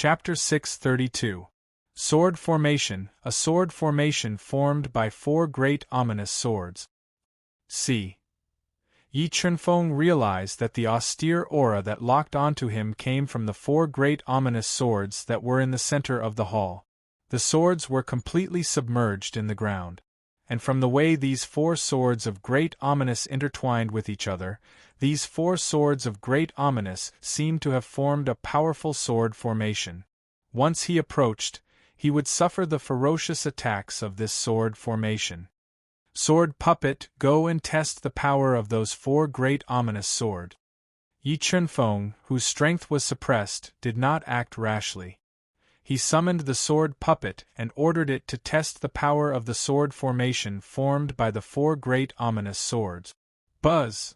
Chapter 632. Sword Formation, a sword formation formed by four great ominous swords. C. Yi Chunfeng realized that the austere aura that locked onto him came from the four great ominous swords that were in the center of the hall. The swords were completely submerged in the ground. And from the way these four swords of great ominous intertwined with each other, these four swords of great ominous seemed to have formed a powerful sword formation. Once he approached, he would suffer the ferocious attacks of this sword formation. Sword puppet, go and test the power of those four great ominous swords. Yi Chunfeng, whose strength was suppressed, did not act rashly. He summoned the sword puppet and ordered it to test the power of the sword formation formed by the four great ominous swords. Buzz!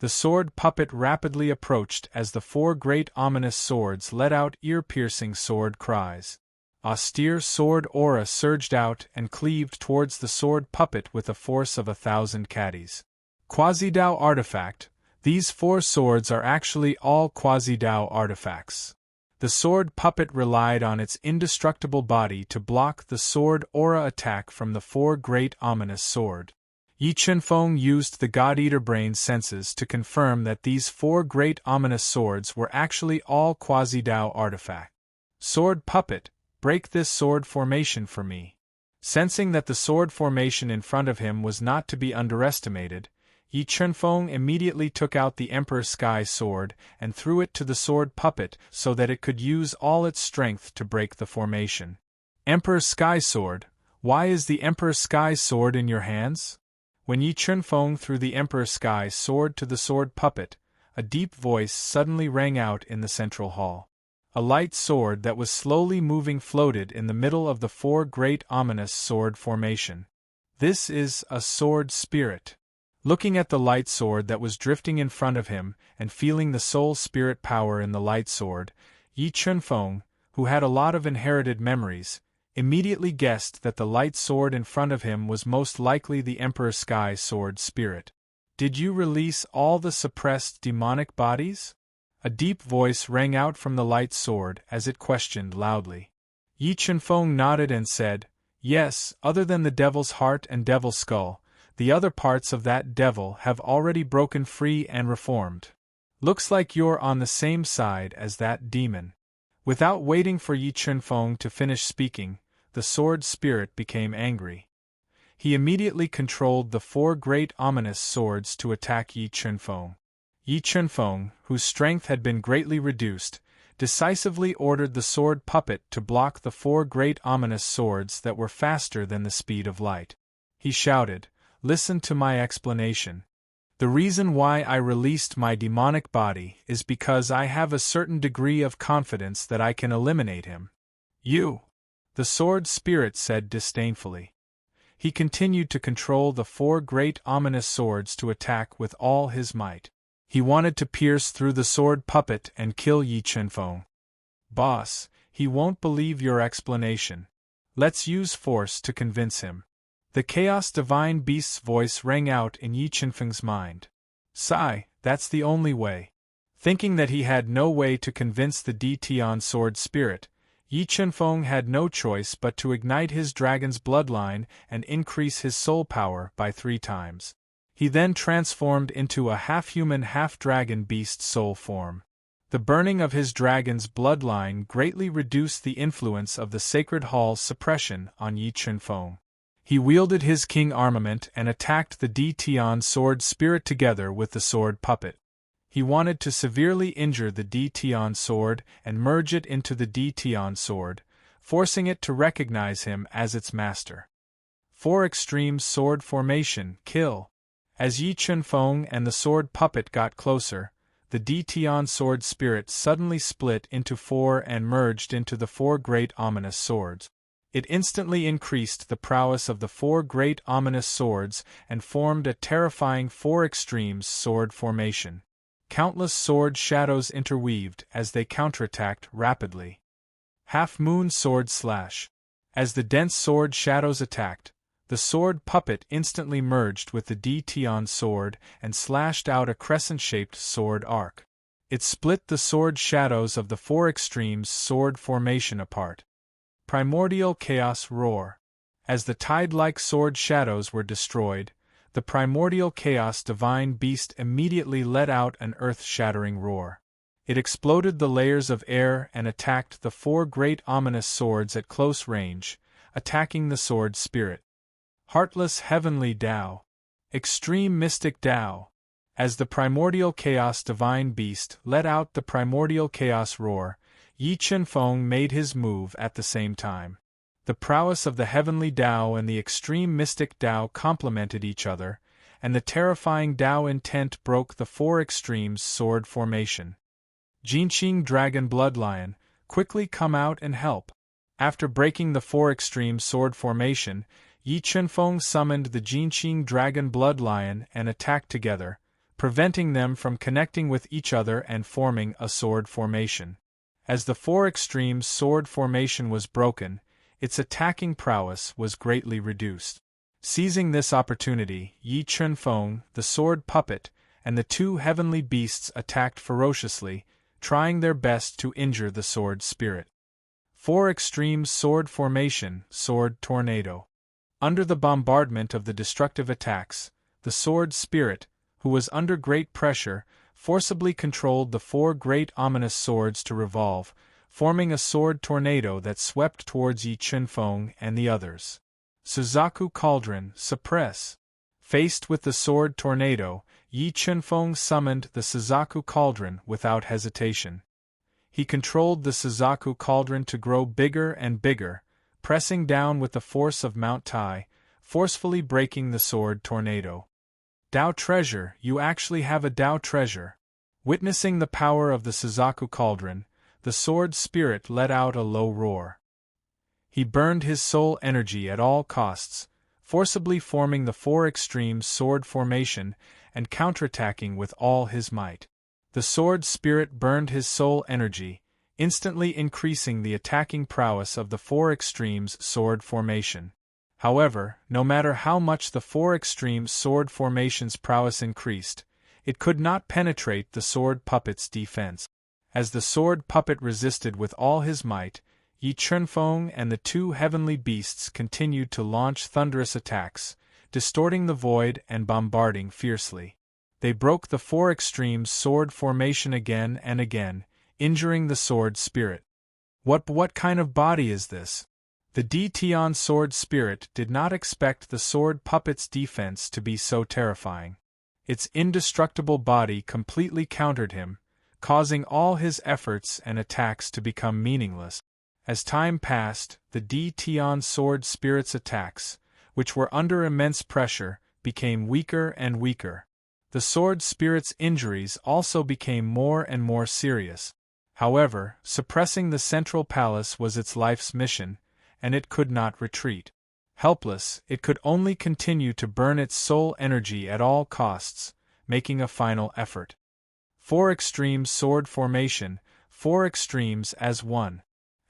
The sword puppet rapidly approached as the four great ominous swords let out ear-piercing sword cries. Austere sword aura surged out and cleaved towards the sword puppet with a force of 1,000 caddies. Quasi-Dao artifact. These four swords are actually all Quasi-Dao artifacts. The sword puppet relied on its indestructible body to block the sword aura attack from the four great ominous sword. Yi Chunfeng used the God-Eater brain senses to confirm that these four great ominous swords were actually all Quasi-Dao artifacts. Sword puppet, break this sword formation for me. Sensing that the sword formation in front of him was not to be underestimated, Yi Chunfeng immediately took out the Emperor Sky Sword and threw it to the sword puppet so that it could use all its strength to break the formation. Emperor Sky Sword, why is the Emperor Sky Sword in your hands? When Yi Chunfeng threw the Emperor Sky Sword to the sword puppet, a deep voice suddenly rang out in the central hall. A light sword that was slowly moving floated in the middle of the four great ominous sword formation. This is a sword spirit. Looking at the light sword that was drifting in front of him and feeling the soul spirit power in the light sword, Yi Chunfeng, who had a lot of inherited memories, immediately guessed that the light sword in front of him was most likely the Emperor Sky Sword spirit. Did you release all the suppressed demonic bodies? A deep voice rang out from the light sword as it questioned loudly. Yi Chunfeng nodded and said, yes, other than the devil's heart and devil's skull, the other parts of that devil have already broken free and reformed. Looks like you're on the same side as that demon. Without waiting for Yi Chunfeng to finish speaking, the sword spirit became angry. He immediately controlled the four great ominous swords to attack Yi Chunfeng. Yi Chunfeng, whose strength had been greatly reduced, decisively ordered the sword puppet to block the four great ominous swords that were faster than the speed of light. He shouted, listen to my explanation. The reason why I released my demonic body is because I have a certain degree of confidence that I can eliminate him. You! The sword spirit said disdainfully. He continued to control the four great ominous swords to attack with all his might. He wanted to pierce through the sword puppet and kill Yi Chunfeng. Boss, he won't believe your explanation. Let's use force to convince him. The Chaos Divine Beast's voice rang out in Yi Chunfeng's mind. Sigh, that's the only way. Thinking that he had no way to convince the Deity sword spirit, Yi Chunfeng had no choice but to ignite his dragon's bloodline and increase his soul power by 3 times. He then transformed into a half-human half-dragon beast soul form. The burning of his dragon's bloodline greatly reduced the influence of the Sacred Hall's suppression on Yi Chunfeng. He wielded his king armament and attacked the Deity sword spirit together with the sword puppet. He wanted to severely injure the Deity sword and merge it into the Deity sword, forcing it to recognize him as its master. 4 extreme sword formation, kill. As Yi Chunfeng and the sword puppet got closer, the Deity sword spirit suddenly split into 4 and merged into the 4 great ominous swords. It instantly increased the prowess of the 4 great ominous swords and formed a terrifying 4 extremes sword formation. Countless sword shadows interweaved as they counterattacked rapidly. Half-moon sword slash. As the dense sword shadows attacked, the sword puppet instantly merged with the Deity sword and slashed out a crescent-shaped sword arc. It split the sword shadows of the four extremes sword formation apart. Primordial chaos roar. As the tide-like sword shadows were destroyed, the primordial chaos divine beast immediately let out an earth-shattering roar. It exploded the layers of air and attacked the four great ominous swords at close range, attacking the sword spirit. Heartless heavenly Tao. Extreme mystic Tao. As the primordial chaos divine beast let out the primordial chaos roar, Yi Chenfeng made his move at the same time. The prowess of the heavenly Tao and the extreme mystic Tao complemented each other, and the terrifying Tao intent broke the four extremes sword formation. Jinqing Dragon Bloodlion, quickly come out and help. After breaking the four extreme sword formation, Yi Chenfeng summoned the Jinqing Dragon Bloodlion and attacked together, preventing them from connecting with each other and forming a sword formation. As the four extremes sword formation was broken, its attacking prowess was greatly reduced. Seizing this opportunity, Yi Chenfeng, the sword puppet, and the two heavenly beasts attacked ferociously, trying their best to injure the sword spirit. Four extremes sword formation, sword tornado. Under the bombardment of the destructive attacks, the sword spirit, who was under great pressure, forcibly controlled the four great ominous swords to revolve, forming a sword tornado that swept towards Yi Chenfeng and the others. Suzaku Cauldron, suppress. Faced with the sword tornado, Yi Chenfeng summoned the Suzaku Cauldron without hesitation. He controlled the Suzaku Cauldron to grow bigger and bigger, pressing down with the force of Mount Tai, forcefully breaking the sword tornado. Tao treasure, you actually have a Tao treasure. Witnessing the power of the Suzaku Cauldron, the sword spirit let out a low roar. He burned his soul energy at all costs, forcibly forming the four extremes sword formation and counterattacking with all his might. The sword spirit burned his soul energy, instantly increasing the attacking prowess of the four extremes sword formation. However, no matter how much the four extremes sword formation's prowess increased, it could not penetrate the sword puppet's defense. As the sword puppet resisted with all his might, Yi Chenfeng and the two heavenly beasts continued to launch thunderous attacks, distorting the void and bombarding fiercely. They broke the four extremes sword formation again and again, injuring the sword spirit. What kind of body is this? The Deity sword spirit did not expect the sword puppet's defense to be so terrifying. Its indestructible body completely countered him, causing all his efforts and attacks to become meaningless. As time passed, the Deity sword spirit's attacks, which were under immense pressure, became weaker and weaker. The sword spirit's injuries also became more and more serious. However, suppressing the central palace was its life's mission, and it could not retreat. Helpless, it could only continue to burn its soul energy at all costs, making a final effort. Four extremes sword formation, four extremes as one.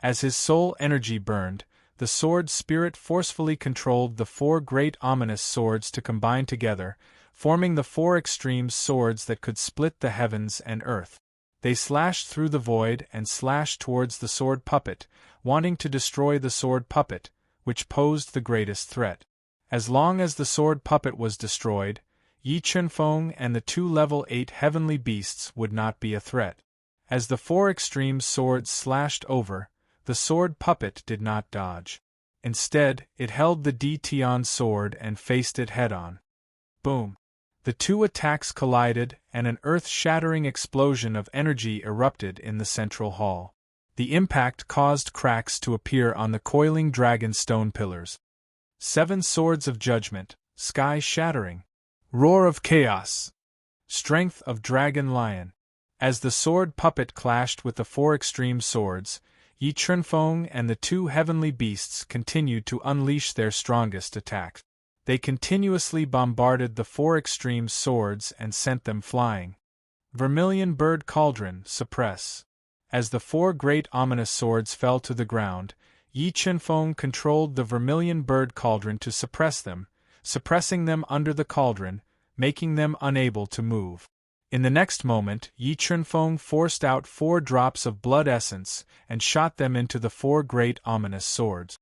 As his soul energy burned, the sword spirit forcefully controlled the four great ominous swords to combine together, forming the four extreme swords that could split the heavens and earth. They slashed through the void and slashed towards the sword puppet, wanting to destroy the sword puppet, which posed the greatest threat. As long as the sword puppet was destroyed, Yi Chenfeng and the two level 8 heavenly beasts would not be a threat. As the four extreme swords slashed over, the sword puppet did not dodge. Instead, it held the Deity sword and faced it head-on. Boom! The two attacks collided, and an earth-shattering explosion of energy erupted in the central hall. The impact caused cracks to appear on the coiling dragon stone pillars. 7 swords of judgment, sky-shattering. Roar of chaos. Strength of dragon lion. As the sword puppet clashed with the four extreme swords, Yi Chenfeng and the two heavenly beasts continued to unleash their strongest attacks. They continuously bombarded the four extreme swords and sent them flying. Vermilion bird cauldron, suppress. As the four great ominous swords fell to the ground, Yi Chenfeng controlled the vermilion bird cauldron to suppress them, suppressing them under the cauldron, making them unable to move. In the next moment, Yi Chunfeng forced out 4 drops of blood essence and shot them into the 4 great ominous swords.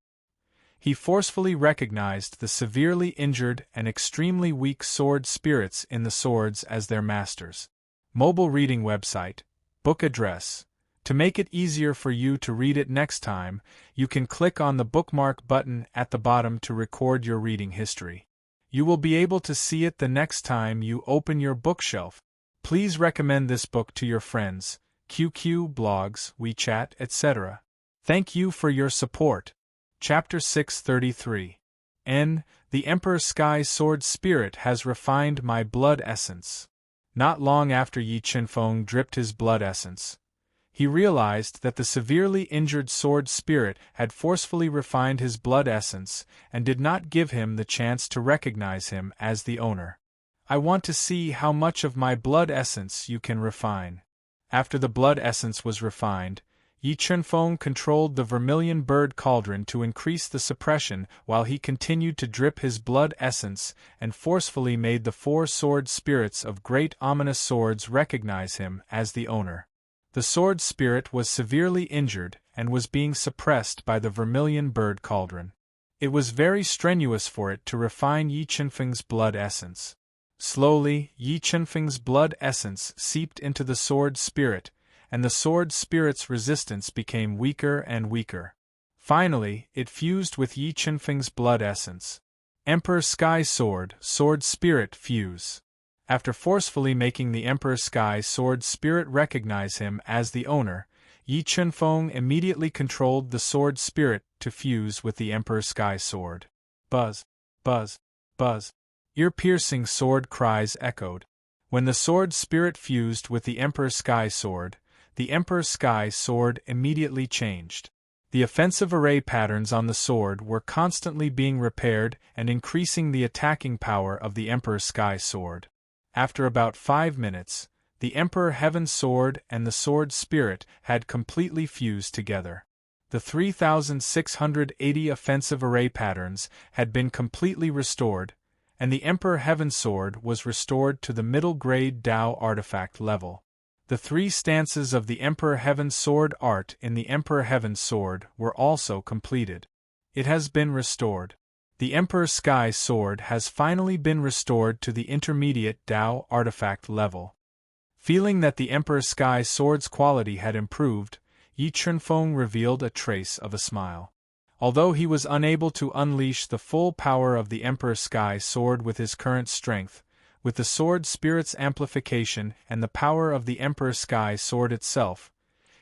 He forcefully recognized the severely injured and extremely weak sword spirits in the swords as their masters. Mobile reading website, book address. To make it easier for you to read it next time, you can click on the bookmark button at the bottom to record your reading history. You will be able to see it the next time you open your bookshelf. Please recommend this book to your friends, QQ, blogs, WeChat, etc. Thank you for your support. Chapter 633. The Emperor Sky Sword Spirit has refined my blood essence. Not long after Yi Chunfeng dripped his blood essence, he realized that the severely injured sword spirit had forcefully refined his blood essence and did not give him the chance to recognize him as the owner. I want to see how much of my blood essence you can refine. After the blood essence was refined, Yi Chunfeng controlled the vermilion bird cauldron to increase the suppression while he continued to drip his blood essence and forcefully made the 4 sword spirits of great ominous swords recognize him as the owner. The sword spirit was severely injured and was being suppressed by the vermilion bird cauldron. It was very strenuous for it to refine Yi Chunfeng's blood essence. Slowly, Yi Chunfeng's blood essence seeped into the sword spirit, and the sword spirit's resistance became weaker and weaker. Finally, it fused with Yi Chunfeng's blood essence. Emperor Sky Sword Spirit fuse. After forcefully making the Emperor Sky Sword Spirit recognize him as the owner, Yi Chunfeng immediately controlled the sword spirit to fuse with the Emperor Sky Sword. Buzz, buzz, buzz. Ear-piercing sword cries echoed. When the sword spirit fused with the Emperor Sky Sword, the Emperor Sky Sword immediately changed. The offensive array patterns on the sword were constantly being repaired and increasing the attacking power of the Emperor Sky Sword. After about 5 minutes, the Emperor Heaven Sword and the Sword Spirit had completely fused together. The 3,680 offensive array patterns had been completely restored, and the Emperor Heaven Sword was restored to the middle-grade Tao artifact level. The 3 stances of the Emperor Heaven Sword art in the Emperor Heaven Sword were also completed. It has been restored. The Emperor Sky Sword has finally been restored to the intermediate Tao artifact level. Feeling that the Emperor Sky Sword's quality had improved, Yi Chunfeng revealed a trace of a smile. Although he was unable to unleash the full power of the Emperor Sky Sword with his current strength, with the sword spirit's amplification and the power of the Emperor Sky Sword itself,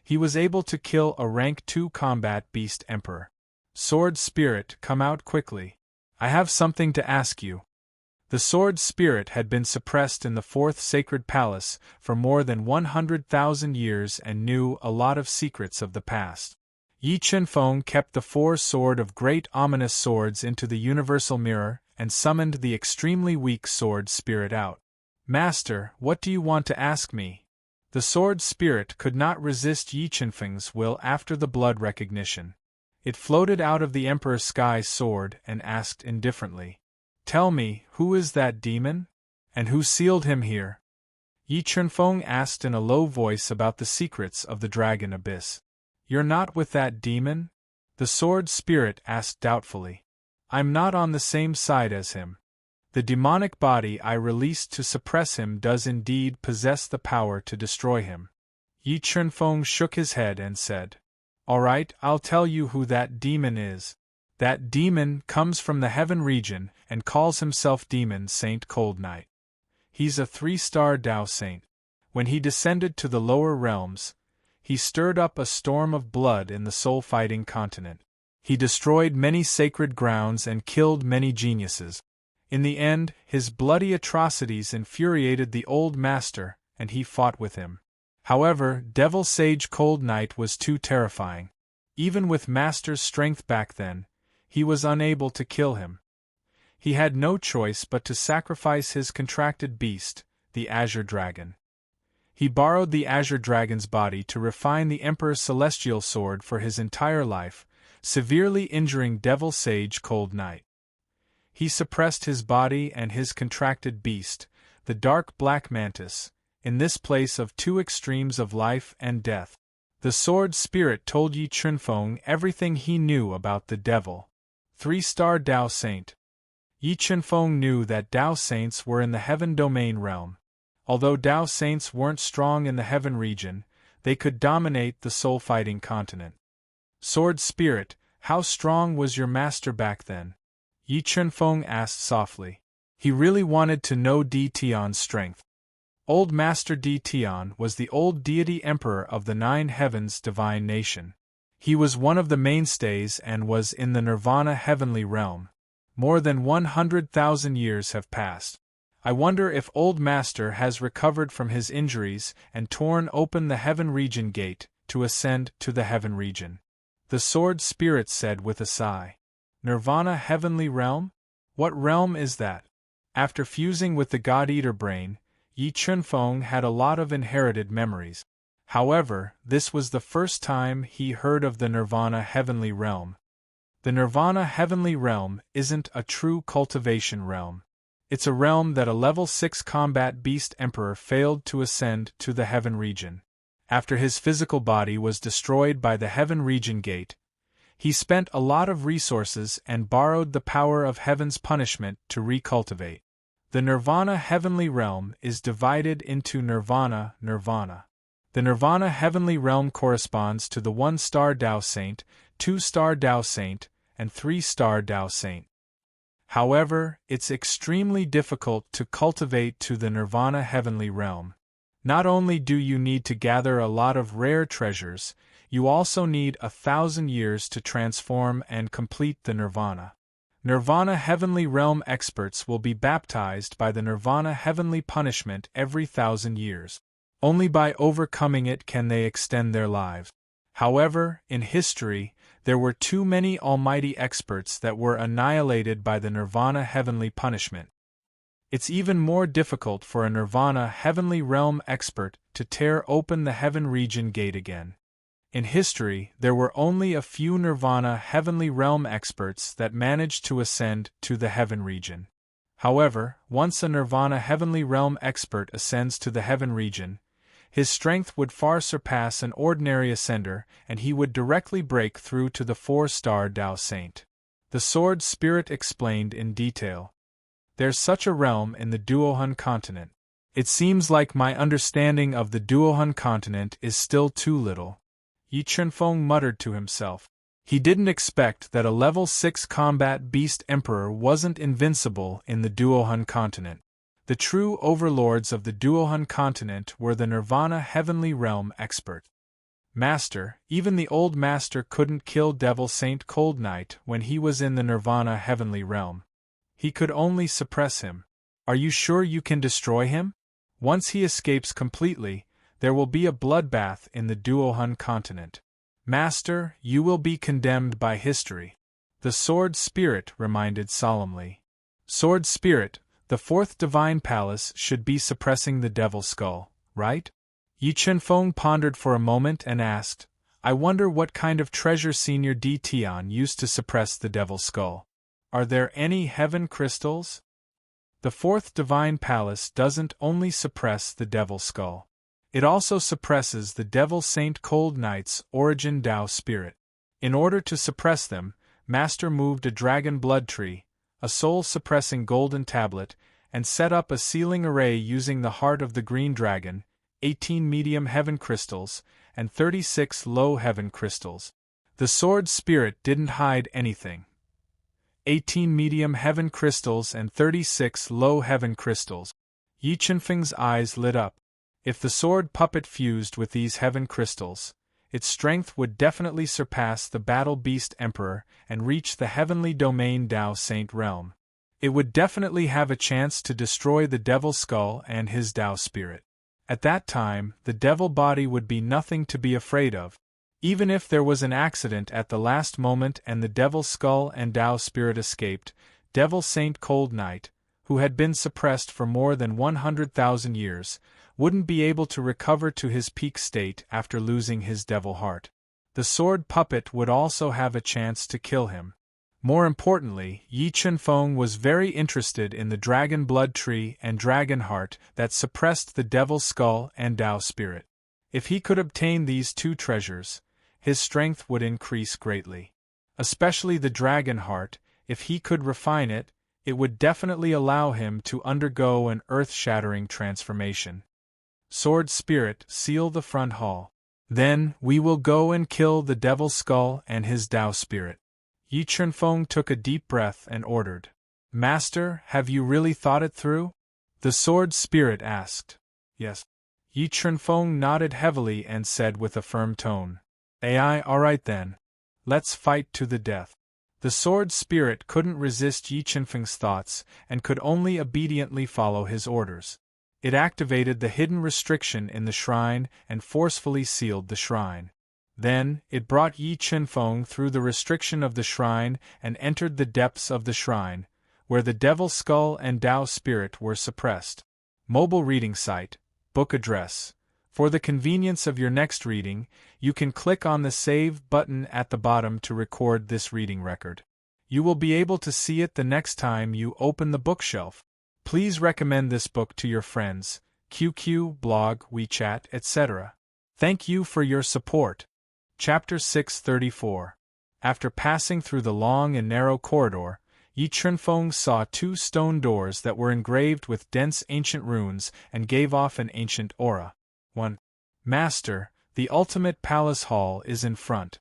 he was able to kill a rank 2 combat beast emperor. Sword spirit, come out quickly. I have something to ask you. The sword spirit had been suppressed in the 4th sacred palace for more than 100,000 years and knew a lot of secrets of the past. Yi Chunfeng kept the 4 sword of great ominous swords into the universal mirror and summoned the extremely weak sword spirit out. Master, what do you want to ask me? The sword spirit could not resist Yi Chunfeng's will after the blood recognition. It floated out of the Emperor Sky Sword and asked indifferently, "Tell me, who is that demon? And who sealed him here?" Yi Chunfeng asked in a low voice about the secrets of the Dragon Abyss. "You're not with that demon?" The sword spirit asked doubtfully. "I'm not on the same side as him. The demonic body I released to suppress him does indeed possess the power to destroy him." Yi Chunfeng shook his head and said, "All right, I'll tell you who that demon is. That demon comes from the heaven region and calls himself Demon Saint Cold Night. He's a 3-star Tao saint. When he descended to the lower realms, he stirred up a storm of blood in the soul-fighting continent. He destroyed many sacred grounds and killed many geniuses. In the end, his bloody atrocities infuriated the old master, and he fought with him. However, Devil Sage Cold Night was too terrifying. Even with Master's strength back then, he was unable to kill him. He had no choice but to sacrifice his contracted beast, the Azure Dragon. He borrowed the Azure Dragon's body to refine the Emperor's celestial sword for his entire life, severely injuring Devil Sage Cold Night. He suppressed his body and his contracted beast, the dark black mantis, in this place of two extremes of life and death. The sword spirit told Yi Chunfeng everything he knew about the devil. 3-star Tao Saint. Yi Chunfeng knew that Tao Saints were in the heaven domain realm. Although Tao Saints weren't strong in the heaven region, they could dominate the soul-fighting continent. Sword spirit, how strong was your master back then? Yi Chunfeng asked softly. He really wanted to know Deity's strength. Old Master Deity was the old deity emperor of the 9 heavens divine nation. He was one of the mainstays and was in the nirvana heavenly realm. More than 100,000 years have passed. I wonder if Old Master has recovered from his injuries and torn open the heaven region gate to ascend to the heaven region. The sword spirit said with a sigh. Nirvana heavenly realm? What realm is that? After fusing with the God-Eater brain, Yi Chunfeng had a lot of inherited memories. However, this was the first time he heard of the Nirvana heavenly realm. The Nirvana heavenly realm isn't a true cultivation realm. It's a realm that a level 6 combat beast emperor failed to ascend to the heaven region. After his physical body was destroyed by the heaven region gate, he spent a lot of resources and borrowed the power of heaven's punishment to recultivate. The Nirvana heavenly realm is divided into Nirvana. The Nirvana heavenly realm corresponds to the 1-star Tao Saint, 2-star Tao Saint, and 3-star Tao Saint. However, it's extremely difficult to cultivate to the Nirvana heavenly realm. Not only do you need to gather a lot of rare treasures, you also need 1,000 years to transform and complete the Nirvana. Nirvana heavenly realm experts will be baptized by the Nirvana heavenly punishment every 1,000 years. Only by overcoming it can they extend their lives. However, in history, there were too many almighty experts that were annihilated by the Nirvana heavenly punishment. It's even more difficult for a Nirvana heavenly realm expert to tear open the heaven region gate again. In history, there were only a few Nirvana heavenly realm experts that managed to ascend to the heaven region. However, once a Nirvana heavenly realm expert ascends to the heaven region, his strength would far surpass an ordinary ascender, and he would directly break through to the 4-star Tao Saint. The sword spirit explained in detail. There's such a realm in the Duohan continent. It seems like my understanding of the Duohan continent is still too little. Yi Chunfeng muttered to himself. He didn't expect that a level 6 combat beast emperor wasn't invincible in the Duohan continent. The true overlords of the Duohan continent were the Nirvana heavenly realm expert. Master, even the old master couldn't kill Devil Saint Cold Knight when he was in the Nirvana heavenly realm. He could only suppress him. Are you sure you can destroy him? Once he escapes completely, there will be a bloodbath in the Duohan continent. Master, you will be condemned by history. The sword spirit reminded solemnly. Sword spirit, the 4th divine palace should be suppressing the devil skull, right? Yi Chunfeng pondered for a moment and asked, I wonder what kind of treasure Senior Deity used to suppress the devil skull. Are there any heaven crystals? The 4th divine palace doesn't only suppress the devil skull. It also suppresses the Devil Saint Cold Knight's origin Tao spirit. In order to suppress them, Master moved a dragon blood tree, a soul-suppressing golden tablet, and set up a sealing array using the heart of the green dragon, 18 medium heaven crystals, and 36 low heaven crystals. The sword spirit didn't hide anything. 18 medium heaven crystals and 36 low heaven crystals. Yi Chunfeng's eyes lit up. If the sword puppet fused with these heaven crystals, its strength would definitely surpass the Battle Beast Emperor and reach the heavenly domain Tao Saint realm. It would definitely have a chance to destroy the Devil Skull and his Tao spirit. At that time, the Devil body would be nothing to be afraid of. Even if there was an accident at the last moment and the Devil Skull and Tao spirit escaped, Devil Saint Cold Knight, who had been suppressed for more than 100,000 years, wouldn't be able to recover to his peak state after losing his devil heart. The sword puppet would also have a chance to kill him. More importantly, Yi Chunfeng was very interested in the dragon blood tree and dragon heart that suppressed the devil's skull and Tao spirit. If he could obtain these two treasures, his strength would increase greatly. Especially the dragon heart, if he could refine it, it would definitely allow him to undergo an earth-shattering transformation. Sword Spirit, seal the front hall. Then, we will go and kill the devil's skull and his Tao spirit. Yi Chunfeng took a deep breath and ordered. Master, have you really thought it through? The sword spirit asked. Yes. Yi Chunfeng nodded heavily and said with a firm tone. Alright then. Let's fight to the death. The sword spirit couldn't resist Yi Chunfeng's thoughts and could only obediently follow his orders. It activated the hidden restriction in the shrine and forcefully sealed the shrine. Then, it brought Yi Chunfeng through the restriction of the shrine and entered the depths of the shrine, where the devil's skull and Tao spirit were suppressed. Mobile reading site, book address. For the convenience of your next reading, you can click on the Save button at the bottom to record this reading record. You will be able to see it the next time you open the bookshelf. Please recommend this book to your friends, QQ, blog, WeChat, etc. Thank you for your support. Chapter 634. After passing through the long and narrow corridor, Yi Chunfeng saw two stone doors that were engraved with dense ancient runes and gave off an ancient aura. 1. Master, the ultimate palace hall is in front.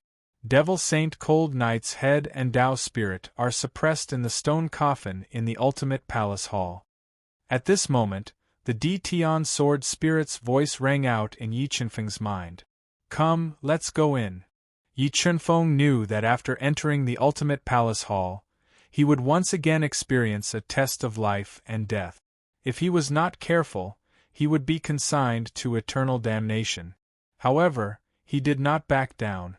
Devil Saint Cold Knight's head and Tao spirit are suppressed in the stone coffin in the ultimate palace hall. At this moment, the Deity sword spirit's voice rang out in Yi Chunfeng's mind. Come, let's go in. Yi Chunfeng knew that after entering the ultimate palace hall, he would once again experience a test of life and death. If he was not careful, he would be consigned to eternal damnation. However, he did not back down.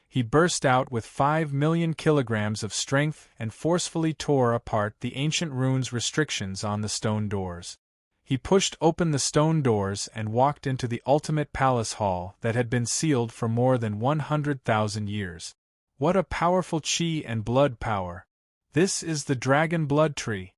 He burst out with 5 million kilograms of strength and forcefully tore apart the ancient runes' restrictions on the stone doors. He pushed open the stone doors and walked into the ultimate palace hall that had been sealed for more than 100,000 years. What a powerful chi and blood power! This is the dragon blood tree.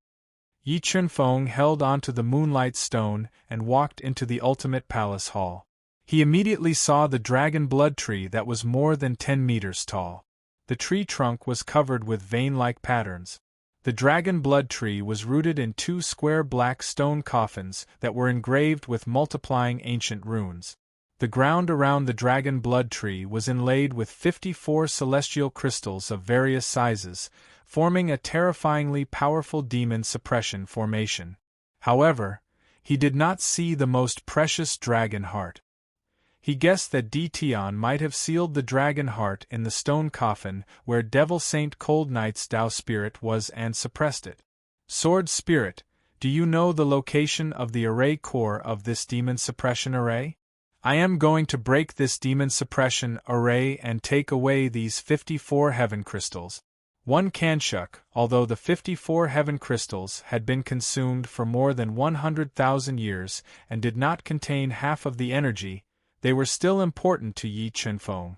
Yi Chunfeng held onto the moonlight stone and walked into the ultimate palace hall. He immediately saw the dragon blood tree that was more than 10 meters tall. The tree trunk was covered with vein-like patterns. The dragon blood tree was rooted in 2 square black stone coffins that were engraved with multiplying ancient runes. The ground around the dragon blood tree was inlaid with 54 celestial crystals of various sizes, forming a terrifyingly powerful demon suppression formation. However, he did not see the most precious dragon heart. He guessed that Deity might have sealed the dragon heart in the stone coffin where Devil Saint Cold Knight's Tao spirit was and suppressed it. Sword Spirit, do you know the location of the array core of this demon suppression array? I am going to break this demon suppression array and take away these 54 heaven crystals. One Kanshuk, although the 54 heaven crystals had been consumed for more than 100,000 years and did not contain half of the energy, they were still important to Yi Chunfeng.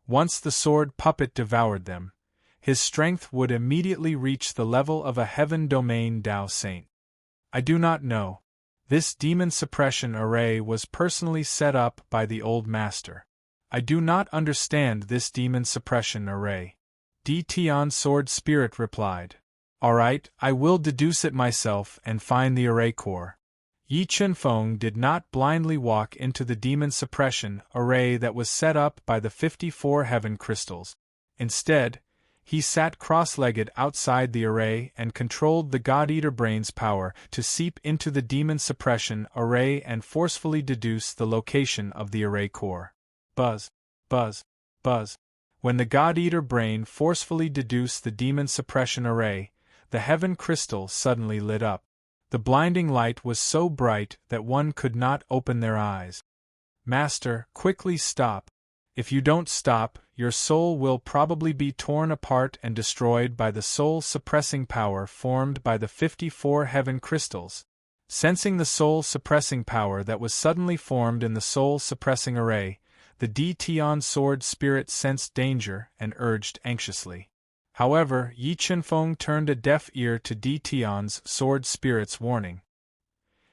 Once the sword puppet devoured them, his strength would immediately reach the level of a heaven domain Tao Saint. I do not know. This demon suppression array was personally set up by the old master. I do not understand this demon suppression array. Deity sword spirit replied. Alright, I will deduce it myself and find the array core. Yi Chunfeng did not blindly walk into the demon suppression array that was set up by the 54 heaven crystals. Instead, he sat cross-legged outside the array and controlled the God-Eater brain's power to seep into the demon suppression array and forcefully deduce the location of the array core. Buzz, buzz, buzz. When the God-Eater brain forcefully deduced the demon suppression array, the heaven crystal suddenly lit up. The blinding light was so bright that one could not open their eyes. Master, quickly stop. If you don't stop, your soul will probably be torn apart and destroyed by the soul-suppressing power formed by the 54 heaven crystals. Sensing the soul-suppressing power that was suddenly formed in the soul-suppressing array, the Deity sword spirit sensed danger and urged anxiously. However, Yi Chunfeng turned a deaf ear to Deity's sword spirit's warning.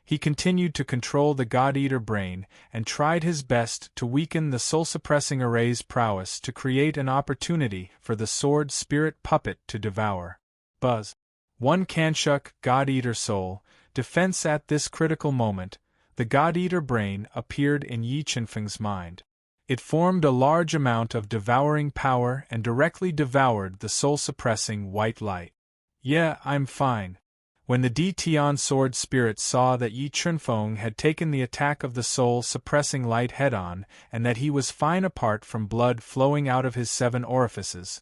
He continued to control the God-Eater brain and tried his best to weaken the soul-suppressing array's prowess to create an opportunity for the sword spirit puppet to devour. Buzz. One Kanshuk God-Eater soul, defense. At this critical moment, the God-Eater brain appeared in Yi Chunfeng's mind. It formed a large amount of devouring power and directly devoured the soul-suppressing white light. Yeah, I'm fine. When the Deity sword spirit saw that Yi Chunfeng had taken the attack of the soul-suppressing light head-on and that he was fine apart from blood flowing out of his 7 orifices,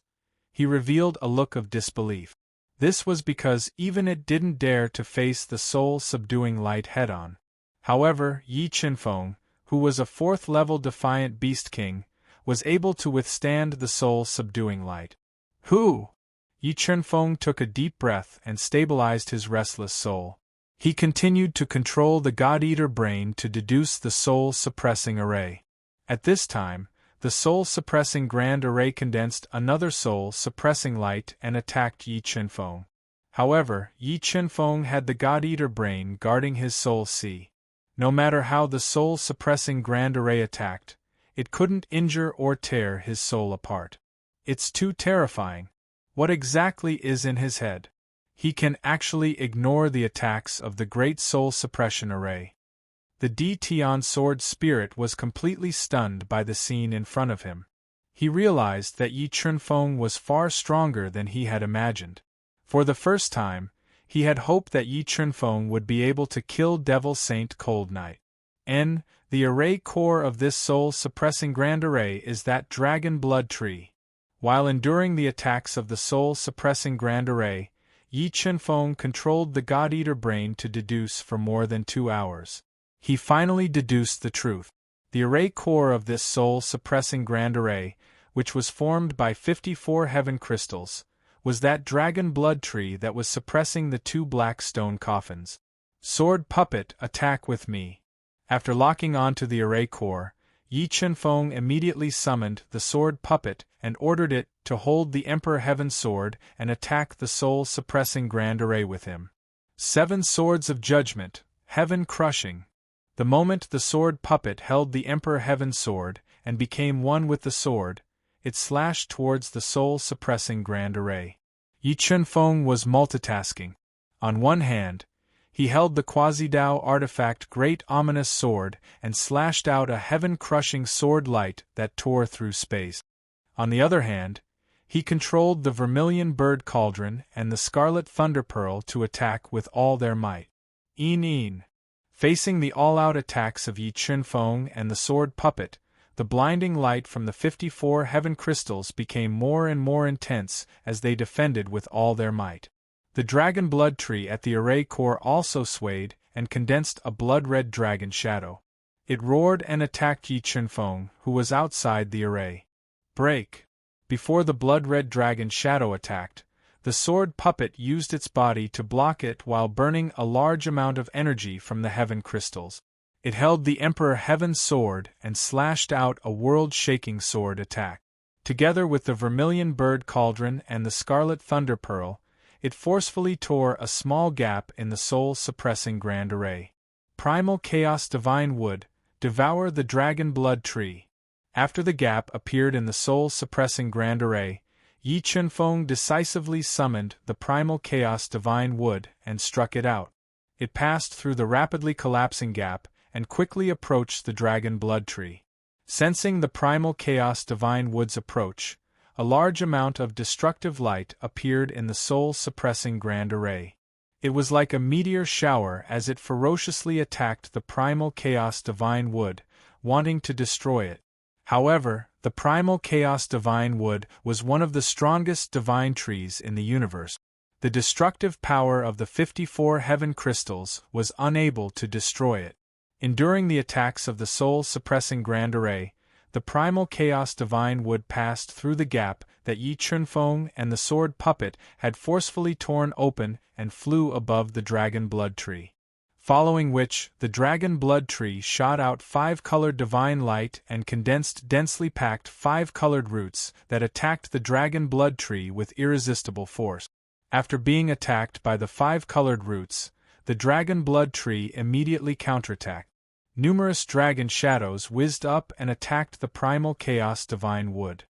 he revealed a look of disbelief. This was because even it didn't dare to face the soul-subduing light head-on. However, Yi Chunfeng, who was a 4th-level defiant beast king, was able to withstand the soul-subduing light. Who? Yi Chunfeng took a deep breath and stabilized his restless soul. He continued to control the God-Eater brain to deduce the soul-suppressing array. At this time, the soul-suppressing grand array condensed another soul-suppressing light and attacked Yi Chunfeng. However, Yi Chunfeng had the God-Eater brain guarding his soul C. No matter how the soul-suppressing grand array attacked, it couldn't injure or tear his soul apart. It's too terrifying. What exactly is in his head? He can actually ignore the attacks of the great soul suppression array. The Deity sword spirit was completely stunned by the scene in front of him. He realized that Yi Chunfeng was far stronger than he had imagined. For the first time, he had hoped that Yi Chunfeng would be able to kill Devil Saint Cold Knight. The array core of this soul-suppressing grand array is that dragon blood tree. While enduring the attacks of the soul-suppressing grand array, Yi Chunfeng controlled the God-Eater brain to deduce for more than 2 hours. He finally deduced the truth. The array core of this soul-suppressing grand array, which was formed by 54 heaven crystals, was that dragon blood tree that was suppressing the 2 black stone coffins. Sword puppet, attack with me. After locking onto the array core, Yi Chunfeng immediately summoned the sword puppet and ordered it to hold the Emperor Heaven sword and attack the soul-suppressing grand array with him. 7 swords of judgment, heaven crushing. The moment the sword puppet held the Emperor Heaven sword and became one with the sword, it slashed towards the soul-suppressing grand array. Yi Chunfeng was multitasking. On one hand, he held the Quasi-Dao artifact Great Ominous Sword and slashed out a heaven-crushing sword light that tore through space. On the other hand, he controlled the Vermilion Bird Cauldron and the Scarlet Thunder Pearl to attack with all their might. Facing the all-out attacks of Yi Chunfeng and the sword puppet, the blinding light from the 54 heaven crystals became more and more intense as they defended with all their might. The dragon blood tree at the array core also swayed and condensed a blood-red dragon shadow. It roared and attacked Yi Chunfeng, who was outside the array. Break! Before the blood-red dragon shadow attacked, the sword puppet used its body to block it while burning a large amount of energy from the heaven crystals. It held the Emperor Heaven's sword and slashed out a world-shaking sword attack. Together with the Vermilion Bird Cauldron and the Scarlet Thunder Pearl, it forcefully tore a small gap in the soul-suppressing grand array. Primal Chaos Divine Wood, devour the dragon blood tree. After the gap appeared in the soul-suppressing grand array, Yi Chunfeng decisively summoned the Primal Chaos Divine Wood and struck it out. It passed through the rapidly collapsing gap and quickly approached the dragon blood tree. Sensing the Primal Chaos Divine Wood's approach, a large amount of destructive light appeared in the soul-suppressing grand array. It was like a meteor shower as it ferociously attacked the Primal Chaos Divine Wood, wanting to destroy it. However, the Primal Chaos Divine Wood was one of the strongest divine trees in the universe. The destructive power of the 54 heaven crystals was unable to destroy it. Enduring the attacks of the soul-suppressing grand array, the Primal Chaos Divine Wood passed through the gap that Yi Chunfeng and the sword puppet had forcefully torn open and flew above the dragon blood tree. following which, the dragon blood tree shot out 5-colored divine light and condensed densely packed 5-colored roots that attacked the dragon blood tree with irresistible force. After being attacked by the 5-colored roots, the dragon blood tree immediately counterattacked. Numerous dragon shadows whizzed up and attacked the primal chaos divine wood.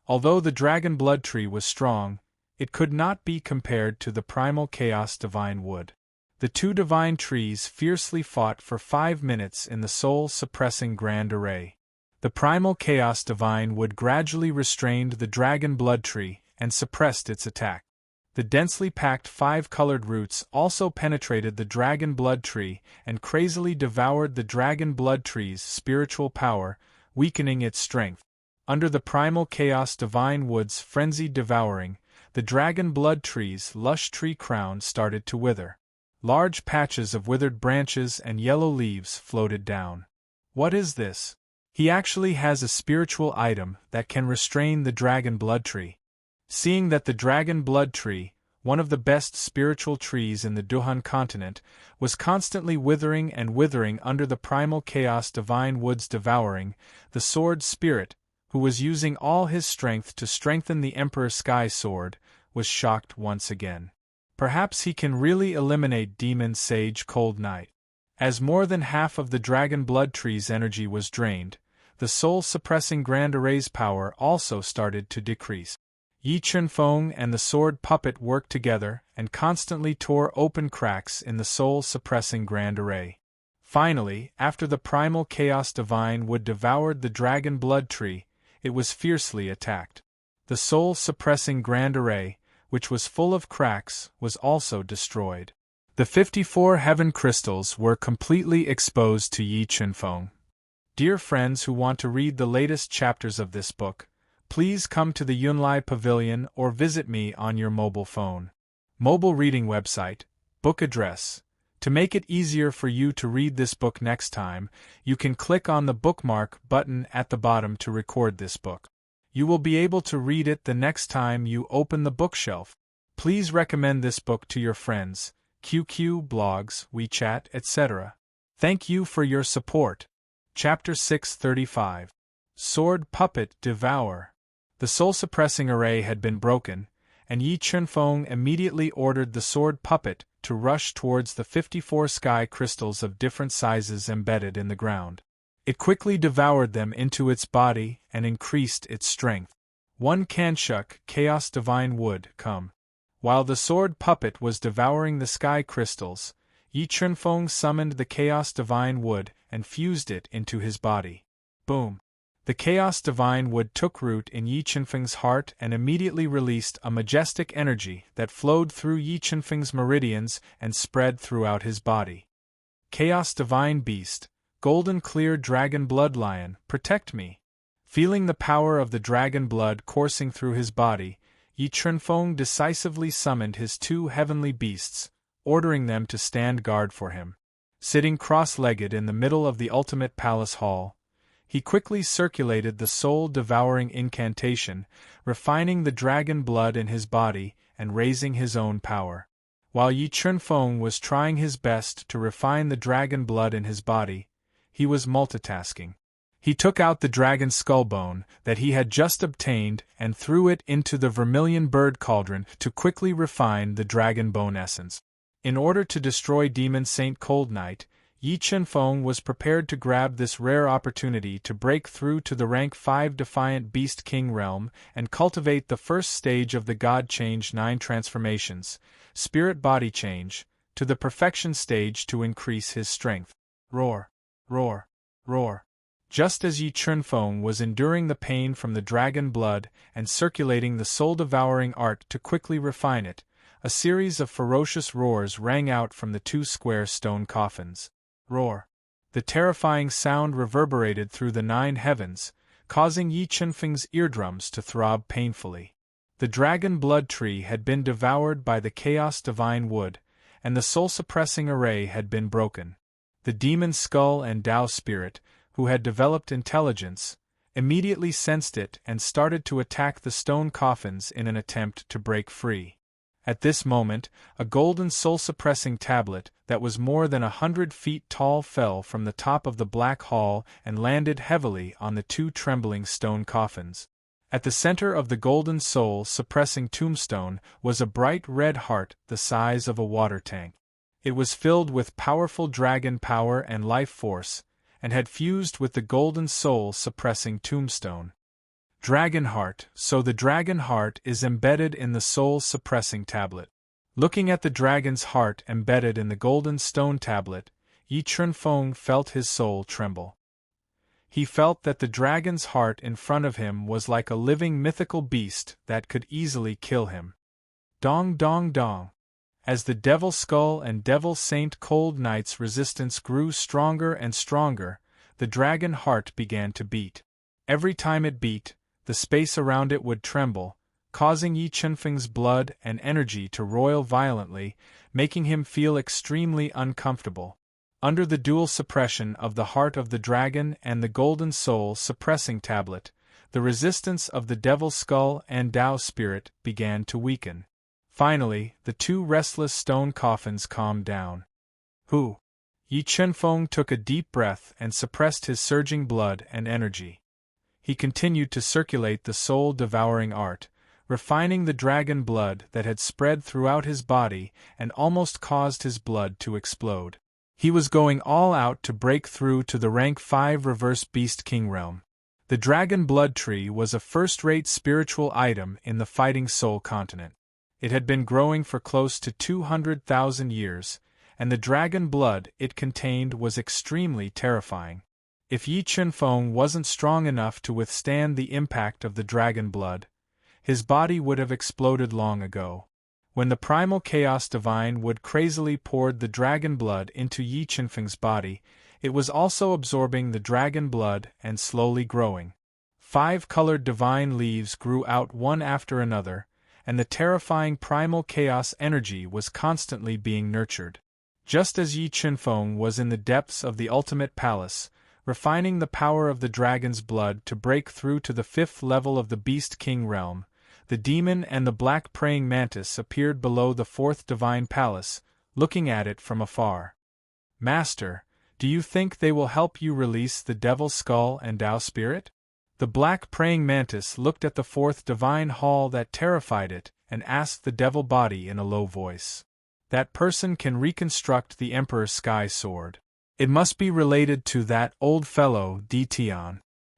Although the dragon blood tree was strong, it could not be compared to the primal chaos divine wood. The two divine trees fiercely fought for 5 minutes in the soul-suppressing grand array. The primal chaos divine wood gradually restrained the dragon blood tree and suppressed its attack. The densely packed 5-colored roots also penetrated the dragon blood tree and crazily devoured the dragon blood tree's spiritual power, weakening its strength. Under the primal chaos divine wood's frenzied devouring, the dragon blood tree's lush tree crown started to wither. Large patches of withered branches and yellow leaves floated down. What is this? He actually has a spiritual item that can restrain the dragon blood tree. Seeing that the dragon blood tree, one of the best spiritual trees in the Duhan continent, was constantly withering and withering under the primal chaos divine wood's devouring, the sword spirit, who was using all his strength to strengthen the Emperor Sky Sword, was shocked once again. Perhaps he can really eliminate Demon Sage Cold Night. As more than half of the dragon blood tree's energy was drained, the soul-suppressing Grand Array's power also started to decrease. Yi Chunfeng and the sword puppet worked together and constantly tore open cracks in the soul-suppressing Grand Array. Finally, after the primal chaos divine wood devoured the dragon blood tree, it was fiercely attacked. The soul-suppressing Grand Array, which was full of cracks, was also destroyed. The 54 heaven crystals were completely exposed to Yi Chunfeng. Dear friends who want to read the latest chapters of this book, please come to the Yunlai Pavilion or visit me on your mobile phone. Mobile reading website, book address. To make it easier for you to read this book next time, you can click on the bookmark button at the bottom to record this book. You will be able to read it the next time you open the bookshelf. Please recommend this book to your friends, QQ, blogs, WeChat, etc. Thank you for your support. Chapter 635. Sword Puppet Devour. The soul-suppressing array had been broken, and Yi Chunfeng immediately ordered the sword puppet to rush towards the 54 sky crystals of different sizes embedded in the ground. It quickly devoured them into its body and increased its strength. One Kanshuk Chaos Divine Wood come. While the sword puppet was devouring the sky crystals, Yi Chunfeng summoned the Chaos Divine Wood and fused it into his body. Boom! The Chaos Divine Wood took root in Yi Chunfeng's heart and immediately released a majestic energy that flowed through Yi Chunfeng's meridians and spread throughout his body. Chaos Divine Beast, Golden Clear Dragon Blood Lion, protect me. Feeling the power of the dragon blood coursing through his body, Yi Chunfeng decisively summoned his 2 heavenly beasts, ordering them to stand guard for him. Sitting cross-legged in the middle of the ultimate palace hall, he quickly circulated the soul-devouring incantation, refining the dragon blood in his body and raising his own power. While Yi Chunfeng was trying his best to refine the dragon blood in his body, he was multitasking. He took out the dragon skull bone that he had just obtained and threw it into the vermilion bird cauldron to quickly refine the dragon bone essence. In order to destroy Demon Saint Cold Night, Yi Chunfeng was prepared to grab this rare opportunity to break through to the rank 5 Defiant Beast King realm and cultivate the first stage of the God Change 9 transformations, Spirit Body Change, to the perfection stage to increase his strength. Roar! Roar! Roar! Just as Yi Chunfeng was enduring the pain from the dragon blood and circulating the soul-devouring art to quickly refine it, a series of ferocious roars rang out from the 2 square stone coffins. Roar! The terrifying sound reverberated through the 9 heavens, causing Yi Chunfeng's eardrums to throb painfully. The dragon blood tree had been devoured by the Chaos Divine Wood, and the soul-suppressing array had been broken. The demon skull and Tao spirit, who had developed intelligence, immediately sensed it and started to attack the stone coffins in an attempt to break free. At this moment, a golden soul-suppressing tablet that was more than 100 feet tall fell from the top of the black hall and landed heavily on the two trembling stone coffins. At the center of the golden soul-suppressing tombstone was a bright red heart the size of a water tank. It was filled with powerful dragon power and life force, and had fused with the golden soul-suppressing tombstone. Dragon heart. So the dragon heart is embedded in the soul-suppressing tablet. Looking at the dragon's heart embedded in the golden stone tablet, Yi Chunfeng felt his soul tremble. He felt that the dragon's heart in front of him was like a living mythical beast that could easily kill him. Dong dong dong. As the Devil Skull and Devil Saint Cold Knight's resistance grew stronger and stronger, the dragon heart began to beat. Every time it beat, the space around it would tremble, causing Yi Chunfeng's blood and energy to roil violently, making him feel extremely uncomfortable. Under the dual suppression of the heart of the dragon and the golden soul suppressing tablet, the resistance of the Devil Skull and Tao spirit began to weaken. Finally, the two restless stone coffins calmed down. Hu! Yi Chunfeng took a deep breath and suppressed his surging blood and energy. He continued to circulate the soul-devouring art, refining the dragon blood that had spread throughout his body and almost caused his blood to explode. He was going all out to break through to the rank 5 reverse beast king realm. The dragon blood tree was a first-rate spiritual item in the fighting soul continent. It had been growing for close to 200,000 years, and the dragon blood it contained was extremely terrifying. If Yi Chunfeng wasn't strong enough to withstand the impact of the dragon blood, his body would have exploded long ago. When the primal chaos divine would crazily poured the dragon blood into Yi Chunfeng's body, it was also absorbing the dragon blood and slowly growing. 5 colored divine leaves grew out one after another, and the terrifying primal chaos energy was constantly being nurtured. Just as Yi Chunfeng was in the depths of the ultimate palace, refining the power of the dragon's blood to break through to the 5th level of the Beast King realm, the demon and the black praying mantis appeared below the 4th divine palace, looking at it from afar. Master, do you think they will help you release the Devil Skull and Tao spirit? The black praying mantis looked at the 4th divine hall that terrified it and asked the devil body in a low voice. That person can reconstruct the Emperor's sky sword. It must be related to that old fellow Deity.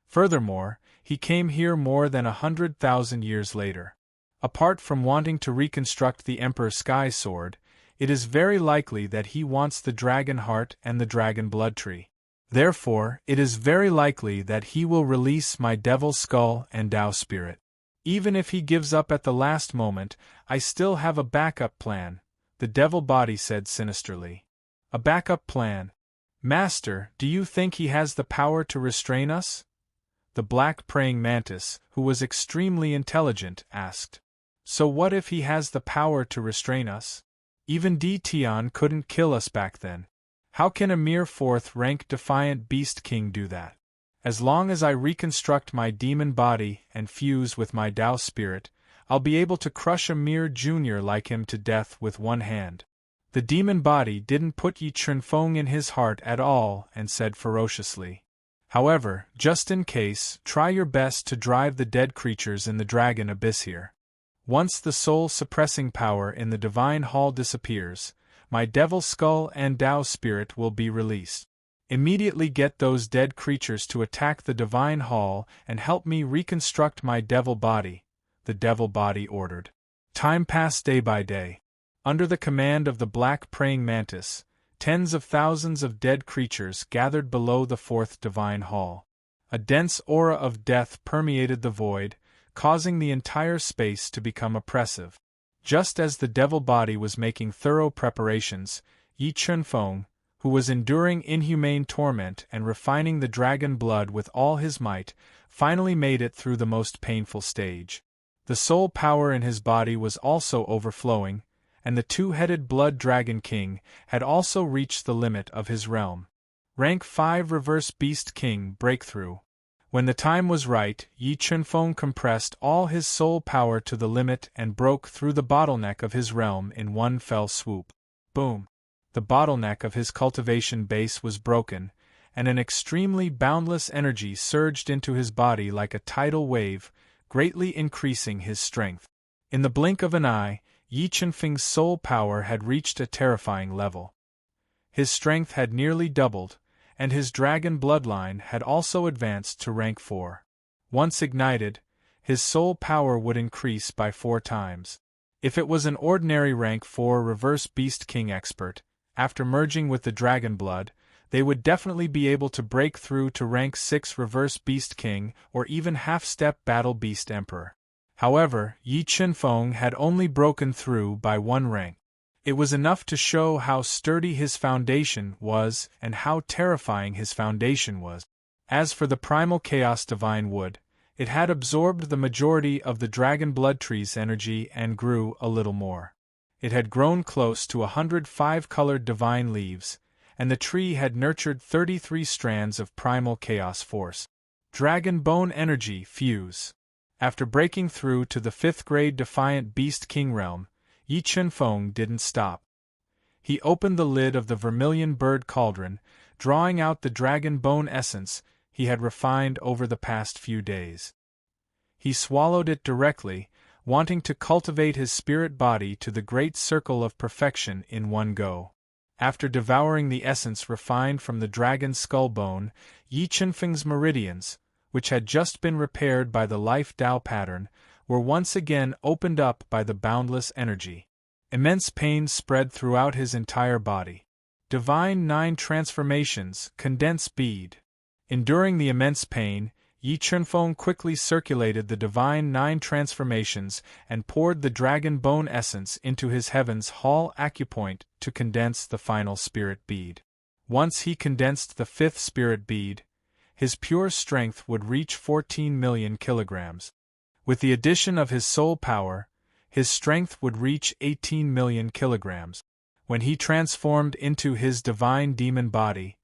Furthermore, he came here more than 100,000 years later. Apart from wanting to reconstruct the Emperor's sky sword, it is very likely that he wants the dragon heart and the dragon blood tree. Therefore, it is very likely that he will release my Devil Skull and Tao spirit. Even if he gives up at the last moment, I still have a backup plan, the devil body said sinisterly. A backup plan? Master, do you think he has the power to restrain us? The black praying mantis, who was extremely intelligent, asked. So what if he has the power to restrain us? Even Deity couldn't kill us back then. How can a mere 4th-rank defiant beast king do that? As long as I reconstruct my demon body and fuse with my Tao spirit, I'll be able to crush a mere junior like him to death with one hand. The demon body didn't put Yi Chunfeng in his heart at all and said ferociously. However, just in case, try your best to drive the dead creatures in the dragon abyss here. Once the soul-suppressing power in the divine hall disappears, my Devil Skull and Tao spirit will be released. Immediately get those dead creatures to attack the divine hall and help me reconstruct my devil body, the devil body ordered. Time passed day by day. Under the command of the black praying mantis, tens of thousands of dead creatures gathered below the 4th divine hall. A dense aura of death permeated the void, causing the entire space to become oppressive. Just as the devil body was making thorough preparations, Yi Chunfeng, who was enduring inhumane torment and refining the dragon blood with all his might, finally made it through the most painful stage. The soul power in his body was also overflowing, and the 2-headed blood dragon king had also reached the limit of his realm. Rank 5 reverse beast king breakthrough. When the time was right, Yi Chunfeng compressed all his soul power to the limit and broke through the bottleneck of his realm in one fell swoop. Boom! The bottleneck of his cultivation base was broken, and an extremely boundless energy surged into his body like a tidal wave, greatly increasing his strength. In the blink of an eye, Yi Chunfeng's soul power had reached a terrifying level. His strength had nearly doubled, and his dragon bloodline had also advanced to rank 4. Once ignited, his soul power would increase by 4 times. If it was an ordinary rank 4 reverse beast king expert, after merging with the dragon blood, they would definitely be able to break through to rank 6 reverse beast king or even half-step battle beast emperor. However, Yi Chunfeng had only broken through by 1 rank. It was enough to show how sturdy his foundation was and how terrifying his foundation was. As for the primal chaos divine wood, it had absorbed the majority of the dragon blood tree's energy and grew a little more. It had grown close to 105 colored divine leaves, and the tree had nurtured 33 strands of primal chaos force. Dragon bone energy fuse. After breaking through to the 5th grade defiant beast king realm, Yi Chunfeng didn't stop. He opened the lid of the vermilion bird cauldron, drawing out the dragon bone essence he had refined over the past few days. He swallowed it directly, wanting to cultivate his spirit body to the great circle of perfection in one go. After devouring the essence refined from the dragon's skull bone, Yi Chunfeng's meridians, which had just been repaired by the life Tao pattern, were once again opened up by the boundless energy. Immense pain spread throughout his entire body. Divine 9 transformations, condense bead. Enduring the immense pain, Yi Chunfeng quickly circulated the divine 9 transformations and poured the dragon bone essence into his heaven's hall acupoint to condense the final spirit bead. Once he condensed the 5th spirit bead, his pure strength would reach 14 million kilograms. With the addition of his soul power, his strength would reach 18 million kilograms. When he transformed into his divine demon body,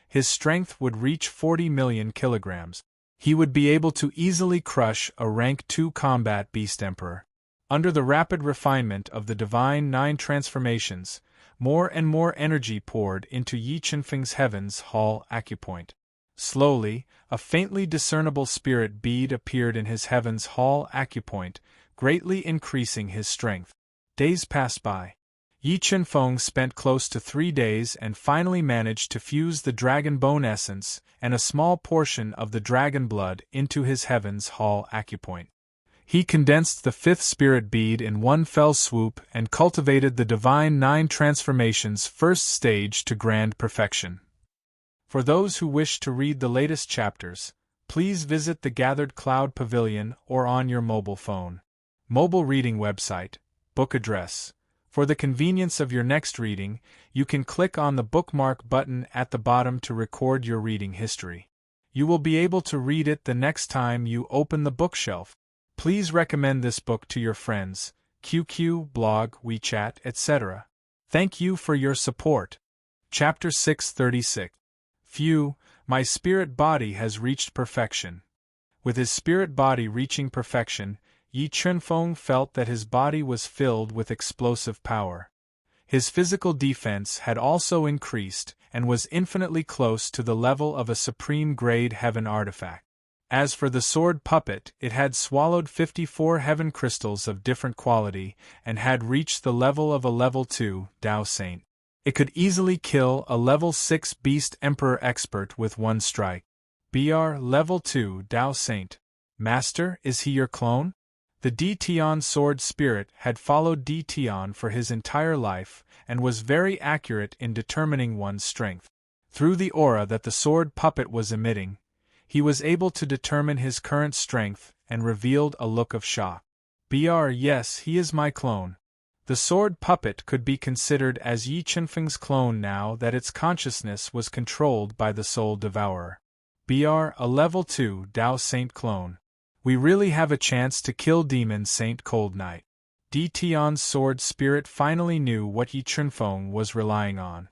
his strength would reach 40 million kilograms. He would be able to easily crush a rank 2 combat beast emperor. Under the rapid refinement of the divine 9 transformations, more and more energy poured into Yi Chunfeng's heaven's hall acupoint. Slowly, a faintly discernible spirit bead appeared in his heaven's hall acupoint, greatly increasing his strength. Days passed by. Yi Chunfeng spent close to 3 days and finally managed to fuse the dragon bone essence and a small portion of the dragon blood into his heaven's hall acupoint. He condensed the 5th spirit bead in one fell swoop and cultivated the divine 9 transformations first stage to grand perfection. For those who wish to read the latest chapters, please visit the Gathered Cloud Pavilion or on your mobile phone. Mobile reading website, book address. For the convenience of your next reading, you can click on the bookmark button at the bottom to record your reading history. You will be able to read it the next time you open the bookshelf. Please recommend this book to your friends, QQ, blog, WeChat, etc. Thank you for your support. Chapter 636. Phew, my spirit body has reached perfection. With his spirit body reaching perfection, Yi Chunfeng felt that his body was filled with explosive power. His physical defense had also increased and was infinitely close to the level of a supreme-grade heaven artifact. As for the sword puppet, it had swallowed 54 heaven crystals of different quality and had reached the level of a level 2 Tao Saint. It could easily kill a level 6 Beast Emperor expert with one strike. BR level 2 Tao Saint. Master, is he your clone? The Deity sword spirit had followed Deity for his entire life and was very accurate in determining one's strength. Through the aura that the sword puppet was emitting, he was able to determine his current strength and revealed a look of shock. BR yes, he is my clone. The sword puppet could be considered as Yi Chunfeng's clone now that its consciousness was controlled by the soul devourer. BR a level 2 Tao Saint clone. We really have a chance to kill Demon Saint Cold Knight. Deity sword spirit finally knew what Yi Chunfeng was relying on.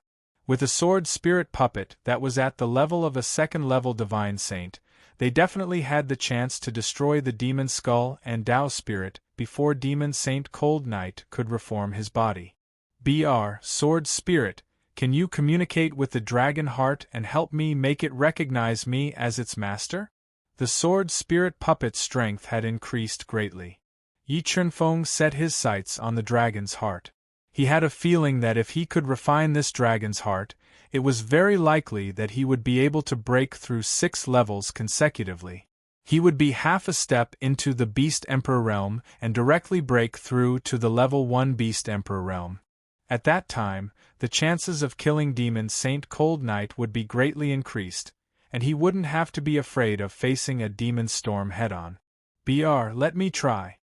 With a sword spirit puppet that was at the level of a second-level divine saint, They definitely had the chance to destroy the demon skull and Tao spirit before Demon Saint Cold Knight could reform his body. Br. Sword Spirit, can you communicate with the dragon heart and help me make it recognize me as its master? The sword spirit puppet's strength had increased greatly. Yi Chunfeng set his sights on the dragon's heart. He had a feeling that if he could refine this dragon's heart, it was very likely that he would be able to break through 6 levels consecutively. He would be half a step into the Beast Emperor realm and directly break through to the level 1 Beast Emperor realm. At that time, the chances of killing Demon Saint Cold Knight would be greatly increased, and he wouldn't have to be afraid of facing a demon storm head-on. Let me try.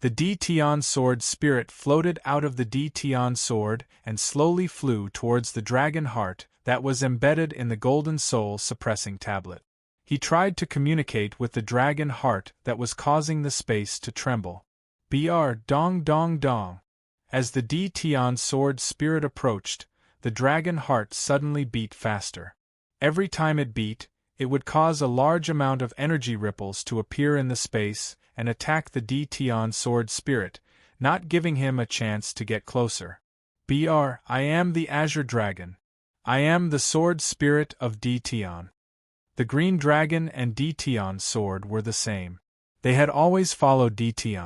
The Deity sword spirit floated out of the Deity sword and slowly flew towards the dragon heart that was embedded in the golden soul suppressing tablet. He tried to communicate with the dragon heart that was causing the space to tremble. Dong dong dong. As the Deity sword spirit approached, the dragon heart suddenly beat faster. Every time it beat, it would cause a large amount of energy ripples to appear in the space and attack the Deity sword spirit, not giving him a chance to get closer. I am the Azure Dragon. I am the sword spirit of Deity. The green dragon and Deity sword were the same. They had always followed Deity.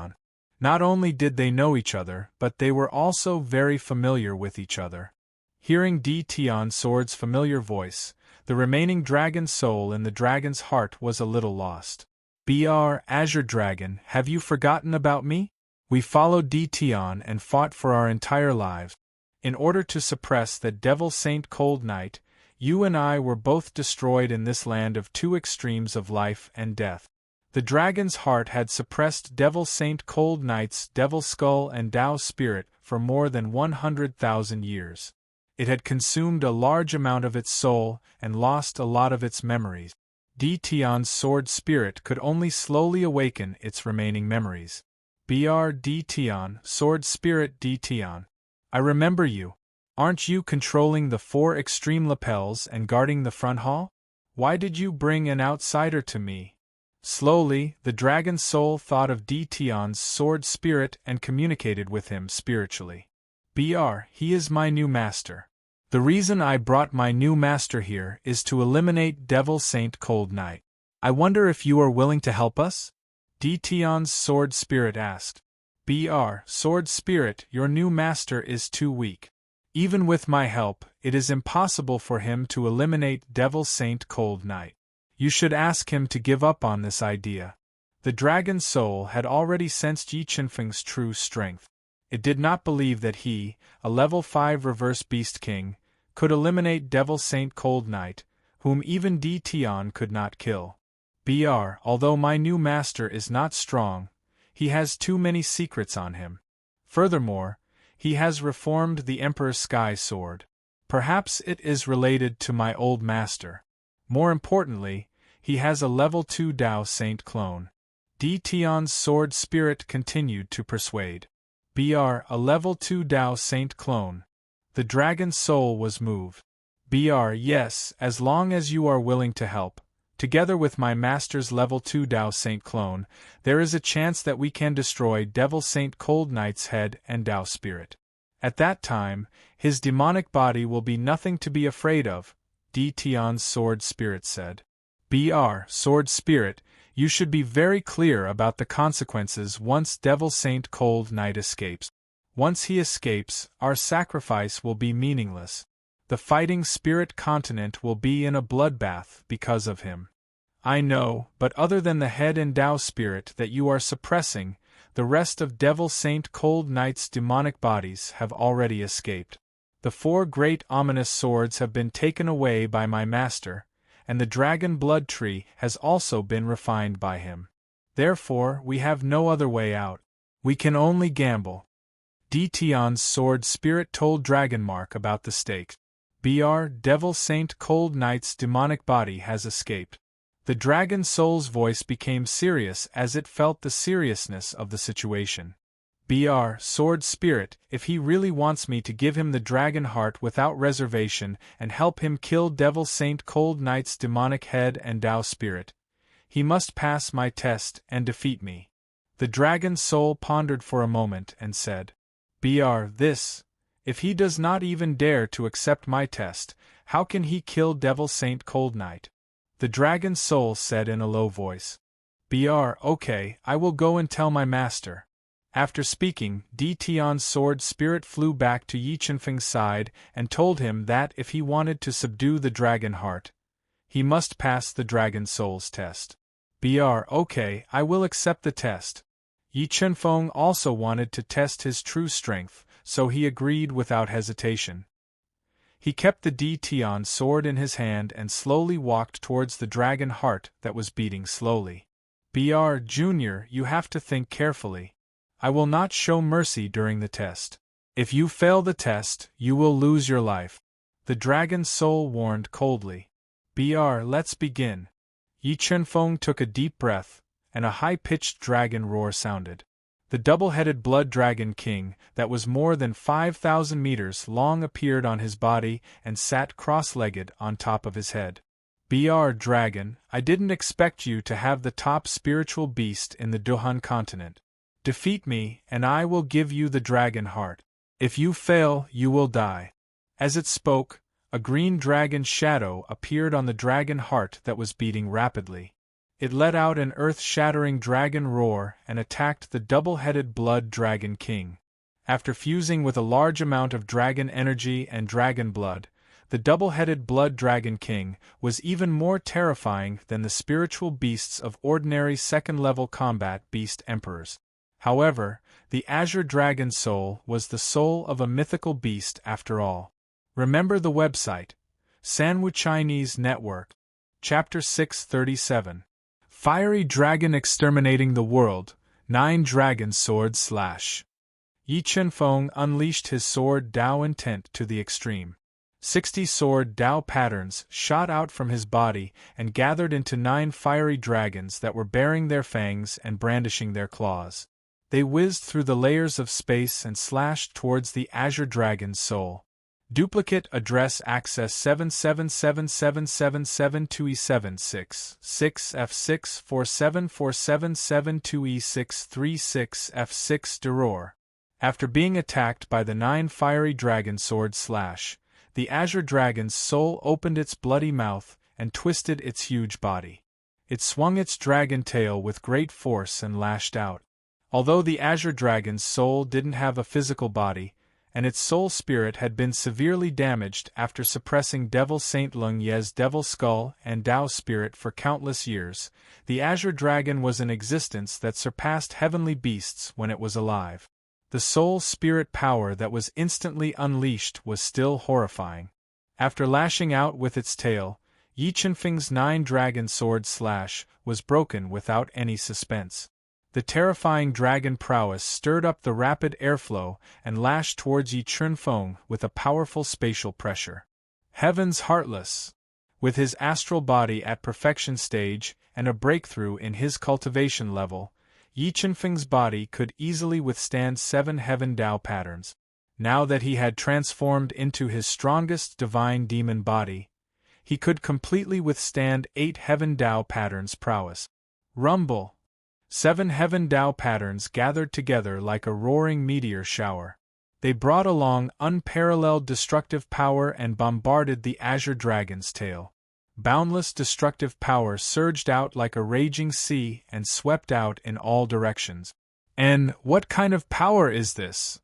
Not only did they know each other, but they were also very familiar with each other. Hearing Deity sword's familiar voice, the remaining dragon soul in the dragon's heart was a little lost. Azure Dragon, have you forgotten about me? We followed Deity and fought for our entire lives. In order to suppress the Devil Saint Cold Knight, you and I were both destroyed in this land of 2 extremes of life and death. The dragon's heart had suppressed Devil Saint Cold Knight's Devil Skull and Tao spirit for more than 100,000 years. It had consumed a large amount of its soul and lost a lot of its memories. Deity's sword spirit could only slowly awaken its remaining memories. Deition, sword spirit Deition. I remember you. Aren't you controlling the 4 extreme lapels and guarding the front hall? Why did you bring an outsider to me? Slowly, the dragon's soul thought of Deition's sword spirit and communicated with him spiritually. He is my new master. The reason I brought my new master here is to eliminate Devil Saint Cold Knight. I wonder if you are willing to help us? Deition's sword spirit asked. Sword spirit, your new master is too weak. Even with my help, it is impossible for him to eliminate Devil Saint Cold Knight. You should ask him to give up on this idea. The dragon's soul had already sensed Yi Chunfeng's true strength. It did not believe that he, a level 5 reverse beast king, could eliminate Devil Saint Cold Knight, whom even Deition could not kill. Although my new master is not strong, he has too many secrets on him. Furthermore, he has reformed the Emperor's Sky Sword. Perhaps it is related to my old master. More importantly, he has a level 2 Tao Saint clone. Deition's sword spirit continued to persuade. A level 2 Tao Saint clone. The dragon's soul was moved. Yes, as long as you are willing to help. Together with my master's level 2 Tao Saint clone, there is a chance that we can destroy Devil Saint Cold Knight's head and Tao spirit. At that time, his demonic body will be nothing to be afraid of, Deition's sword spirit said. Sword spirit, you should be very clear about the consequences once Devil Saint Cold Knight escapes. Once he escapes, our sacrifice will be meaningless. The fighting spirit continent will be in a bloodbath because of him. I know, but other than the head and Tao spirit that you are suppressing, the rest of Devil Saint Cold Knight's demonic bodies have already escaped. The 4 great ominous swords have been taken away by my master, and the dragon blood tree has also been refined by him. Therefore, we have no other way out. We can only gamble. Deition's sword spirit told Dragonmark about the stakes. Devil Saint Cold Knight's demonic body has escaped. The dragon soul's voice became serious as it felt the seriousness of the situation. Sword spirit, if he really wants me to give him the dragon heart without reservation and help him kill Devil Saint Cold Knight's demonic head and Tao spirit, he must pass my test and defeat me. The dragon's soul pondered for a moment and said, This, if he does not even dare to accept my test, how can he kill Devil Saint Cold Night? The dragon's soul said in a low voice, Okay, I will go and tell my master. After speaking, Deity's sword spirit flew back to Yi Chunfeng's side and told him that if he wanted to subdue the dragon heart, he must pass the dragon soul's test. Okay, I will accept the test. Yi Chunfeng also wanted to test his true strength, so he agreed without hesitation. He kept the Deity's sword in his hand and slowly walked towards the dragon heart that was beating slowly. Junior, you have to think carefully. I will not show mercy during the test. If you fail the test, you will lose your life. The dragon's soul warned coldly. Let's begin. Yi Chunfeng took a deep breath, and a high-pitched dragon roar sounded. The double-headed blood dragon king, that was more than 5,000 meters long, appeared on his body and sat cross-legged on top of his head. Dragon, I didn't expect you to have the top spiritual beast in the Duhan continent. Defeat me, and I will give you the dragon heart. If you fail, you will die. As it spoke, a green dragon shadow appeared on the dragon heart that was beating rapidly. It let out an earth-shattering dragon roar and attacked the double-headed blood dragon king. After fusing with a large amount of dragon energy and dragon blood, the double-headed blood dragon king was even more terrifying than the spiritual beasts of ordinary second-level combat beast emperors. However, the Azure Dragon Soul was the soul of a mythical beast after all. Remember the website, Sanwu Chinese Network. Chapter 637. Fiery Dragon Exterminating the World, 9 Dragon Swords / Yi Chunfeng unleashed his sword Dao intent to the extreme. 60 sword Dao patterns shot out from his body and gathered into 9 fiery dragons that were baring their fangs and brandishing their claws. They whizzed through the layers of space and slashed towards the Azure Dragon's soul. Duplicate address access 7777772E76 6F6474772E636F6 Deror. After being attacked by the 9 fiery dragon sword / the Azure Dragon's soul opened its bloody mouth and twisted its huge body. It swung its dragon tail with great force and lashed out. Although the Azure Dragon's soul didn't have a physical body, and its soul spirit had been severely damaged after suppressing Devil Saint Lung Ye's Devil Skull and Dao Spirit for countless years, the Azure Dragon was an existence that surpassed heavenly beasts when it was alive. The soul spirit power that was instantly unleashed was still horrifying. After lashing out with its tail, Yi Chunfeng's 9 dragon sword / was broken without any suspense. The terrifying dragon prowess stirred up the rapid airflow and lashed towards Yi Chunfeng with a powerful spatial pressure. Heaven's Heartless! With his astral body at perfection stage and a breakthrough in his cultivation level, Yi Chunfeng's body could easily withstand 7 Heaven Dao patterns. Now that he had transformed into his strongest divine demon body, he could completely withstand 8 Heaven Dao patterns prowess. Rumble! 7 Heaven Dao patterns gathered together like a roaring meteor shower. They brought along unparalleled destructive power and bombarded the Azure Dragon's tail. Boundless destructive power surged out like a raging sea and swept out in all directions. And what kind of power is this?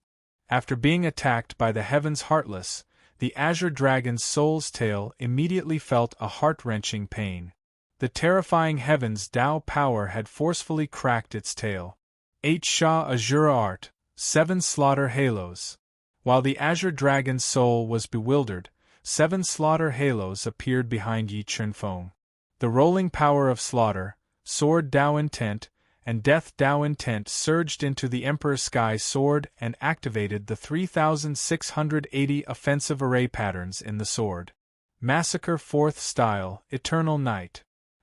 After being attacked by the Heaven's Heartless, the Azure Dragon's soul's tail immediately felt a heart-wrenching pain. The terrifying Heaven's Dao power had forcefully cracked its tail. 8 Shah Azura Art, 7 Slaughter Halos. While the Azure Dragon's soul was bewildered, 7 Slaughter Halos appeared behind Yi Chunfeng. The rolling power of Slaughter, Sword Dao Intent, and Death Dao Intent surged into the Emperor Sky Sword and activated the 3,680 offensive array patterns in the sword. Massacre 4th Style, Eternal Night.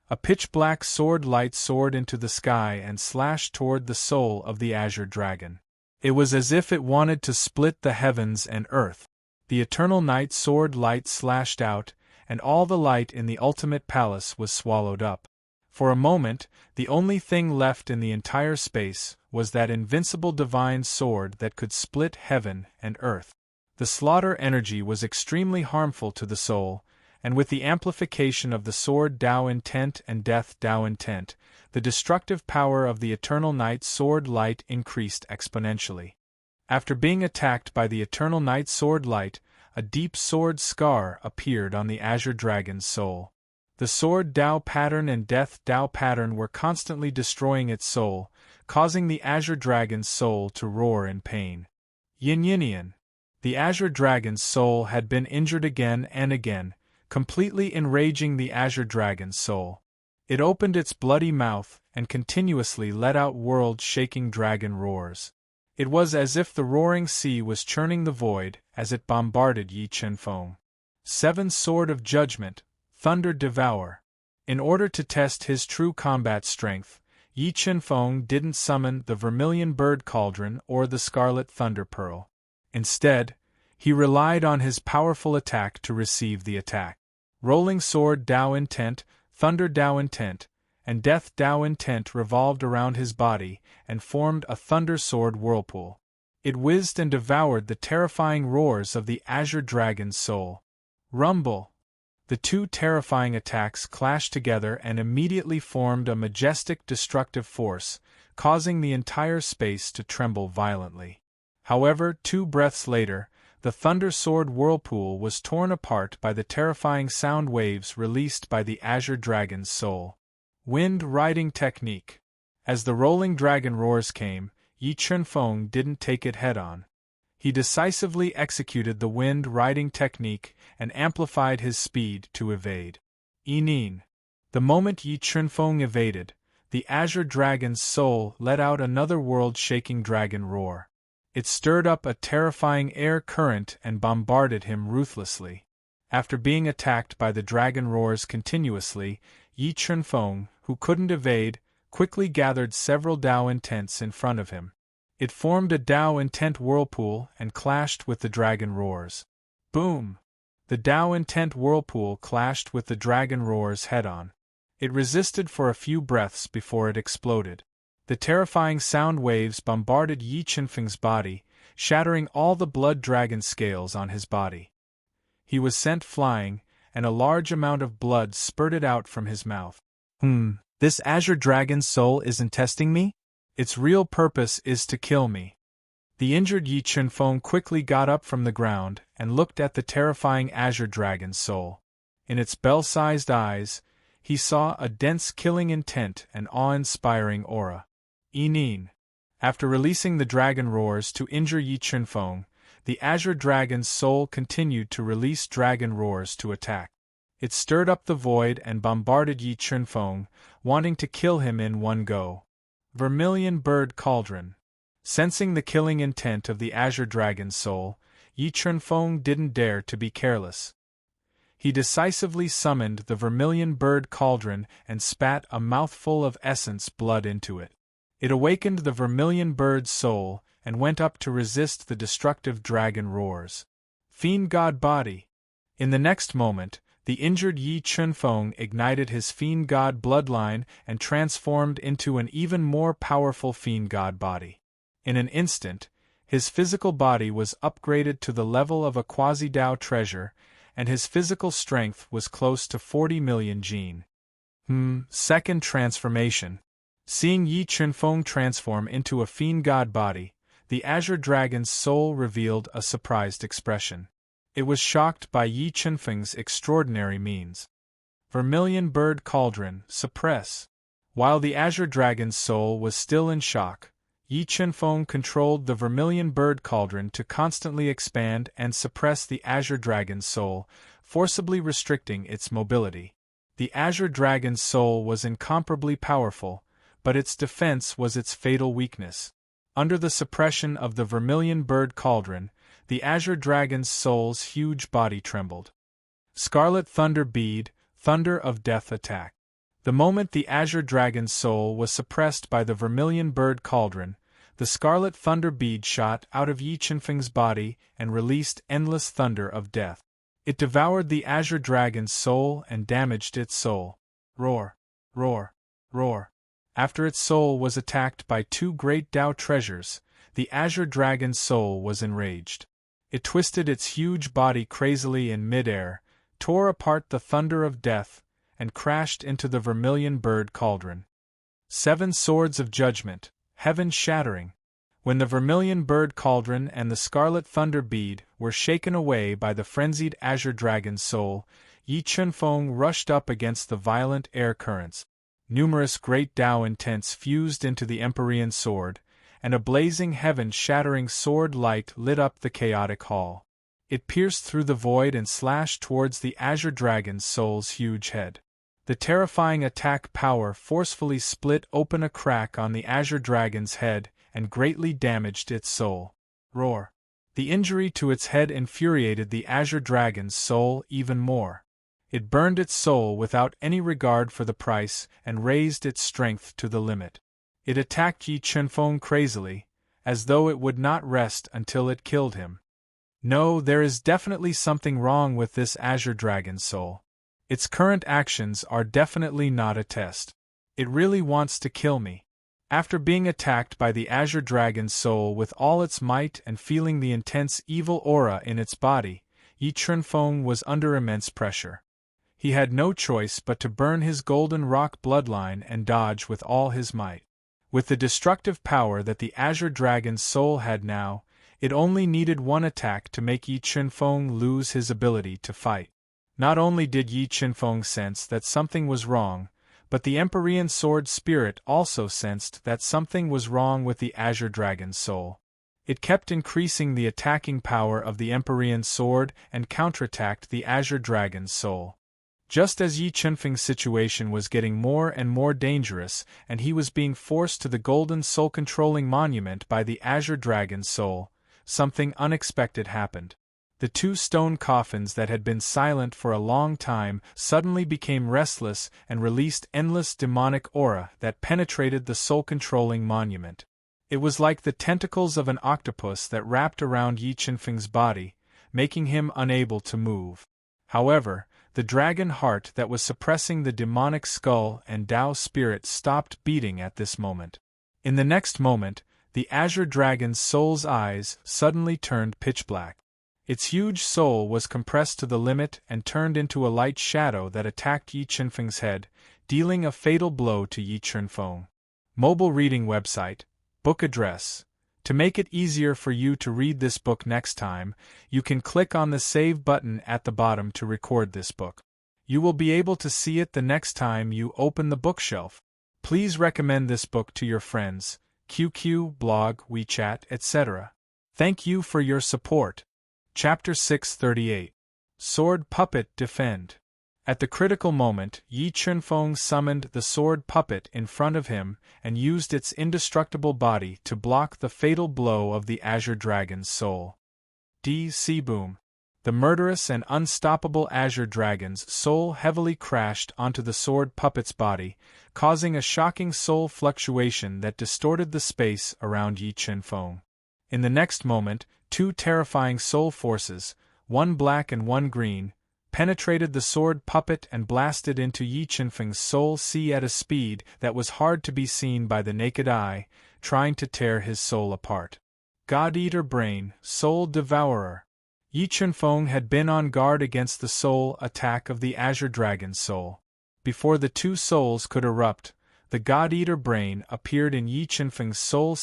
A pitch-black sword light soared into the sky and slashed toward the soul of the Azure Dragon. It was as if it wanted to split the heavens and earth. The Eternal Night sword light slashed out, and all the light in the Ultimate Palace was swallowed up. For a moment, the only thing left in the entire space was that invincible divine sword that could split heaven and earth. The slaughter energy was extremely harmful to the soul, and with the amplification of the sword Tao intent and death Tao intent, the destructive power of the eternal night sword light increased exponentially. After being attacked by the eternal night sword light, a deep sword scar appeared on the azure dragon's soul. The sword Tao pattern and death Tao pattern were constantly destroying its soul, causing the azure dragon's soul to roar in pain. Yin Yin Yin. The azure dragon's soul had been injured again and again, completely enraging the azure dragon's soul. It opened its bloody mouth and continuously let out world-shaking dragon roars. It was as if the roaring sea was churning the void as it bombarded Yi Chenfeng. Seven Sword of Judgment, Thunder Devour. In order to test his true combat strength, Yi Chenfeng didn't summon the Vermilion Bird Cauldron or the Scarlet Thunder Pearl. Instead, he relied on his powerful attack to receive the attack. Rolling Sword Tao Intent, Thunder Tao Intent, and Death Tao Intent revolved around his body and formed a Thunder Sword whirlpool. It whizzed and devoured the terrifying roars of the azure dragon's soul. Rumble! The two terrifying attacks clashed together and immediately formed a majestic destructive force, causing the entire space to tremble violently. However, 2 breaths later, the Thunder Sword whirlpool was torn apart by the terrifying sound waves released by the azure dragon's soul. Wind Riding Technique. As the rolling dragon roars came, Yi Chenfeng didn't take it head-on. He decisively executed the wind riding technique and amplified his speed to evade. Inin. The moment Yi Chenfeng evaded, the azure dragon's soul let out another world-shaking dragon roar. It stirred up a terrifying air current and bombarded him ruthlessly. After being attacked by the dragon roars continuously, Yi Chenfeng, who couldn't evade, quickly gathered several Tao intents in front of him. It formed a Tao intent whirlpool and clashed with the dragon roars. Boom! The Tao intent whirlpool clashed with the dragon roars head-on. It resisted for a few breaths before it exploded. The terrifying sound waves bombarded Yi Chenfeng's body, shattering all the blood dragon scales on his body. He was sent flying, and a large amount of blood spurted out from his mouth. This azure dragon's soul isn't testing me? Its real purpose is to kill me. The injured Yi Chenfeng quickly got up from the ground and looked at the terrifying azure dragon's soul. In its bell-sized eyes, he saw a dense killing intent and awe-inspiring aura. Inin. After releasing the dragon roars to injure Yi Chenfeng, the azure dragon's soul continued to release dragon roars to attack. It stirred up the void and bombarded Yi Chenfeng, wanting to kill him in one go. Vermilion Bird Cauldron. Sensing the killing intent of the azure dragon's soul, Yi Chenfeng didn't dare to be careless. He decisively summoned the Vermilion Bird Cauldron and spat a mouthful of essence blood into it. It awakened the Vermilion Bird's soul and went up to resist the destructive dragon roars. Fiend God Body. In the next moment, the injured Yi Chenfeng ignited his Fiend God bloodline and transformed into an even more powerful Fiend God body. In an instant, his physical body was upgraded to the level of a quasi-Dao treasure, and his physical strength was close to 40 million gene. Second transformation. Seeing Yi Chenfeng transform into a Fiend God body, the azure dragon's soul revealed a surprised expression. It was shocked by Yi Chenfeng's extraordinary means. Vermilion Bird Cauldron, suppress. While the azure dragon's soul was still in shock, Yi Chenfeng controlled the Vermilion Bird Cauldron to constantly expand and suppress the azure dragon's soul, forcibly restricting its mobility. The azure dragon's soul was incomparably powerful, but its defense was its fatal weakness. Under the suppression of the Vermilion Bird Cauldron, the azure dragon's soul's huge body trembled. Scarlet Thunder Bead, Thunder of Death Attack. The moment the azure dragon's soul was suppressed by the Vermilion Bird Cauldron, the Scarlet Thunder Bead shot out of Yi Chenfeng's body and released endless thunder of death. It devoured the azure dragon's soul and damaged its soul. Roar! Roar! Roar. After its soul was attacked by two great Tao treasures, the azure dragon's soul was enraged. It twisted its huge body crazily in mid-air, tore apart the thunder of death, and crashed into the vermilion bird cauldron. 7 swords of judgment, heaven-shattering. When the vermilion bird cauldron and the scarlet thunder bead were shaken away by the frenzied azure dragon's soul, Yi Chunfeng rushed up against the violent air currents. Numerous great Tao intents fused into the Empyrean sword, and a blazing heaven-shattering sword light lit up the chaotic hall. It pierced through the void and slashed towards the azure dragon's soul's huge head. The terrifying attack power forcefully split open a crack on the azure dragon's head and greatly damaged its soul. Roar. The injury to its head infuriated the azure dragon's soul even more. It burned its soul without any regard for the price and raised its strength to the limit. It attacked Yi Chunfeng crazily, as though it would not rest until it killed him. No, there is definitely something wrong with this azure dragon's soul. Its current actions are definitely not a test. It really wants to kill me. After being attacked by the azure dragon's soul with all its might and feeling the intense evil aura in its body, Yi Chunfeng was under immense pressure. He had no choice but to burn his golden rock bloodline and dodge with all his might. With the destructive power that the azure dragon's soul had now, it only needed one attack to make Yi Chunfeng lose his ability to fight. Not only did Yi Chunfeng sense that something was wrong, but the Empyrean sword spirit also sensed that something was wrong with the azure dragon's soul. It kept increasing the attacking power of the Empyrean sword and counterattacked the azure dragon's soul. Just as Yi Chunfeng's situation was getting more and more dangerous and he was being forced to the golden soul-controlling monument by the azure dragon's soul, something unexpected happened. The 2 stone coffins that had been silent for a long time suddenly became restless and released endless demonic aura that penetrated the soul-controlling monument. It was like the tentacles of an octopus that wrapped around Yi Chunfeng's body, making him unable to move. However, the dragon heart that was suppressing the demonic skull and Tao spirit stopped beating at this moment. In the next moment, the azure dragon's soul's eyes suddenly turned pitch black. Its huge soul was compressed to the limit and turned into a light shadow that attacked Yi Chunfeng's head, dealing a fatal blow to Yi Chunfeng. Mobile reading website, book address. To make it easier for you to read this book next time, you can click on the Save button at the bottom to record this book. You will be able to see it the next time you open the bookshelf. Please recommend this book to your friends, QQ, blog, WeChat, etc. Thank you for your support. Chapter 638. Sword Puppet Defend. At the critical moment, Yi Chunfeng summoned the sword puppet in front of him and used its indestructible body to block the fatal blow of the azure dragon's soul. Boom. The murderous and unstoppable azure dragon's soul heavily crashed onto the sword puppet's body, causing a shocking soul fluctuation that distorted the space around Yi Chunfeng. In the next moment, 2 terrifying soul forces, one black and one green, penetrated the sword puppet and blasted into Yi Chunfeng's soul at a speed that was hard to be seen by the naked eye, trying to tear his soul apart. God-Eater Brain, Soul Devourer. Yi Chunfeng had been on guard against the soul attack of the azure dragon's soul. Before the 2 souls could erupt, the God-Eater Brain appeared in Yi Chunfeng's soul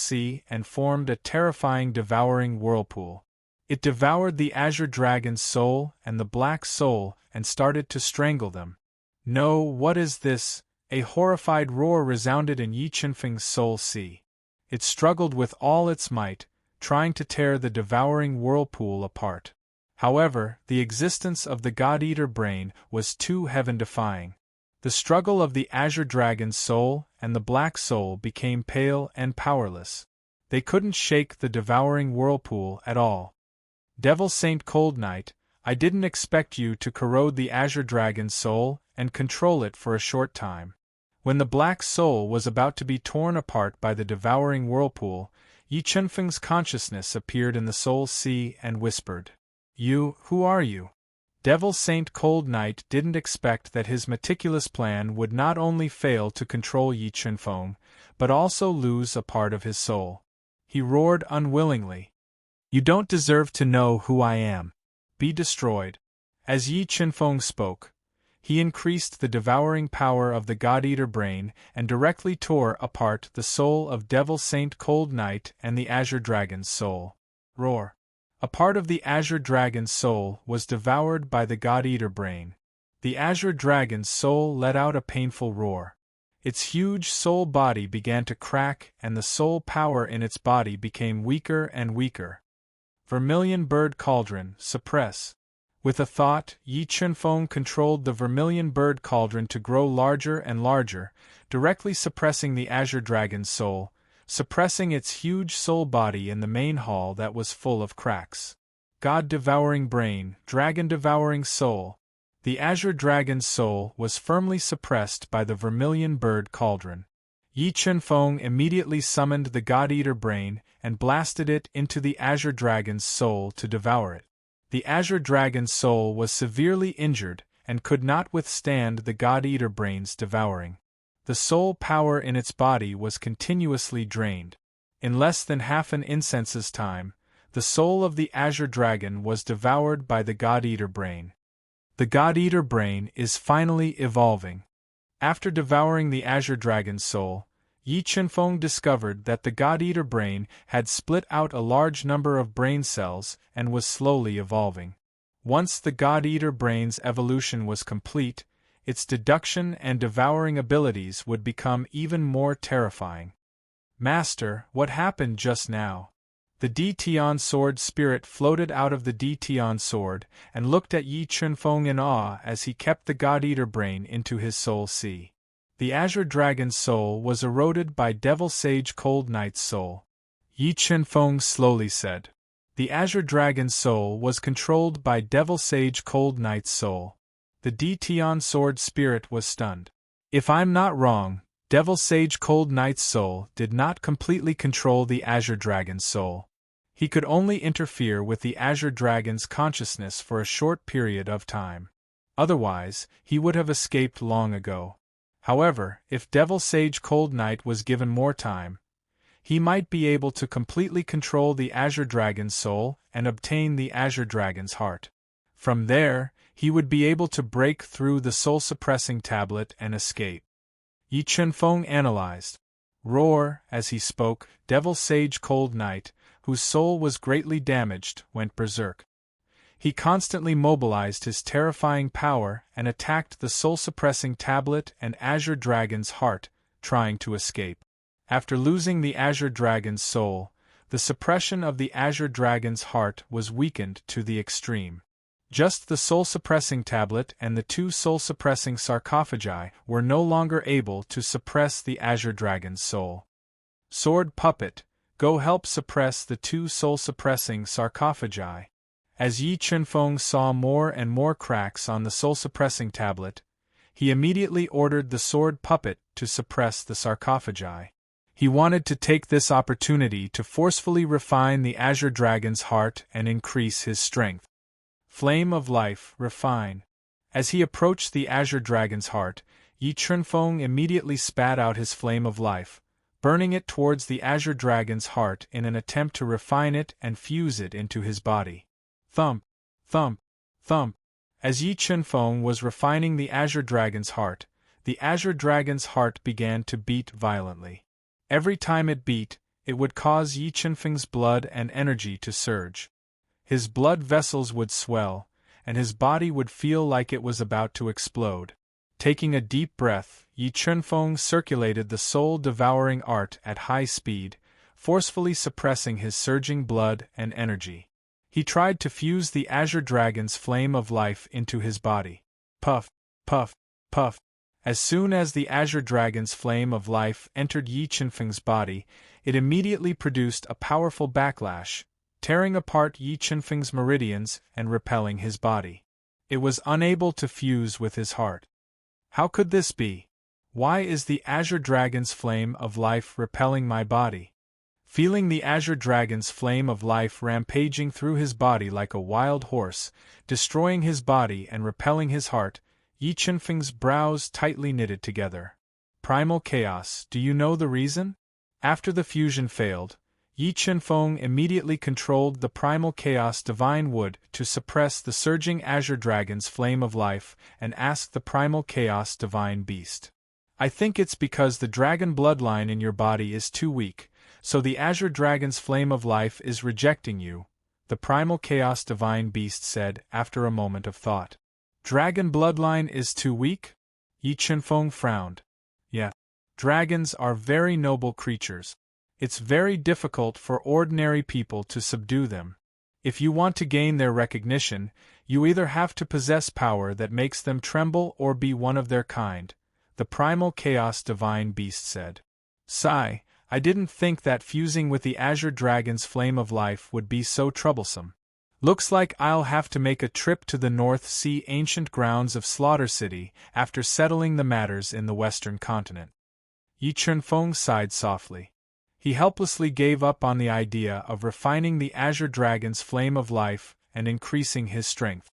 and formed a terrifying devouring whirlpool. It devoured the azure dragon's soul and the black soul and started to strangle them. No, what is this? A horrified roar resounded in Yi Chunfeng's soul. It struggled with all its might, trying to tear the devouring whirlpool apart. However, the existence of the God-Eater Brain was too heaven-defying. The struggle of the azure dragon's soul and the black soul became pale and powerless. They couldn't shake the devouring whirlpool at all. Devil Saint Cold Knight, I didn't expect you to corrode the azure dragon's soul and control it for a short time. When the black soul was about to be torn apart by the devouring whirlpool, Yi Chunfeng's consciousness appeared in the soul and whispered, "You, who are you?" Devil Saint Cold Knight didn't expect that his meticulous plan would not only fail to control Yi Chunfeng, but also lose a part of his soul. He roared unwillingly. "You don't deserve to know who I am. Be destroyed." As Yi Chunfeng spoke, he increased the devouring power of the God-Eater brain and directly tore apart the soul of Devil Saint Cold Knight and the Azure Dragon's soul. Roar! A part of the Azure Dragon's soul was devoured by the God-Eater brain. The Azure Dragon's soul let out a painful roar. Its huge soul body began to crack and the soul power in its body became weaker and weaker. Vermilion Bird Cauldron, suppress. With a thought, Yi Chunfeng controlled the Vermilion Bird Cauldron to grow larger and larger, directly suppressing the Azure Dragon's soul, suppressing its huge soul body in the main hall that was full of cracks. God-devouring brain, dragon-devouring soul. The Azure Dragon's soul was firmly suppressed by the Vermilion Bird Cauldron. Yi Chunfeng immediately summoned the God-Eater brain and blasted it into the Azure Dragon's soul to devour it. The Azure Dragon's soul was severely injured and could not withstand the God-Eater brain's devouring. The soul power in its body was continuously drained. In less than half an incense's time, the soul of the Azure Dragon was devoured by the God-Eater brain. The God-Eater brain is finally evolving. After devouring the Azure Dragon's soul, Yi Chunfeng discovered that the God-Eater brain had split out a large number of brain cells and was slowly evolving. Once the God-Eater brain's evolution was complete, its deduction and devouring abilities would become even more terrifying. "Master, what happened just now?" The Deity sword spirit floated out of the Deity sword and looked at Yi Chunfeng in awe as he kept the God-Eater brain into his soul sea. The Azure Dragon's soul was eroded by Devil Sage Cold Knight's soul. Yi Chunfeng slowly said. The Azure Dragon's soul was controlled by Devil Sage Cold Knight's soul. The Deity sword spirit was stunned. "If I'm not wrong, Devil Sage Cold Knight's soul did not completely control the Azure Dragon's soul. He could only interfere with the Azure Dragon's consciousness for a short period of time. Otherwise, he would have escaped long ago. However, if Devil Sage Cold Knight was given more time, he might be able to completely control the Azure Dragon's soul and obtain the Azure Dragon's heart. From there, he would be able to break through the soul-suppressing tablet and escape." Yi Chunfeng analyzed. Roar, as he spoke, Devil Sage Cold Knight, whose soul was greatly damaged, went berserk. He constantly mobilized his terrifying power and attacked the soul-suppressing tablet and Azure Dragon's heart, trying to escape. After losing the Azure Dragon's soul, the suppression of the Azure Dragon's heart was weakened to the extreme. Just the soul-suppressing tablet and the two soul-suppressing sarcophagi were no longer able to suppress the Azure Dragon's soul. "Sword Puppet, go help suppress the two soul-suppressing sarcophagi." As Yi Chunfeng saw more and more cracks on the soul-suppressing tablet, he immediately ordered the Sword Puppet to suppress the sarcophagi. He wanted to take this opportunity to forcefully refine the Azure Dragon's heart and increase his strength. Flame of Life, refine. As he approached the Azure Dragon's heart, Yi Chunfeng immediately spat out his flame of life, burning it towards the Azure Dragon's heart in an attempt to refine it and fuse it into his body. Thump, thump, thump. As Yi Chunfeng was refining the Azure Dragon's heart, the Azure Dragon's heart began to beat violently. Every time it beat, it would cause Yi Chunfeng's blood and energy to surge. His blood vessels would swell, and his body would feel like it was about to explode. Taking a deep breath, Yi Chunfeng circulated the soul-devouring art at high speed, forcefully suppressing his surging blood and energy. He tried to fuse the Azure Dragon's flame of life into his body. Puff, puff, puff. As soon as the Azure Dragon's flame of life entered Yi Chunfeng's body, it immediately produced a powerful backlash, tearing apart Yi Chunfeng's meridians and repelling his body. It was unable to fuse with his heart. How could this be? Why is the Azure Dragon's flame of life repelling my body? Feeling the azure dragon's flame of life rampaging through his body like a wild horse, destroying his body and repelling his heart, Yi Chunfeng's brows tightly knitted together. Primal chaos, do you know the reason? After the fusion failed, Yi Chunfeng immediately controlled the primal chaos divine wood to suppress the surging azure dragon's flame of life and asked the primal chaos divine beast. I think it's because the dragon bloodline in your body is too weak, so the azure dragon's flame of life is rejecting you, the primal chaos divine beast said after a moment of thought. Dragon bloodline is too weak? Yi Chunfeng frowned. Yeah. Dragons are very noble creatures. It's very difficult for ordinary people to subdue them. If you want to gain their recognition, you either have to possess power that makes them tremble or be one of their kind, the primal chaos divine beast said. Sigh, I didn't think that fusing with the azure dragon's flame of life would be so troublesome. Looks like I'll have to make a trip to the North Sea ancient grounds of Slaughter City after settling the matters in the western continent. Yi Chunfeng sighed softly. He helplessly gave up on the idea of refining the azure dragon's flame of life and increasing his strength.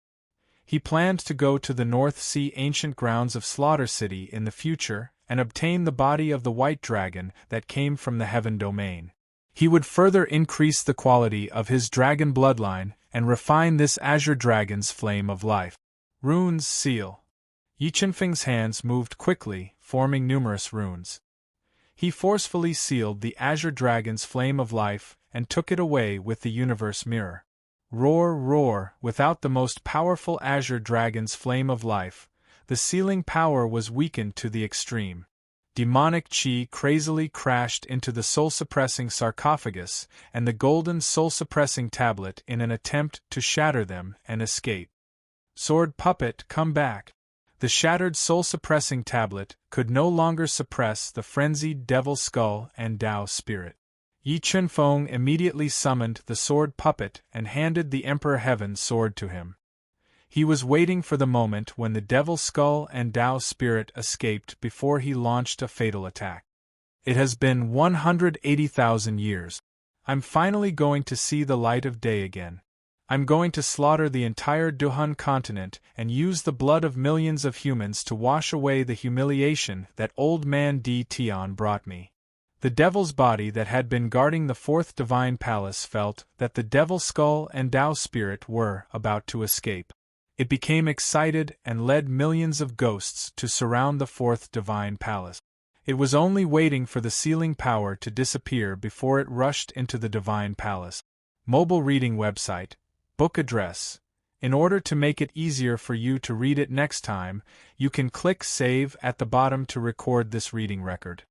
He planned to go to the North Sea ancient grounds of Slaughter City in the future and obtain the body of the white dragon that came from the heaven domain. He would further increase the quality of his dragon bloodline and refine this azure dragon's flame of life. Runes seal. Yi Chunfeng's hands moved quickly, forming numerous runes. He forcefully sealed the azure dragon's flame of life and took it away with the universe mirror. Roar, roar, without the most powerful azure dragon's flame of life, the sealing power was weakened to the extreme. Demonic chi crazily crashed into the soul-suppressing sarcophagus and the golden soul-suppressing tablet in an attempt to shatter them and escape. Sword puppet, come back. The shattered soul-suppressing tablet could no longer suppress the frenzied devil skull and Tao spirit. Yi Chunfeng immediately summoned the sword puppet and handed the Emperor Heaven's sword to him. He was waiting for the moment when the devil skull and Tao spirit escaped before he launched a fatal attack. It has been 180,000 years. I'm finally going to see the light of day again. I'm going to slaughter the entire Duhan continent and use the blood of millions of humans to wash away the humiliation that old man Di Tian brought me. The devil's body that had been guarding the fourth divine palace felt that the devil skull and Tao spirit were about to escape. It became excited and led millions of ghosts to surround the fourth divine palace. It was only waiting for the sealing power to disappear before it rushed into the divine palace. Mobile reading website. Book address. In order to make it easier for you to read it next time, you can click Save at the bottom to record this reading record.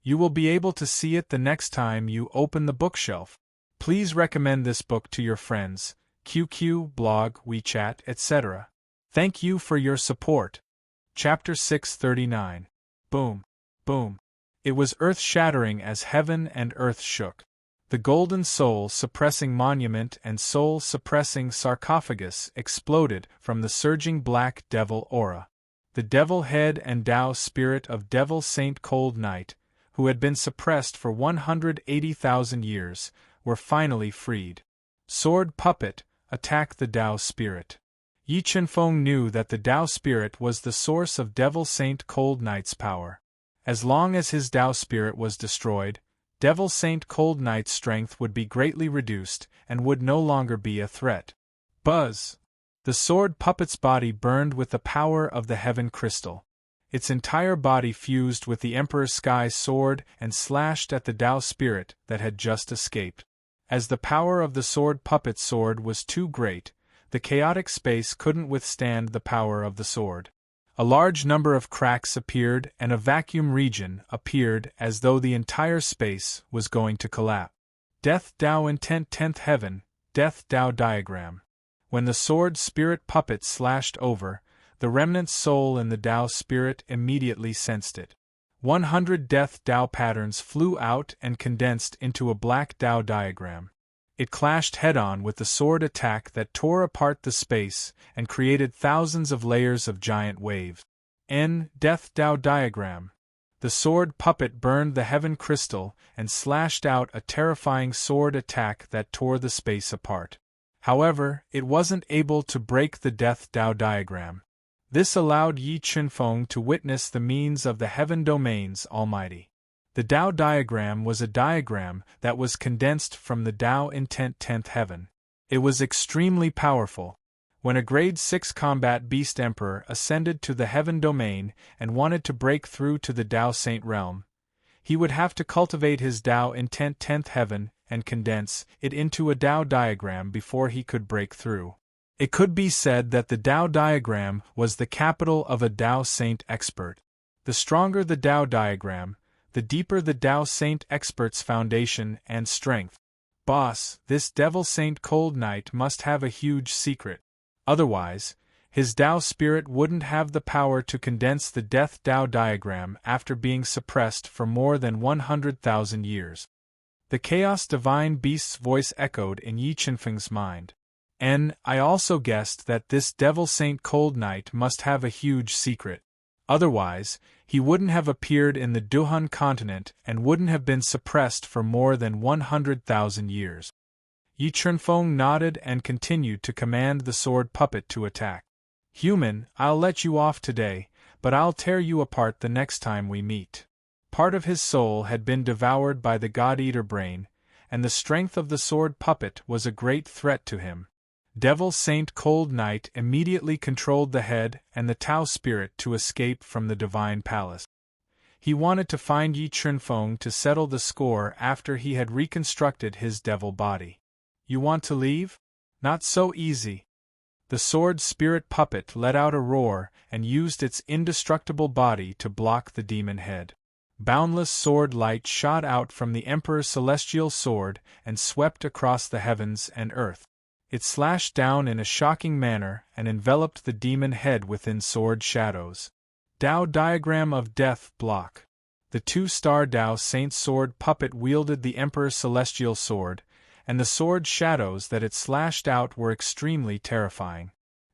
You will be able to see it the next time you open the bookshelf. Please recommend this book to your friends, QQ, blog, WeChat, etc. Thank you for your support. Chapter 639. Boom. Boom. It was earth-shattering as heaven and earth shook. The golden soul-suppressing monument and soul-suppressing sarcophagus exploded from the surging black devil aura. The devil head and Tao spirit of Devil Saint Cold Night, who had been suppressed for 180,000 years, were finally freed. Sword puppet, attack the Tao spirit. Yi Chunfeng knew that the Tao spirit was the source of Devil Saint Cold Night's power. As long as his Tao spirit was destroyed, Devil Saint Cold Night's strength would be greatly reduced and would no longer be a threat. Buzz! The sword puppet's body burned with the power of the heaven crystal. Its entire body fused with the Emperor Sky's sword and slashed at the Tao spirit that had just escaped. As the power of the sword puppet's sword was too great, the chaotic space couldn't withstand the power of the sword. A large number of cracks appeared and a vacuum region appeared as though the entire space was going to collapse. Death Tao Intent 10th Heaven, Death Tao Diagram. When the sword spirit puppet slashed over, the remnant soul in the Tao spirit immediately sensed it. 100 Death Tao patterns flew out and condensed into a black Tao diagram. It clashed head-on with the sword attack that tore apart the space and created thousands of layers of giant waves. Death Tao diagram. The sword puppet burned the heaven crystal and slashed out a terrifying sword attack that tore the space apart. However, it wasn't able to break the Death Dao diagram. This allowed Yi Chunfeng to witness the means of the heaven domains almighty. The Dao diagram was a diagram that was condensed from the Dao intent 10th heaven. It was extremely powerful. When a grade 6 combat beast emperor ascended to the heaven domain and wanted to break through to the Dao Saint realm, he would have to cultivate his Dao intent 10th heaven and condense it into a Dao diagram before he could break through. It could be said that the Dao diagram was the capital of a Dao Saint expert. The stronger the Dao diagram, the deeper the Dao Saint expert's foundation and strength. Boss, this Devil Saint Cold Knight must have a huge secret. Otherwise, his Dao spirit wouldn't have the power to condense the Death Dao diagram after being suppressed for more than 100,000 years. The Chaos Divine Beast's voice echoed in Yi Chunfeng's mind. I also guessed that this Devil Saint Cold Knight must have a huge secret. Otherwise, he wouldn't have appeared in the Duhan continent and wouldn't have been suppressed for more than 100,000 years. Yi Chunfeng nodded and continued to command the sword puppet to attack. Human, I'll let you off today, but I'll tear you apart the next time we meet. Part of his soul had been devoured by the God-Eater brain, and the strength of the sword puppet was a great threat to him. Devil Saint Cold Knight immediately controlled the head and the Tao spirit to escape from the Divine Palace. He wanted to find Yi Chunfeng to settle the score after he had reconstructed his devil body. You want to leave? Not so easy. The sword spirit puppet let out a roar and used its indestructible body to block the demon head. Boundless sword light shot out from the Emperor's celestial sword and swept across the heavens and earth. It slashed down in a shocking manner and enveloped the demon head within sword shadows. Dao diagram of death block. The two-star Dao Saint sword puppet wielded the Emperor's celestial sword, and the sword shadows that it slashed out were extremely terrifying.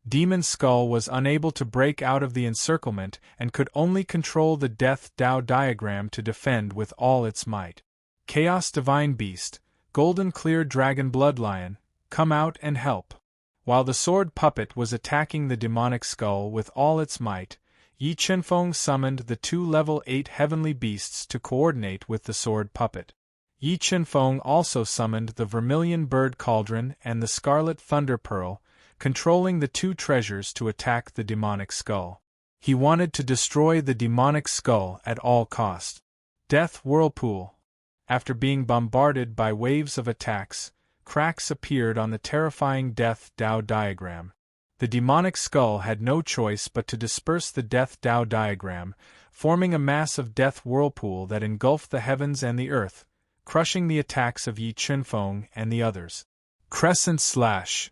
Demon Skull was unable to break out of the encirclement and could only control the Death Dao diagram to defend with all its might. Chaos Divine Beast, Golden Clear Dragon Bloodlion, come out and help. While the sword puppet was attacking the demonic skull with all its might, Yi Chunfeng summoned the two level 8 heavenly beasts to coordinate with the sword puppet. Yi Chunfeng also summoned the Vermilion Bird Cauldron and the Scarlet Thunder Pearl, controlling the two treasures to attack the demonic skull. He wanted to destroy the demonic skull at all cost. Death Whirlpool. After being bombarded by waves of attacks, cracks appeared on the terrifying Death Dao diagram. The demonic skull had no choice but to disperse the Death Dao diagram, forming a massive death whirlpool that engulfed the heavens and the earth, crushing the attacks of Yi Chunfeng and the others. Crescent Slash.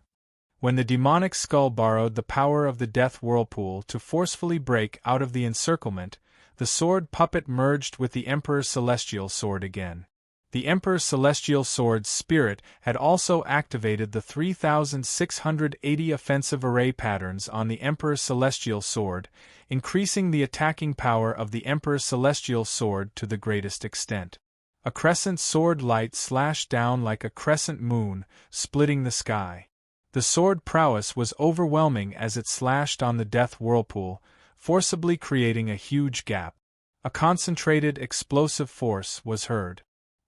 When the demonic skull borrowed the power of the death whirlpool to forcefully break out of the encirclement, the sword puppet merged with the Emperor's celestial sword again. The Emperor's celestial sword's spirit had also activated the 3,680 offensive array patterns on the Emperor's celestial sword, increasing the attacking power of the Emperor's celestial sword to the greatest extent. A crescent sword light slashed down like a crescent moon, splitting the sky. The sword prowess was overwhelming as it slashed on the death whirlpool, forcibly creating a huge gap. A concentrated explosive force was heard.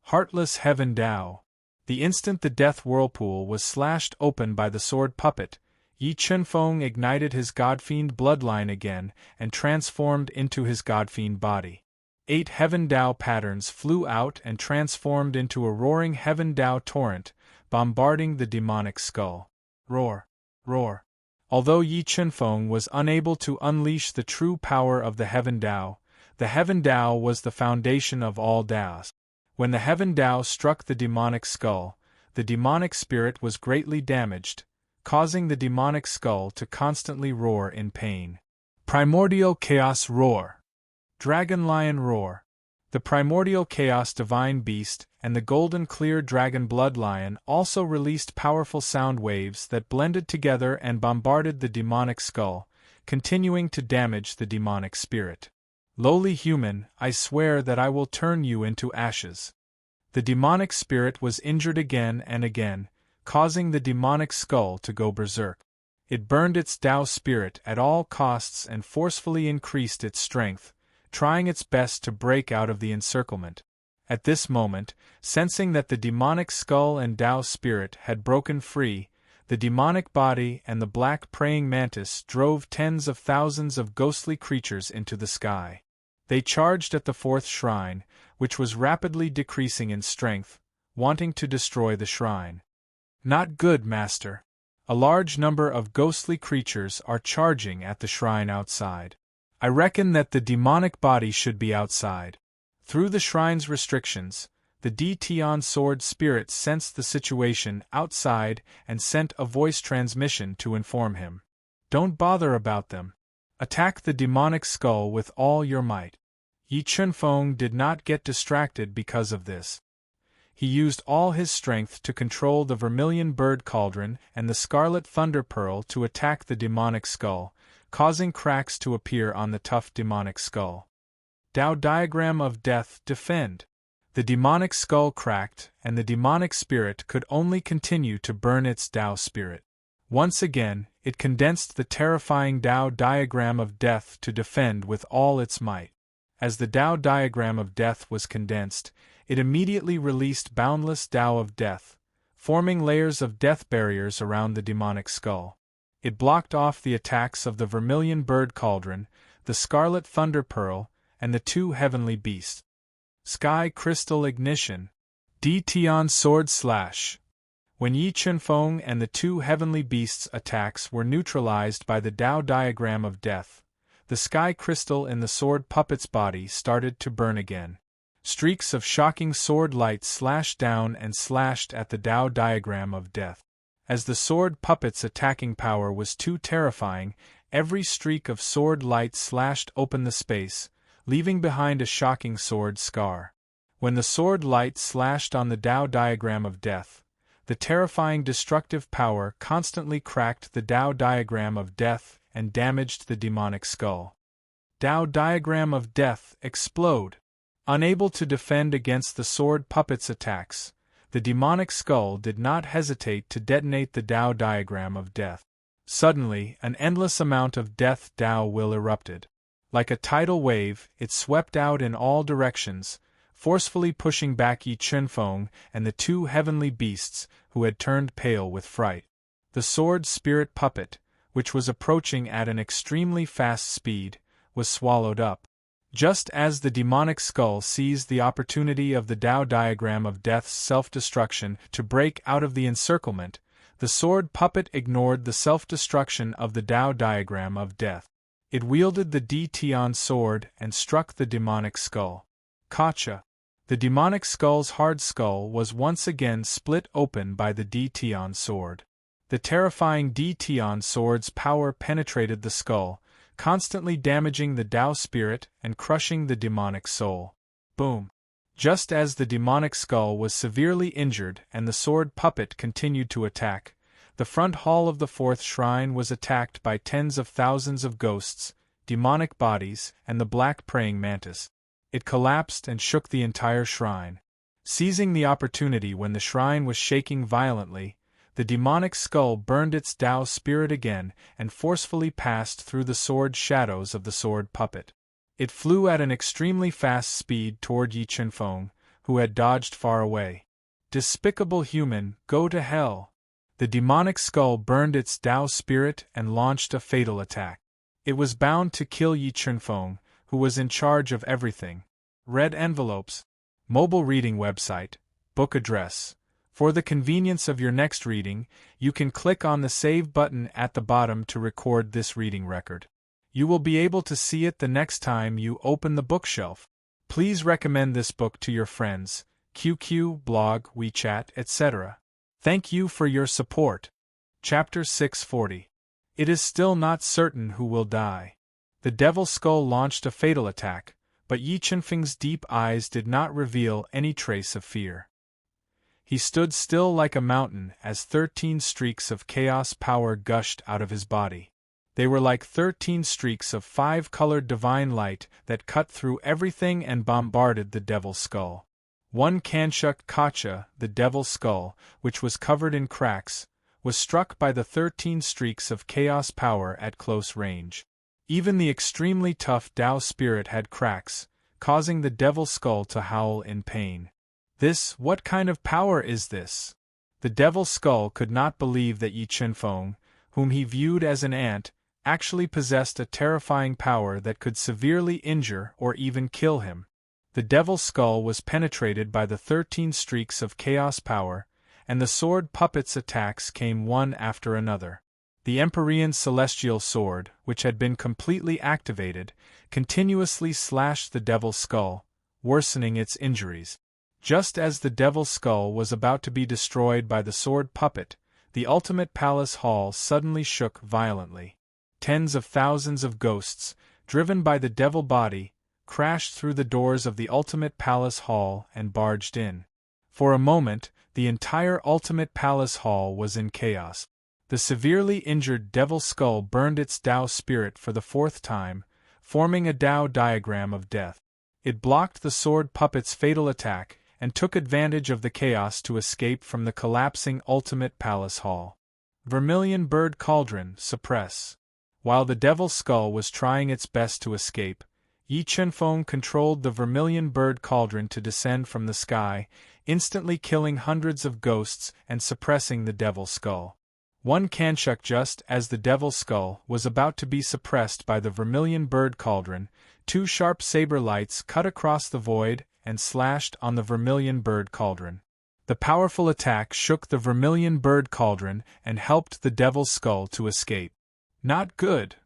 Heartless Heaven Dao. The instant the death whirlpool was slashed open by the sword puppet, Yi Chunfeng ignited his Godfiend bloodline again and transformed into his Godfiend body. 8 Heaven Dao patterns flew out and transformed into a roaring Heaven Dao torrent, bombarding the demonic skull. Roar! Roar! Although Yi Chunfeng was unable to unleash the true power of the Heaven Dao was the foundation of all Daos. When the Heaven Dao struck the demonic skull, the demonic spirit was greatly damaged, causing the demonic skull to constantly roar in pain. Primordial Chaos Roar. Dragon Lion Roar. The Primordial Chaos Divine Beast and the Golden Clear Dragon Bloodlion also released powerful sound waves that blended together and bombarded the demonic skull, continuing to damage the demonic spirit. Lowly human, I swear that I will turn you into ashes. The demonic spirit was injured again and again, causing the demonic skull to go berserk. It burned its Tao spirit at all costs and forcefully increased its strength, trying its best to break out of the encirclement. At this moment, sensing that the demonic skull and Tao spirit had broken free, the demonic body and the black praying mantis drove tens of thousands of ghostly creatures into the sky. They charged at the fourth shrine, which was rapidly decreasing in strength, wanting to destroy the shrine. Not good, master. A large number of ghostly creatures are charging at the shrine outside. I reckon that the demonic body should be outside. Through the shrine's restrictions, the Deity sword spirit sensed the situation outside and sent a voice transmission to inform him. Don't bother about them. Attack the demonic skull with all your might. Yi Chunfeng did not get distracted because of this. He used all his strength to control the vermilion bird cauldron and the scarlet thunder pearl to attack the demonic skull, causing cracks to appear on the tough demonic skull. Tao diagram of death, defend. The demonic skull cracked, and the demonic spirit could only continue to burn its Tao spirit. Once again, it condensed the terrifying Tao diagram of death to defend with all its might. As the Tao diagram of death was condensed, it immediately released boundless Tao of death, forming layers of death barriers around the demonic skull. It blocked off the attacks of the vermilion bird cauldron, the scarlet thunder pearl, and the two heavenly beasts. Sky crystal ignition. Deity sword slash. When Yi Chunfeng and the two heavenly beasts' attacks were neutralized by the Tao diagram of death, the sky crystal in the sword puppet's body started to burn again. Streaks of shocking sword light slashed down and slashed at the Tao diagram of death. As the sword puppet's attacking power was too terrifying, every streak of sword light slashed open the space, leaving behind a shocking sword scar. When the sword light slashed on the Tao diagram of death, the terrifying destructive power constantly cracked the Tao diagram of death and damaged the demonic skull. Tao diagram of death, explode. Unable to defend against the sword puppet's attacks, the demonic skull did not hesitate to detonate the Tao diagram of death. Suddenly, an endless amount of death Tao will erupted. Like a tidal wave, it swept out in all directions, forcefully pushing back Yi Chunfeng and the two heavenly beasts, who had turned pale with fright. The sword spirit puppet, which was approaching at an extremely fast speed, was swallowed up. Just as the demonic skull seized the opportunity of the Tao diagram of death's self-destruction to break out of the encirclement, the sword puppet ignored the self-destruction of the Tao diagram of death. It wielded the Deity sword and struck the demonic skull. Gotcha! The demonic skull's hard skull was once again split open by the Deity sword. The terrifying Deity sword's power penetrated the skull, constantly damaging the Tao spirit and crushing the demonic soul. Boom! Just as the demonic skull was severely injured and the sword puppet continued to attack, the front hall of the fourth shrine was attacked by tens of thousands of ghosts, demonic bodies, and the black praying mantis. It collapsed and shook the entire shrine. Seizing the opportunity when the shrine was shaking violently, the demonic skull burned its Tao spirit again and forcefully passed through the sword shadows of the sword puppet. It flew at an extremely fast speed toward Yi Chunfeng, who had dodged far away. Despicable human, go to hell! The demonic skull burned its Tao spirit and launched a fatal attack. It was bound to kill Yi Chunfeng, who was in charge of everything. Red envelopes. Mobile reading website. Book address. For the convenience of your next reading, you can click on the Save button at the bottom to record this reading record. You will be able to see it the next time you open the bookshelf. Please recommend this book to your friends, QQ, blog, WeChat, etc. Thank you for your support. Chapter 640. It is still not certain who will die. The Devil Skull launched a fatal attack, but Yi Chunfeng's deep eyes did not reveal any trace of fear. He stood still like a mountain as 13 streaks of chaos power gushed out of his body. They were like 13 streaks of 5-colored divine light that cut through everything and bombarded the devil's skull. One Kanshuk Kacha, the devil's skull, which was covered in cracks, was struck by the 13 streaks of chaos power at close range. Even the extremely tough Tao spirit had cracks, causing the devil's skull to howl in pain. What kind of power is this? The devil's skull could not believe that Yi Chenfeng, whom he viewed as an ant, actually possessed a terrifying power that could severely injure or even kill him. The devil's skull was penetrated by the 13 streaks of chaos power, and the sword puppet's attacks came one after another. The Empyrean celestial sword, which had been completely activated, continuously slashed the devil's skull, worsening its injuries. Just as the devil's skull was about to be destroyed by the sword puppet, the ultimate palace hall suddenly shook violently. Tens of thousands of ghosts, driven by the devil body, crashed through the doors of the ultimate palace hall and barged in. For a moment, the entire ultimate palace hall was in chaos. The severely injured devil's skull burned its Tao spirit for the 4th time, forming a Tao diagram of death. It blocked the sword puppet's fatal attack and took advantage of the chaos to escape from the collapsing ultimate palace hall. Vermilion bird cauldron, suppress. While the devil's skull was trying its best to escape, Yi Chenfeng controlled the vermilion bird cauldron to descend from the sky, instantly killing hundreds of ghosts and suppressing the devil's skull. One Kanshuk just as the devil's skull was about to be suppressed by the vermilion bird cauldron, 2 sharp saber lights cut across the void and slashed on the vermilion bird cauldron. The powerful attack shook the vermilion bird cauldron and helped the devil's skull to escape. Not good.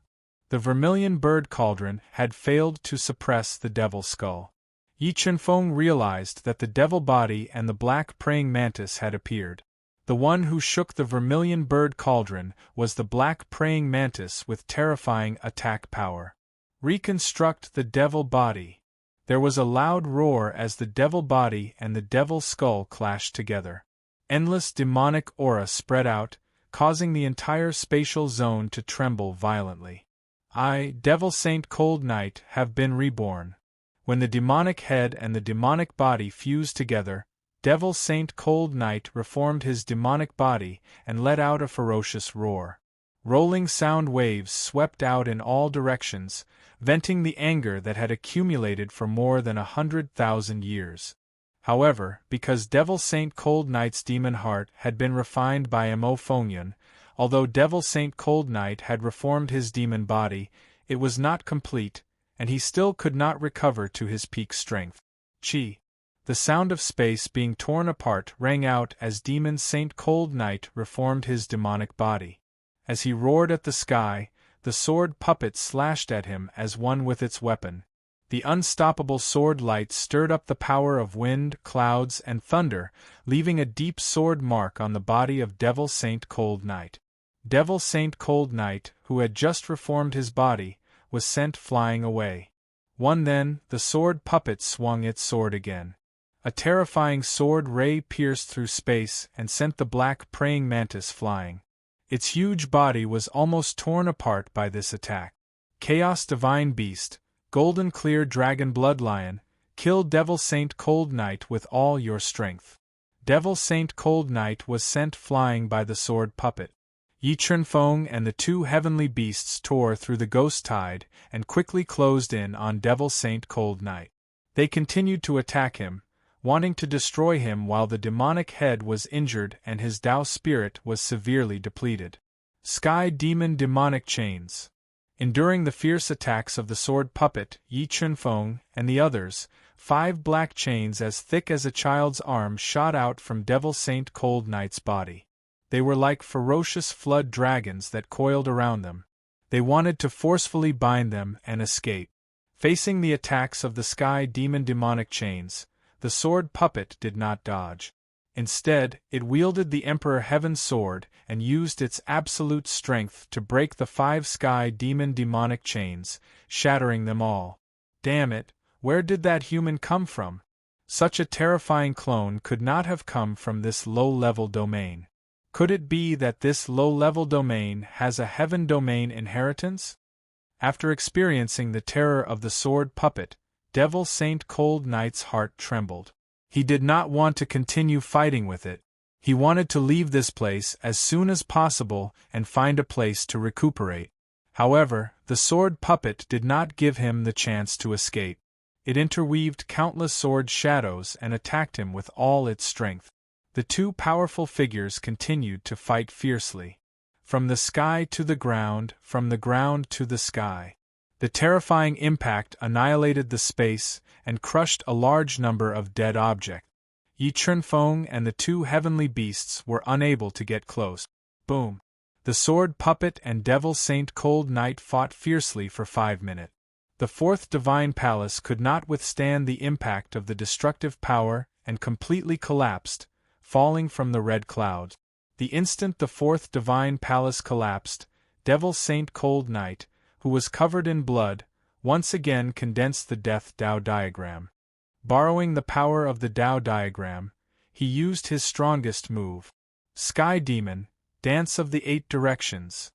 The vermilion bird cauldron had failed to suppress the devil's skull. Yi Chenfeng realized that the devil body and the black praying mantis had appeared. The one who shook the vermilion bird cauldron was the black praying mantis with terrifying attack power. Reconstruct the devil body. There was a loud roar as the devil body and the devil's skull clashed together. Endless demonic aura spread out, causing the entire spatial zone to tremble violently. I, Devil Saint Cold Night, have been reborn. When the demonic head and the demonic body fused together, Devil Saint Cold Night reformed his demonic body and let out a ferocious roar. Rolling sound waves swept out in all directions, venting the anger that had accumulated for more than 100,000 years. However, because Devil Saint Cold Night's demon heart had been refined by Mo Fengyun, although Devil Saint Cold Night had reformed his demon body, it was not complete, and he still could not recover to his peak strength. Chi. The sound of space being torn apart rang out as Demon Saint Cold Night reformed his demonic body. As he roared at the sky, the sword puppet slashed at him as one with its weapon. The unstoppable sword light stirred up the power of wind, clouds, and thunder, leaving a deep sword mark on the body of Devil Saint Cold Night. Devil Saint Cold Night, who had just reformed his body, was sent flying away. Then, the sword puppet swung its sword again. A terrifying sword ray pierced through space and sent the black praying mantis flying. Its huge body was almost torn apart by this attack. Chaos Divine Beast, Golden Clear Dragon Bloodlion, kill Devil Saint Cold Night with all your strength. Devil Saint Cold Night was sent flying by the sword puppet. Yi Chenfeng and the 2 heavenly beasts tore through the ghost tide and quickly closed in on Devil Saint Cold Night. They continued to attack him, wanting to destroy him while the demonic head was injured and his Tao spirit was severely depleted. Sky Demon Demonic Chains. Enduring the fierce attacks of the sword puppet, Yi Chenfeng, and the others, 5 black chains as thick as a child's arm shot out from Devil Saint Cold Night's body. They were like ferocious flood dragons that coiled around them. They wanted to forcefully bind them and escape. Facing the attacks of the Sky Demon Demonic Chains, the sword puppet did not dodge. Instead, it wielded the Emperor Heaven's sword and used its absolute strength to break the 5 Sky Demon Demonic Chains, shattering them all. Damn it, where did that human come from? Such a terrifying clone could not have come from this low-level domain. Could it be that this low-level domain has a heaven domain inheritance? After experiencing the terror of the sword puppet, Devil Saint Cold Knight's heart trembled. He did not want to continue fighting with it. He wanted to leave this place as soon as possible and find a place to recuperate. However, the sword puppet did not give him the chance to escape. It interweaved countless sword shadows and attacked him with all its strength. The two powerful figures continued to fight fiercely. From the sky to the ground, from the ground to the sky. The terrifying impact annihilated the space and crushed a large number of dead objects. Yi Chunfeng and the two heavenly beasts were unable to get close. Boom! The sword puppet and Devil Saint Cold Knight fought fiercely for 5 minutes. The fourth divine palace could not withstand the impact of the destructive power and completely collapsed, falling from the red clouds. The instant the fourth divine palace collapsed, Devil Saint Cold Knight, who was covered in blood, once again condensed the Death Dao diagram. Borrowing the power of the Dao diagram, he used his strongest move. Sky Demon, Dance of the Eight Directions.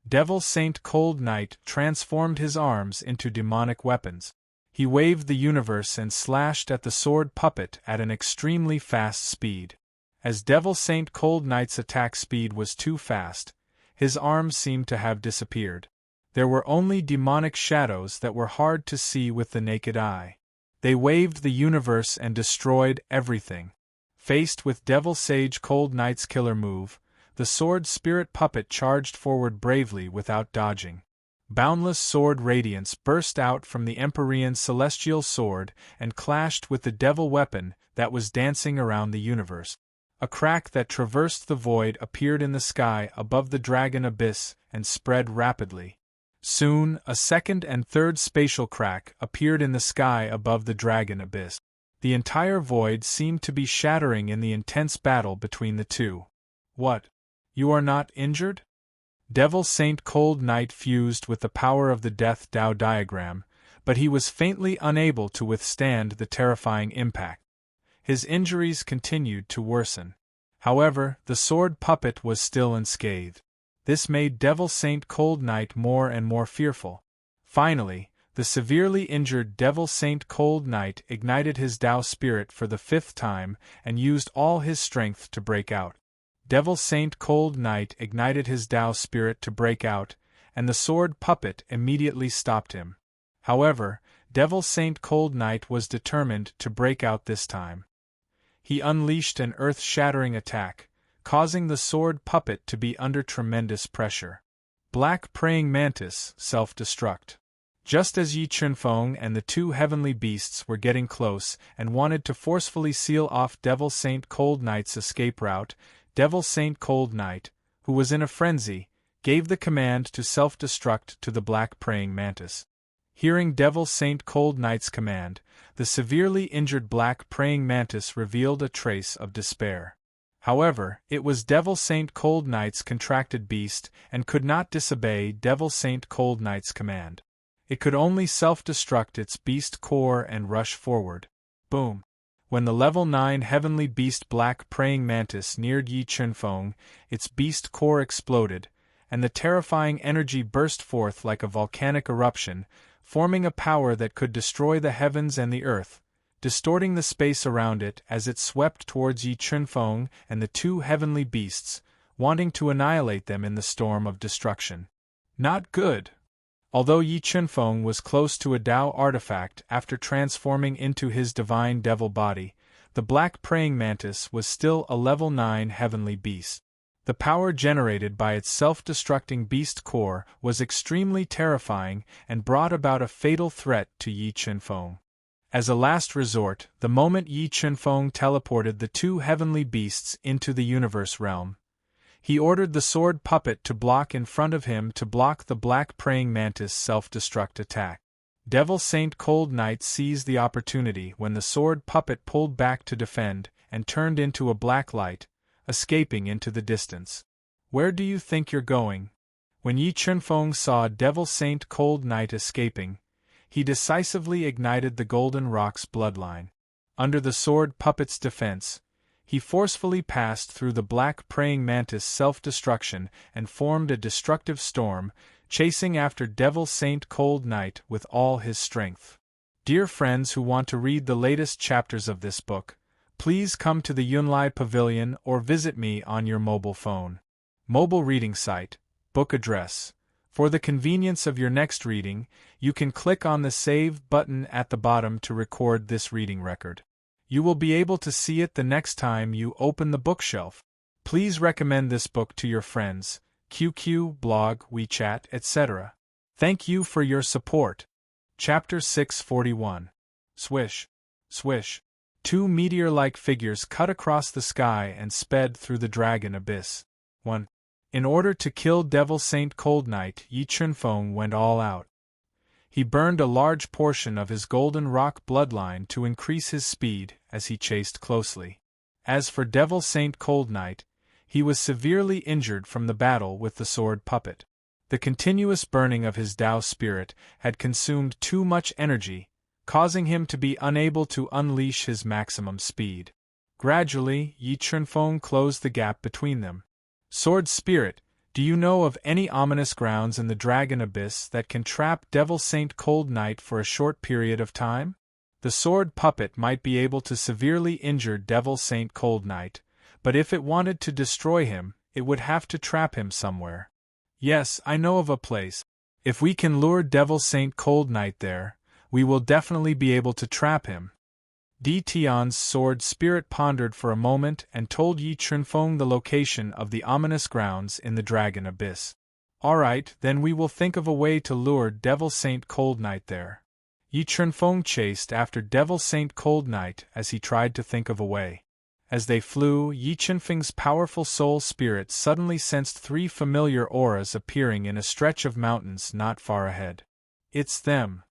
Devil Saint Cold Knight transformed his arms into demonic weapons. He waved the universe and slashed at the sword puppet at an extremely fast speed. As Devil Saint Cold Knight's attack speed was too fast, his arms seemed to have disappeared. There were only demonic shadows that were hard to see with the naked eye. They waved the universe and destroyed everything. Faced with Devil Sage Cold Knight's killer move, the sword spirit puppet charged forward bravely without dodging. Boundless sword radiance burst out from the Empyrean celestial sword and clashed with the devil weapon that was dancing around the universe. A crack that traversed the void appeared in the sky above the dragon abyss and spread rapidly. Soon, a second and third spatial crack appeared in the sky above the dragon abyss. The entire void seemed to be shattering in the intense battle between the two. What? You are not injured? Devil Saint Cold Knight fused with the power of the Death Dao diagram, but he was faintly unable to withstand the terrifying impact. His injuries continued to worsen. However, the sword puppet was still unscathed. This made Devil Saint Cold Knight more and more fearful. Finally, the severely injured Devil Saint Cold Knight ignited his Dao spirit for the 5th time and used all his strength to break out. Devil Saint Cold Knight ignited his Dao spirit to break out, and the sword puppet immediately stopped him. However, Devil Saint Cold Knight was determined to break out this time. He unleashed an earth-shattering attack, causing the sword puppet to be under tremendous pressure. Black Praying Mantis, self-destruct. Just as Yi Chunfeng and the two heavenly beasts were getting close and wanted to forcefully seal off Devil Saint Cold Knight's escape route, Devil Saint Cold Knight, who was in a frenzy, gave the command to self-destruct to the Black Praying Mantis. Hearing Devil Saint Cold Knight's command, the severely injured Black Praying Mantis revealed a trace of despair. However, it was Devil Saint Cold Knight's contracted beast and could not disobey Devil Saint Cold Knight's command. It could only self-destruct its beast core and rush forward. Boom! When the level 9 heavenly beast Black Praying Mantis neared Yi Chunfeng, its beast core exploded, and the terrifying energy burst forth like a volcanic eruption, forming a power that could destroy the heavens and the earth, distorting the space around it as it swept towards Yi Chunfeng and the two heavenly beasts, wanting to annihilate them in the storm of destruction. Not good! Although Yi Chunfeng was close to a Dao artifact after transforming into his divine devil body, the Black Praying Mantis was still a level 9 heavenly beast. The power generated by its self-destructing beast core was extremely terrifying and brought about a fatal threat to Yi Chunfeng. As a last resort, the moment Yi Chunfeng teleported the two heavenly beasts into the universe realm, he ordered the sword puppet to block in front of him to block the Black Praying Mantis' self-destruct attack. Devil Saint Cold Knight seized the opportunity when the sword puppet pulled back to defend and turned into a black light, escaping into the distance. Where do you think you're going? When Yi Chunfeng saw Devil Saint Cold Knight escaping, he decisively ignited the Golden Rock's bloodline. Under the sword puppet's defense, He forcefully passed through the black praying mantis self-destruction and formed a destructive storm, chasing after Devil Saint Cold Night with all his strength. Dear friends who want to read the latest chapters of this book, please come to the Yunlai Pavilion or visit me on your mobile phone. Mobile reading site, book address. For the convenience of your next reading, you can click on the Save button at the bottom to record this reading record. You will be able to see it the next time you open the bookshelf. Please recommend this book to your friends, QQ, blog, WeChat, etc. Thank you for your support. Chapter 641. Swish. Swish. Two meteor-like figures cut across the sky and sped through the dragon abyss. 1. In order to kill Devil Saint Cold Night, Yi Chunfeng went all out. He burned a large portion of his golden rock bloodline to increase his speed as he chased closely. As for Devil Saint Cold Night, he was severely injured from the battle with the sword puppet. The continuous burning of his Tao spirit had consumed too much energy, causing him to be unable to unleash his maximum speed. Gradually, Yi Chunfeng closed the gap between them. Sword Spirit, do you know of any ominous grounds in the Dragon Abyss that can trap Devil Saint Cold Night for a short period of time? The sword puppet might be able to severely injure Devil Saint Cold Night, but if it wanted to destroy him, it would have to trap him somewhere. Yes, I know of a place. If we can lure Devil Saint Cold Night there, we will definitely be able to trap him. Di Tian's sword spirit pondered for a moment and told Yi Chunfeng the location of the ominous grounds in the Dragon Abyss. Alright, then we will think of a way to lure Devil Saint Cold Night there. Yi Chunfeng chased after Devil Saint Cold Night as he tried to think of a way. As they flew, Yi Chunfeng's powerful soul spirit suddenly sensed three familiar auras appearing in a stretch of mountains not far ahead. It's them.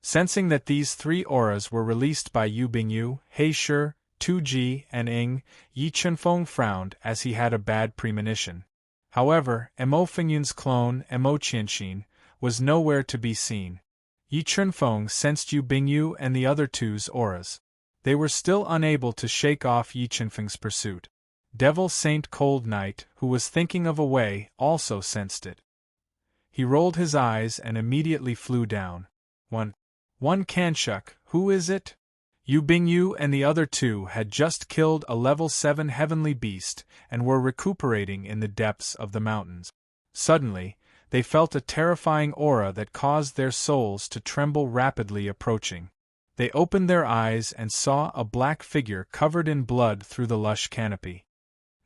Sensing that these three auras were released by Yu Bingyu, Heisher, 2G, and Ing, Yi Chunfeng frowned as he had a bad premonition. However, Mo Fingyun's clone, Mo Qianxin, was nowhere to be seen. Yi Chunfeng sensed Yu Bingyu and the other two's auras. They were still unable to shake off Yi Chunfeng's pursuit. Devil Saint Cold Night, who was thinking of a way, also sensed it. He rolled his eyes and immediately flew down. One Kanshuk, who is it? Yu Bingyu and the other two had just killed a level 7 heavenly beast and were recuperating in the depths of the mountains. Suddenly, they felt a terrifying aura that caused their souls to tremble rapidly approaching. They opened their eyes and saw a black figure covered in blood through the lush canopy.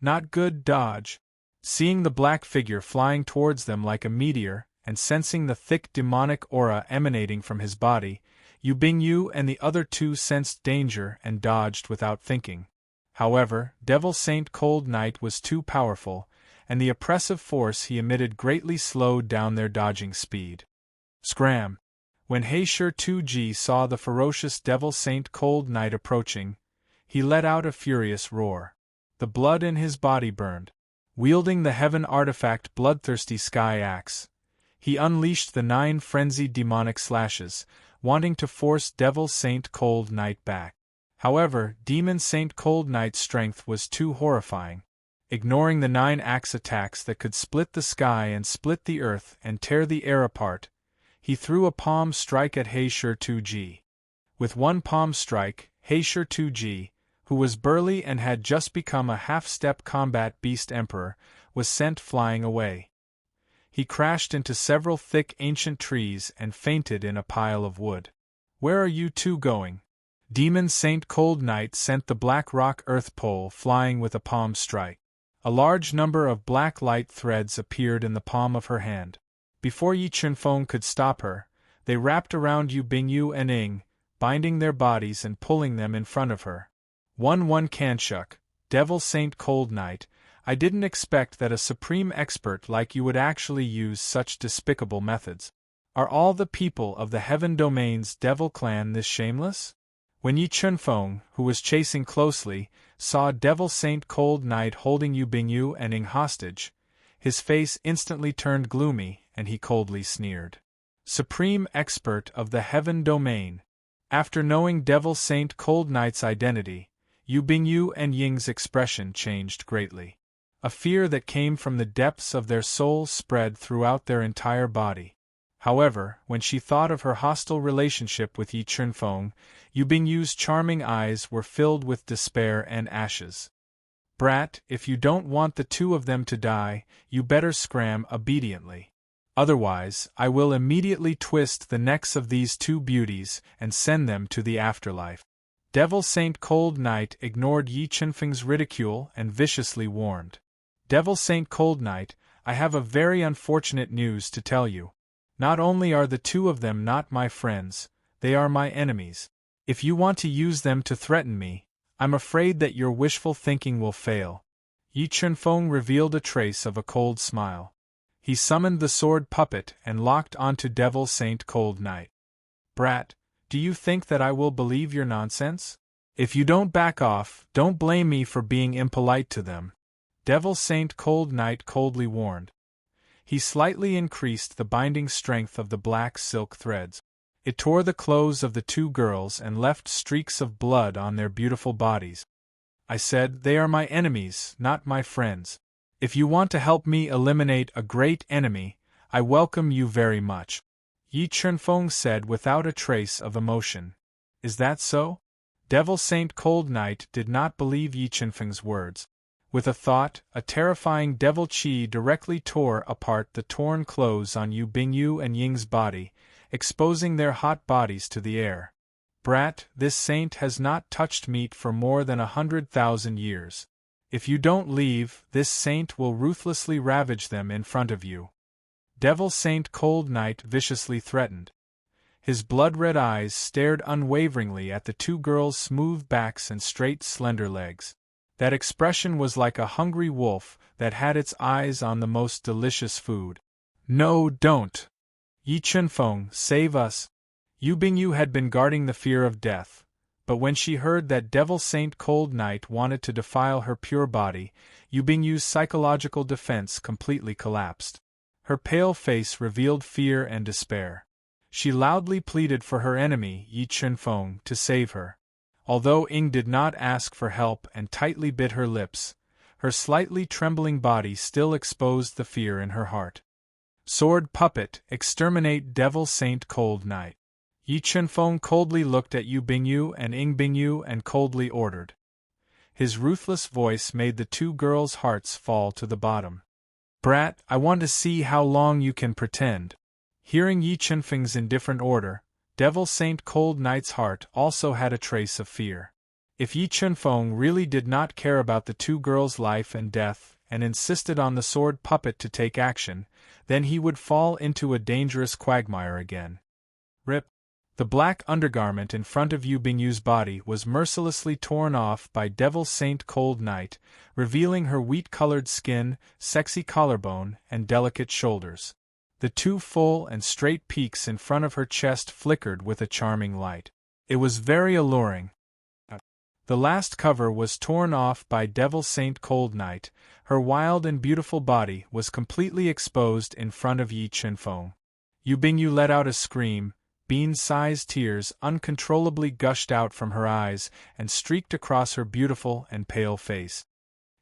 Not good, dodge. Seeing the black figure flying towards them like a meteor, and sensing the thick demonic aura emanating from his body, Yu Bingyu and the other two sensed danger and dodged without thinking. However, Devil Saint Cold Night was too powerful, and the oppressive force he emitted greatly slowed down their dodging speed. Scram! When Heisher 2G saw the ferocious Devil Saint Cold Night approaching, he let out a furious roar. The blood in his body burned. Wielding the heaven artifact Bloodthirsty Sky Axe, he unleashed the 9 frenzied demonic slashes, wanting to force Devil Saint Cold Night back. However, Demon Saint Cold Night's strength was too horrifying. Ignoring the 9 axe attacks that could split the sky and split the earth and tear the air apart, he threw a palm strike at Heisher 2G. With one palm strike, Heisher 2G, who was burly and had just become a half-step combat beast emperor, was sent flying away. He crashed into several thick ancient trees and fainted in a pile of wood. Where are you two going? Demon Saint Cold Night sent the black rock earth pole flying with a palm strike. A large number of black light threads appeared in the palm of her hand. Before Yi Chunfeng could stop her, they wrapped around Yu Bingyu and Ing, binding their bodies and pulling them in front of her. 1 Kanshuk, Devil Saint Cold Night, I didn't expect that a supreme expert like you would actually use such despicable methods. Are all the people of the Heaven Domain's Devil Clan this shameless? When Yi Chunfeng, who was chasing closely, saw Devil Saint Cold Night holding Yu Bingyu and Ing hostage, his face instantly turned gloomy and he coldly sneered. Supreme expert of the Heaven Domain. After knowing Devil Saint Cold Night's identity, Yu Bingyu and Ying's expression changed greatly. A fear that came from the depths of their souls spread throughout their entire body. However, when she thought of her hostile relationship with Yi Chunfeng, Yu Bingyu's charming eyes were filled with despair and ashes. Brat, if you don't want the two of them to die, you better scram obediently. Otherwise, I will immediately twist the necks of these two beauties and send them to the afterlife. Devil Saint Cold Night ignored Yi Chunfeng's ridicule and viciously warned. Devil Saint Cold Night, I have a very unfortunate news to tell you. Not only are the two of them not my friends, they are my enemies. If you want to use them to threaten me, I'm afraid that your wishful thinking will fail. Yi Chunfeng revealed a trace of a cold smile. He summoned the sword puppet and locked onto Devil Saint Cold Night. Brat, do you think that I will believe your nonsense? If you don't back off, don't blame me for being impolite to them. Devil Saint Cold Night coldly warned. He slightly increased the binding strength of the black silk threads. It tore the clothes of the two girls and left streaks of blood on their beautiful bodies. I said, they are my enemies, not my friends. If you want to help me eliminate a great enemy, I welcome you very much. Yi Chunfeng said without a trace of emotion. Is that so? Devil Saint Cold Night did not believe Yi Chunfeng's words. With a thought, a terrifying devil chi directly tore apart the torn clothes on Yu Bingyu and Ying's body, exposing their hot bodies to the air. Brat, this saint has not touched meat for more than 100,000 years. If you don't leave, this saint will ruthlessly ravage them in front of you. Devil Saint Cold Night viciously threatened. His blood-red eyes stared unwaveringly at the two girls' smooth backs and straight, slender legs. That expression was like a hungry wolf that had its eyes on the most delicious food. No, don't! Yi Chunfeng, save us! Yu Bingyu had been guarding the fear of death, but when she heard that Devil Saint Cold Night wanted to defile her pure body, Yu Bingyu's psychological defense completely collapsed. Her pale face revealed fear and despair. She loudly pleaded for her enemy, Yi Chunfeng, to save her. Although Ying did not ask for help and tightly bit her lips, her slightly trembling body still exposed the fear in her heart. Sword puppet, exterminate Devil Saint Cold Night. Yi Chunfeng coldly looked at Yu Bingyu and Ying Bingyu and coldly ordered. His ruthless voice made the two girls' hearts fall to the bottom. Brat, I want to see how long you can pretend. Hearing Yi Chunfeng's indifferent order, Devil Saint Cold Night's heart also had a trace of fear. If Yi Chunfeng really did not care about the two girls' life and death, and insisted on the sword puppet to take action, then he would fall into a dangerous quagmire again. Rip! The black undergarment in front of Yu Bingyu's body was mercilessly torn off by Devil Saint Cold Night, revealing her wheat-colored skin, sexy collarbone, and delicate shoulders. The two full and straight peaks in front of her chest flickered with a charming light. It was very alluring. The last cover was torn off by Devil Saint Cold Night. Her wild and beautiful body was completely exposed in front of Yi Chunfeng. Yu Bingyu let out a scream. Bean-sized tears uncontrollably gushed out from her eyes and streaked across her beautiful and pale face.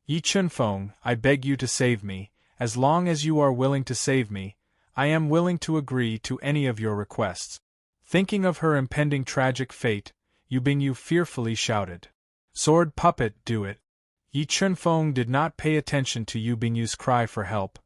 Yi Chunfeng, I beg you to save me. As long as you are willing to save me, I am willing to agree to any of your requests. Thinking of her impending tragic fate, Yu Bingyu fearfully shouted. Sword puppet, do it. Yi Chunfeng did not pay attention to Yu Bingyu's cry for help.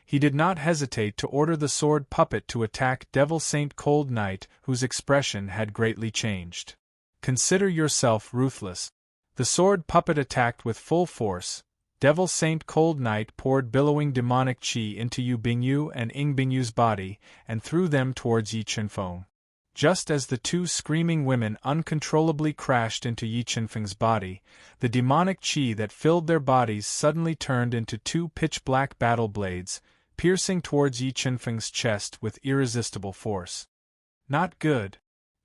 He did not hesitate to order the sword puppet to attack Devil Saint Cold Night, whose expression had greatly changed. Consider yourself ruthless. The sword puppet attacked with full force. Devil Saint Cold Night poured billowing demonic chi into Yu Bingyu and Ying Bingyu's body and threw them towards Yi Chunfeng. Just as the two screaming women uncontrollably crashed into Yi Chunfeng's body, the demonic chi that filled their bodies suddenly turned into two pitch-black battle blades, piercing towards Yi Chunfeng's chest with irresistible force. Not good.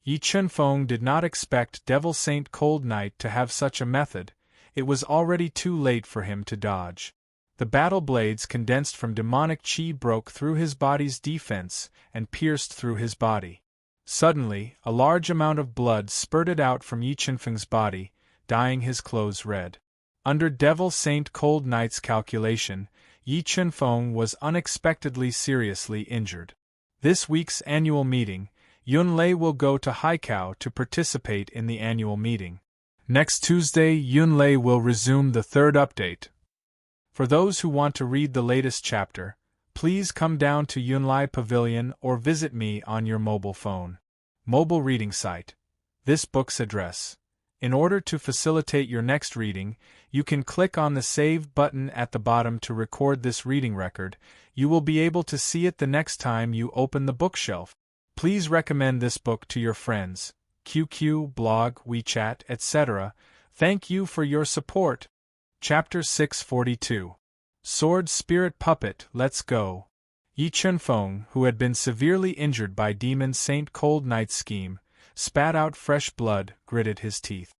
Yi Chunfeng did not expect Devil Saint Cold Night to have such a method. It was already too late for him to dodge. The battle blades condensed from demonic chi broke through his body's defense and pierced through his body. Suddenly, a large amount of blood spurted out from Yi Chunfeng's body, dyeing his clothes red. Under Devil Saint Cold Knight's calculation, Yi Chunfeng was unexpectedly seriously injured. This week's annual meeting, Yunlei will go to Haikao to participate in the annual meeting. Next Tuesday, Yunlei will resume the third update. For those who want to read the latest chapter, please come down to Yunlei Pavilion or visit me on your mobile phone. Mobile reading site. This book's address. In order to facilitate your next reading, you can click on the Save button at the bottom to record this reading record. You will be able to see it the next time you open the bookshelf. Please recommend this book to your friends, QQ, blog, WeChat, etc. Thank you for your support. Chapter 642. Sword Spirit Puppet, Let's Go. Yi Chunfeng, who had been severely injured by Demon Saint Cold Knight's scheme, spat out fresh blood, gritted his teeth.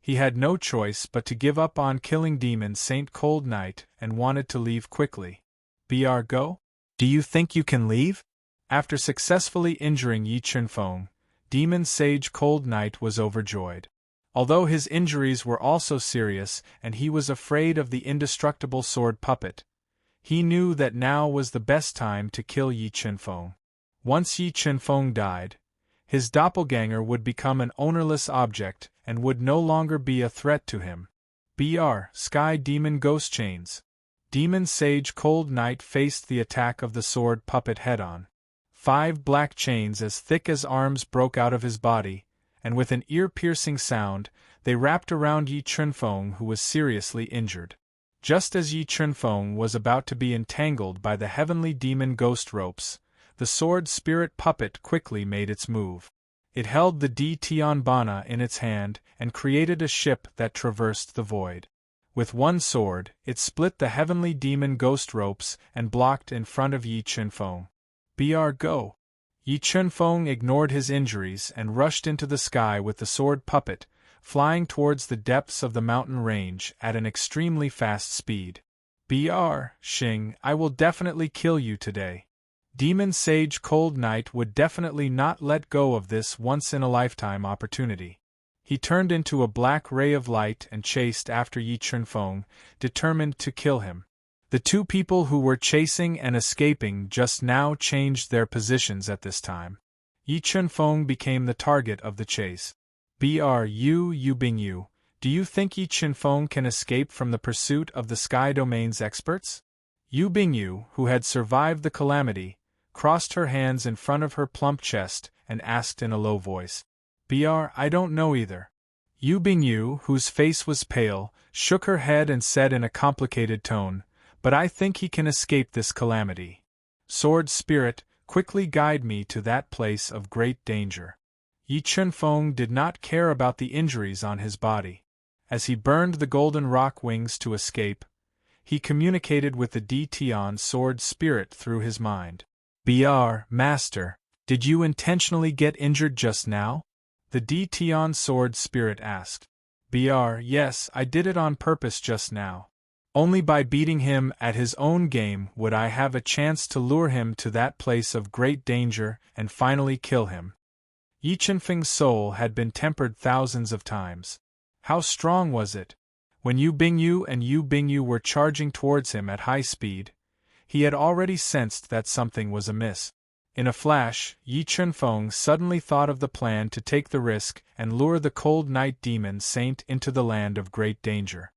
He had no choice but to give up on killing Demon Saint Cold Knight and wanted to leave quickly. Br go? Do you think you can leave? After successfully injuring Yi Chunfeng, Demon Sage Cold Knight was overjoyed. Although his injuries were also serious and he was afraid of the indestructible sword puppet, he knew that now was the best time to kill Yi Chunfeng. Once Yi Chunfeng died, his doppelganger would become an ownerless object and would no longer be a threat to him. Sky Demon Ghost Chains. Demon Sage Cold Knight faced the attack of the sword puppet head-on. 5 black chains as thick as arms broke out of his body, and with an ear-piercing sound, they wrapped around Yi Chunfeng, who was seriously injured. Just as Yi Chunfeng was about to be entangled by the heavenly demon ghost ropes, the sword spirit puppet quickly made its move. It held the Di Tianbana in its hand and created a ship that traversed the void. With one sword, it split the heavenly demon ghost ropes and blocked in front of Yi Chunfeng. Go! Yi Chunfeng ignored his injuries and rushed into the sky with the sword puppet, flying towards the depths of the mountain range at an extremely fast speed. Xing, I will definitely kill you today. Demon Sage Cold Knight would definitely not let go of this once-in-a-lifetime opportunity. He turned into a black ray of light and chased after Yi Chunfeng, determined to kill him. The two people who were chasing and escaping just now changed their positions at this time. Yi Chunfeng became the target of the chase. Bingyu, do you think Yi Chunfeng can escape from the pursuit of the Sky Domain's experts? Yu Bingyu, who had survived the calamity, crossed her hands in front of her plump chest and asked in a low voice. I don't know either. Yu Bingyu, whose face was pale, shook her head and said in a complicated tone, but I think he can escape this calamity. Sword Spirit, quickly guide me to that place of great danger. Yi Chunfeng did not care about the injuries on his body. As he burned the golden rock wings to escape, he communicated with the Di Tian Sword Spirit through his mind. Master, did you intentionally get injured just now? The Di Tian Sword Spirit asked. Yes, I did it on purpose just now. Only by beating him at his own game would I have a chance to lure him to that place of great danger and finally kill him. Yi Chunfeng's soul had been tempered thousands of times. How strong was it? When Yu Bingyu were charging towards him at high speed, he had already sensed that something was amiss. In a flash, Yi Chunfeng suddenly thought of the plan to take the risk and lure the Cold Night Demon Saint into the land of great danger.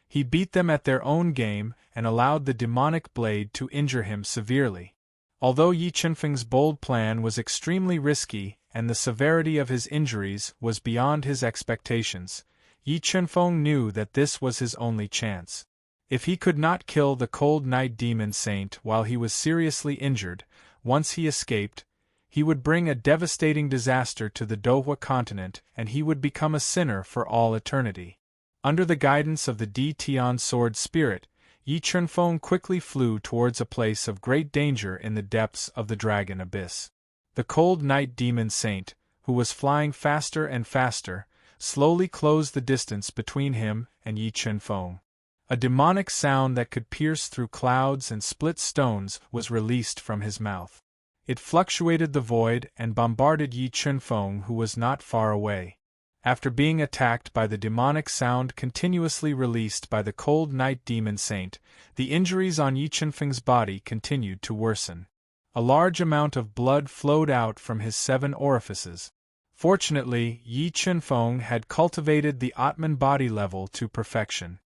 He beat them at their own game and allowed the demonic blade to injure him severely. Although Yi Chunfeng's bold plan was extremely risky and the severity of his injuries was beyond his expectations, Yi Chunfeng knew that this was his only chance. If he could not kill the Cold Night Demon Saint while he was seriously injured, once he escaped, he would bring a devastating disaster to the Dohwa continent and he would become a sinner for all eternity. Under the guidance of the Di Tian Sword Spirit, Yi Chunfeng quickly flew towards a place of great danger in the depths of the Dragon Abyss. The Cold Night Demon Saint, who was flying faster and faster, slowly closed the distance between him and Yi Chunfeng. A demonic sound that could pierce through clouds and split stones was released from his mouth. It fluctuated the void and bombarded Yi Chunfeng, who was not far away. After being attacked by the demonic sound continuously released by the cold night demon saint, the injuries on Yi Chunfeng's body continued to worsen. A large amount of blood flowed out from his 7 orifices. Fortunately, Yi Chunfeng had cultivated the Atman body level to perfection.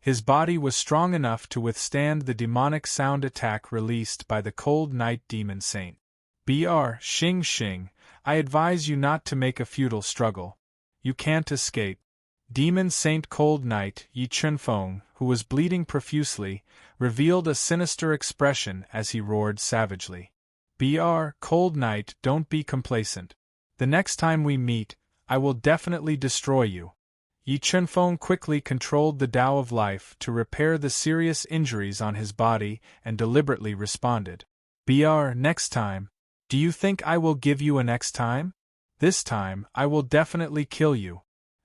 His body was strong enough to withstand the demonic sound attack released by the cold night demon saint. Br. Xing, I advise you not to make a futile struggle. You can't escape. Demon Saint Cold Night Yi Chunfeng, who was bleeding profusely, revealed a sinister expression as he roared savagely. Br. Cold Night, don't be complacent. The next time we meet, I will definitely destroy you. Yi Chunfeng quickly controlled the Tao of Life to repair the serious injuries on his body and deliberately responded. Br. Next time. Do you think I will give you a next time? This time, I will definitely kill you.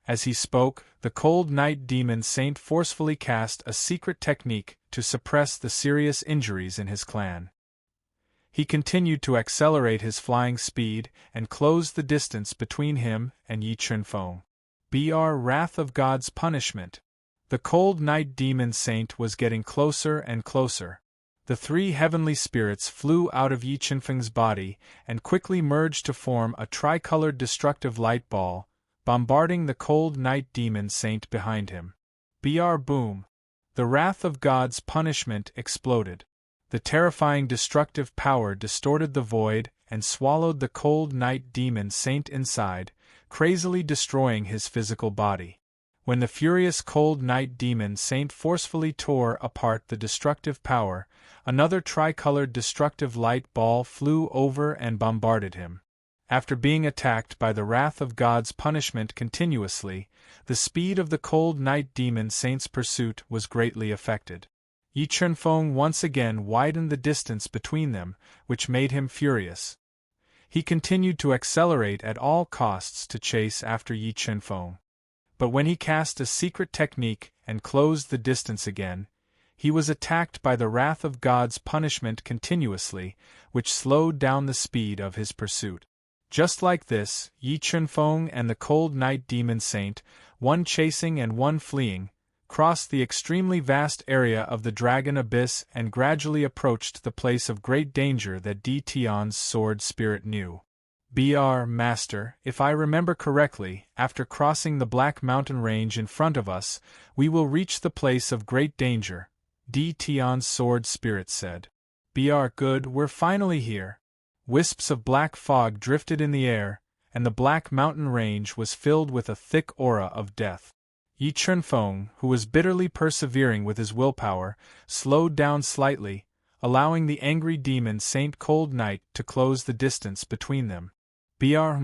As he spoke, the cold night demon saint forcefully cast a secret technique to suppress the serious injuries in his clan. He continued to accelerate his flying speed and close the distance between him and Yi Chunfeng. Br. Wrath of God's punishment. The cold night demon saint was getting closer and closer. The 3 heavenly spirits flew out of Yi Chunfeng's body and quickly merged to form a tricolored destructive light ball, bombarding the cold night demon saint behind him. Br. Boom! The wrath of God's punishment exploded. The terrifying destructive power distorted the void and swallowed the cold night demon saint inside, crazily destroying his physical body. When the furious cold night demon saint forcefully tore apart the destructive power, another tricolored destructive light ball flew over and bombarded him. After being attacked by the wrath of God's punishment continuously, the speed of the cold night demon saint's pursuit was greatly affected. Yi Chunfeng once again widened the distance between them, which made him furious. He continued to accelerate at all costs to chase after Yi Chunfeng. But when he cast a secret technique and closed the distance again, he was attacked by the wrath of God's punishment continuously, which slowed down the speed of his pursuit. Just like this, Yi Chunfeng and the cold night demon saint, one chasing and one fleeing, crossed the extremely vast area of the dragon abyss and gradually approached the place of great danger that Deity's sword spirit knew. Br. Master, if I remember correctly, after crossing the Black Mountain range in front of us, we will reach the place of great danger, Deity's sword spirit said. Br. Good, we're finally here. Wisps of black fog drifted in the air, and the Black Mountain range was filled with a thick aura of death. Yi Chunfeng, who was bitterly persevering with his willpower, slowed down slightly, allowing the angry demon Saint Cold Night to close the distance between them. Br.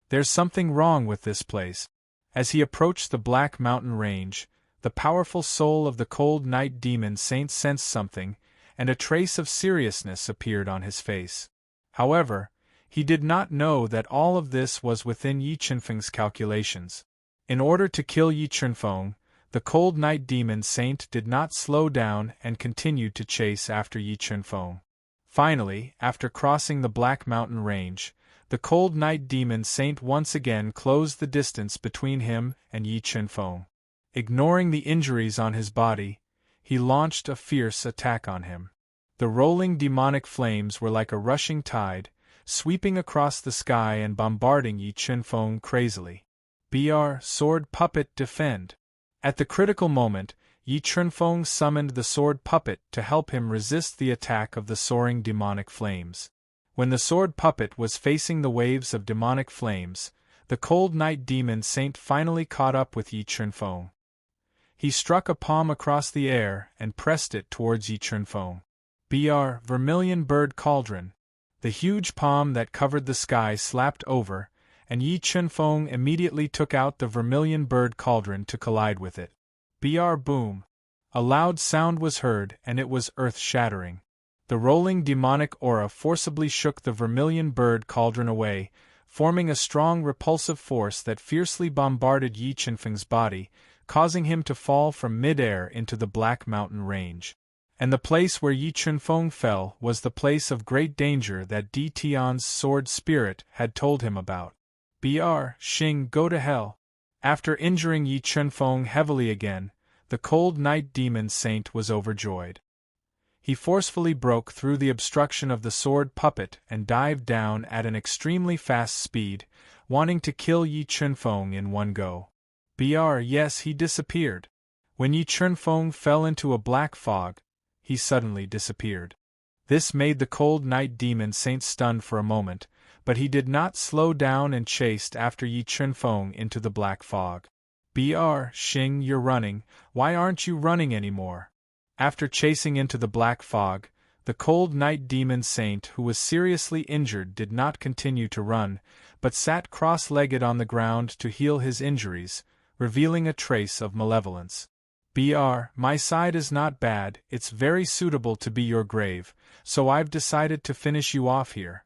There's something wrong with this place. As he approached the Black Mountain range, the powerful soul of the Cold Night demon Saint sensed something, and a trace of seriousness appeared on his face. However, he did not know that all of this was within Yi Chunfeng's calculations. In order to kill Yi Chunfeng, the Cold Night demon Saint did not slow down and continued to chase after Yi Chunfeng. Finally, after crossing the Black Mountain range, the Cold Night demon Saint once again closed the distance between him and Yi Chunfeng. Ignoring the injuries on his body, he launched a fierce attack on him. The rolling demonic flames were like a rushing tide, sweeping across the sky and bombarding Yi Chunfeng crazily. Br. Sword Puppet defend. At the critical moment, Yi Chunfeng summoned the sword puppet to help him resist the attack of the soaring demonic flames. When the sword puppet was facing the waves of demonic flames, the Cold Night demon Saint finally caught up with Yi Chunfeng. He struck a palm across the air and pressed it towards Yi Chunfeng. Br. Vermilion Bird Cauldron. The huge palm that covered the sky slapped over, and Yi Chunfeng immediately took out the Vermilion Bird Cauldron to collide with it. Br. Boom! A loud sound was heard, and it was earth-shattering. The rolling demonic aura forcibly shook the Vermilion Bird Cauldron away, forming a strong repulsive force that fiercely bombarded Yi Chunfeng's body, causing him to fall from mid-air into the Black Mountain range. And the place where Yi Chunfeng fell was the place of great danger that Deity's sword spirit had told him about. Br. Xing, go to hell. After injuring Yi Chunfeng heavily again, the Cold Night Demon Saint was overjoyed. He forcefully broke through the obstruction of the sword puppet and dived down at an extremely fast speed, wanting to kill Yi Chunfeng in one go. Yes, he disappeared. When Yi Chunfeng fell into a black fog, he suddenly disappeared. This made the Cold Night Demon Saint stunned for a moment, but he did not slow down and chased after Yi Chunfeng into the black fog. Xing, you're running, why aren't you running anymore? After chasing into the black fog, the Cold Night Demon Saint who was seriously injured did not continue to run, but sat cross-legged on the ground to heal his injuries, revealing a trace of malevolence. My side is not bad, it's very suitable to be your grave, so I've decided to finish you off here.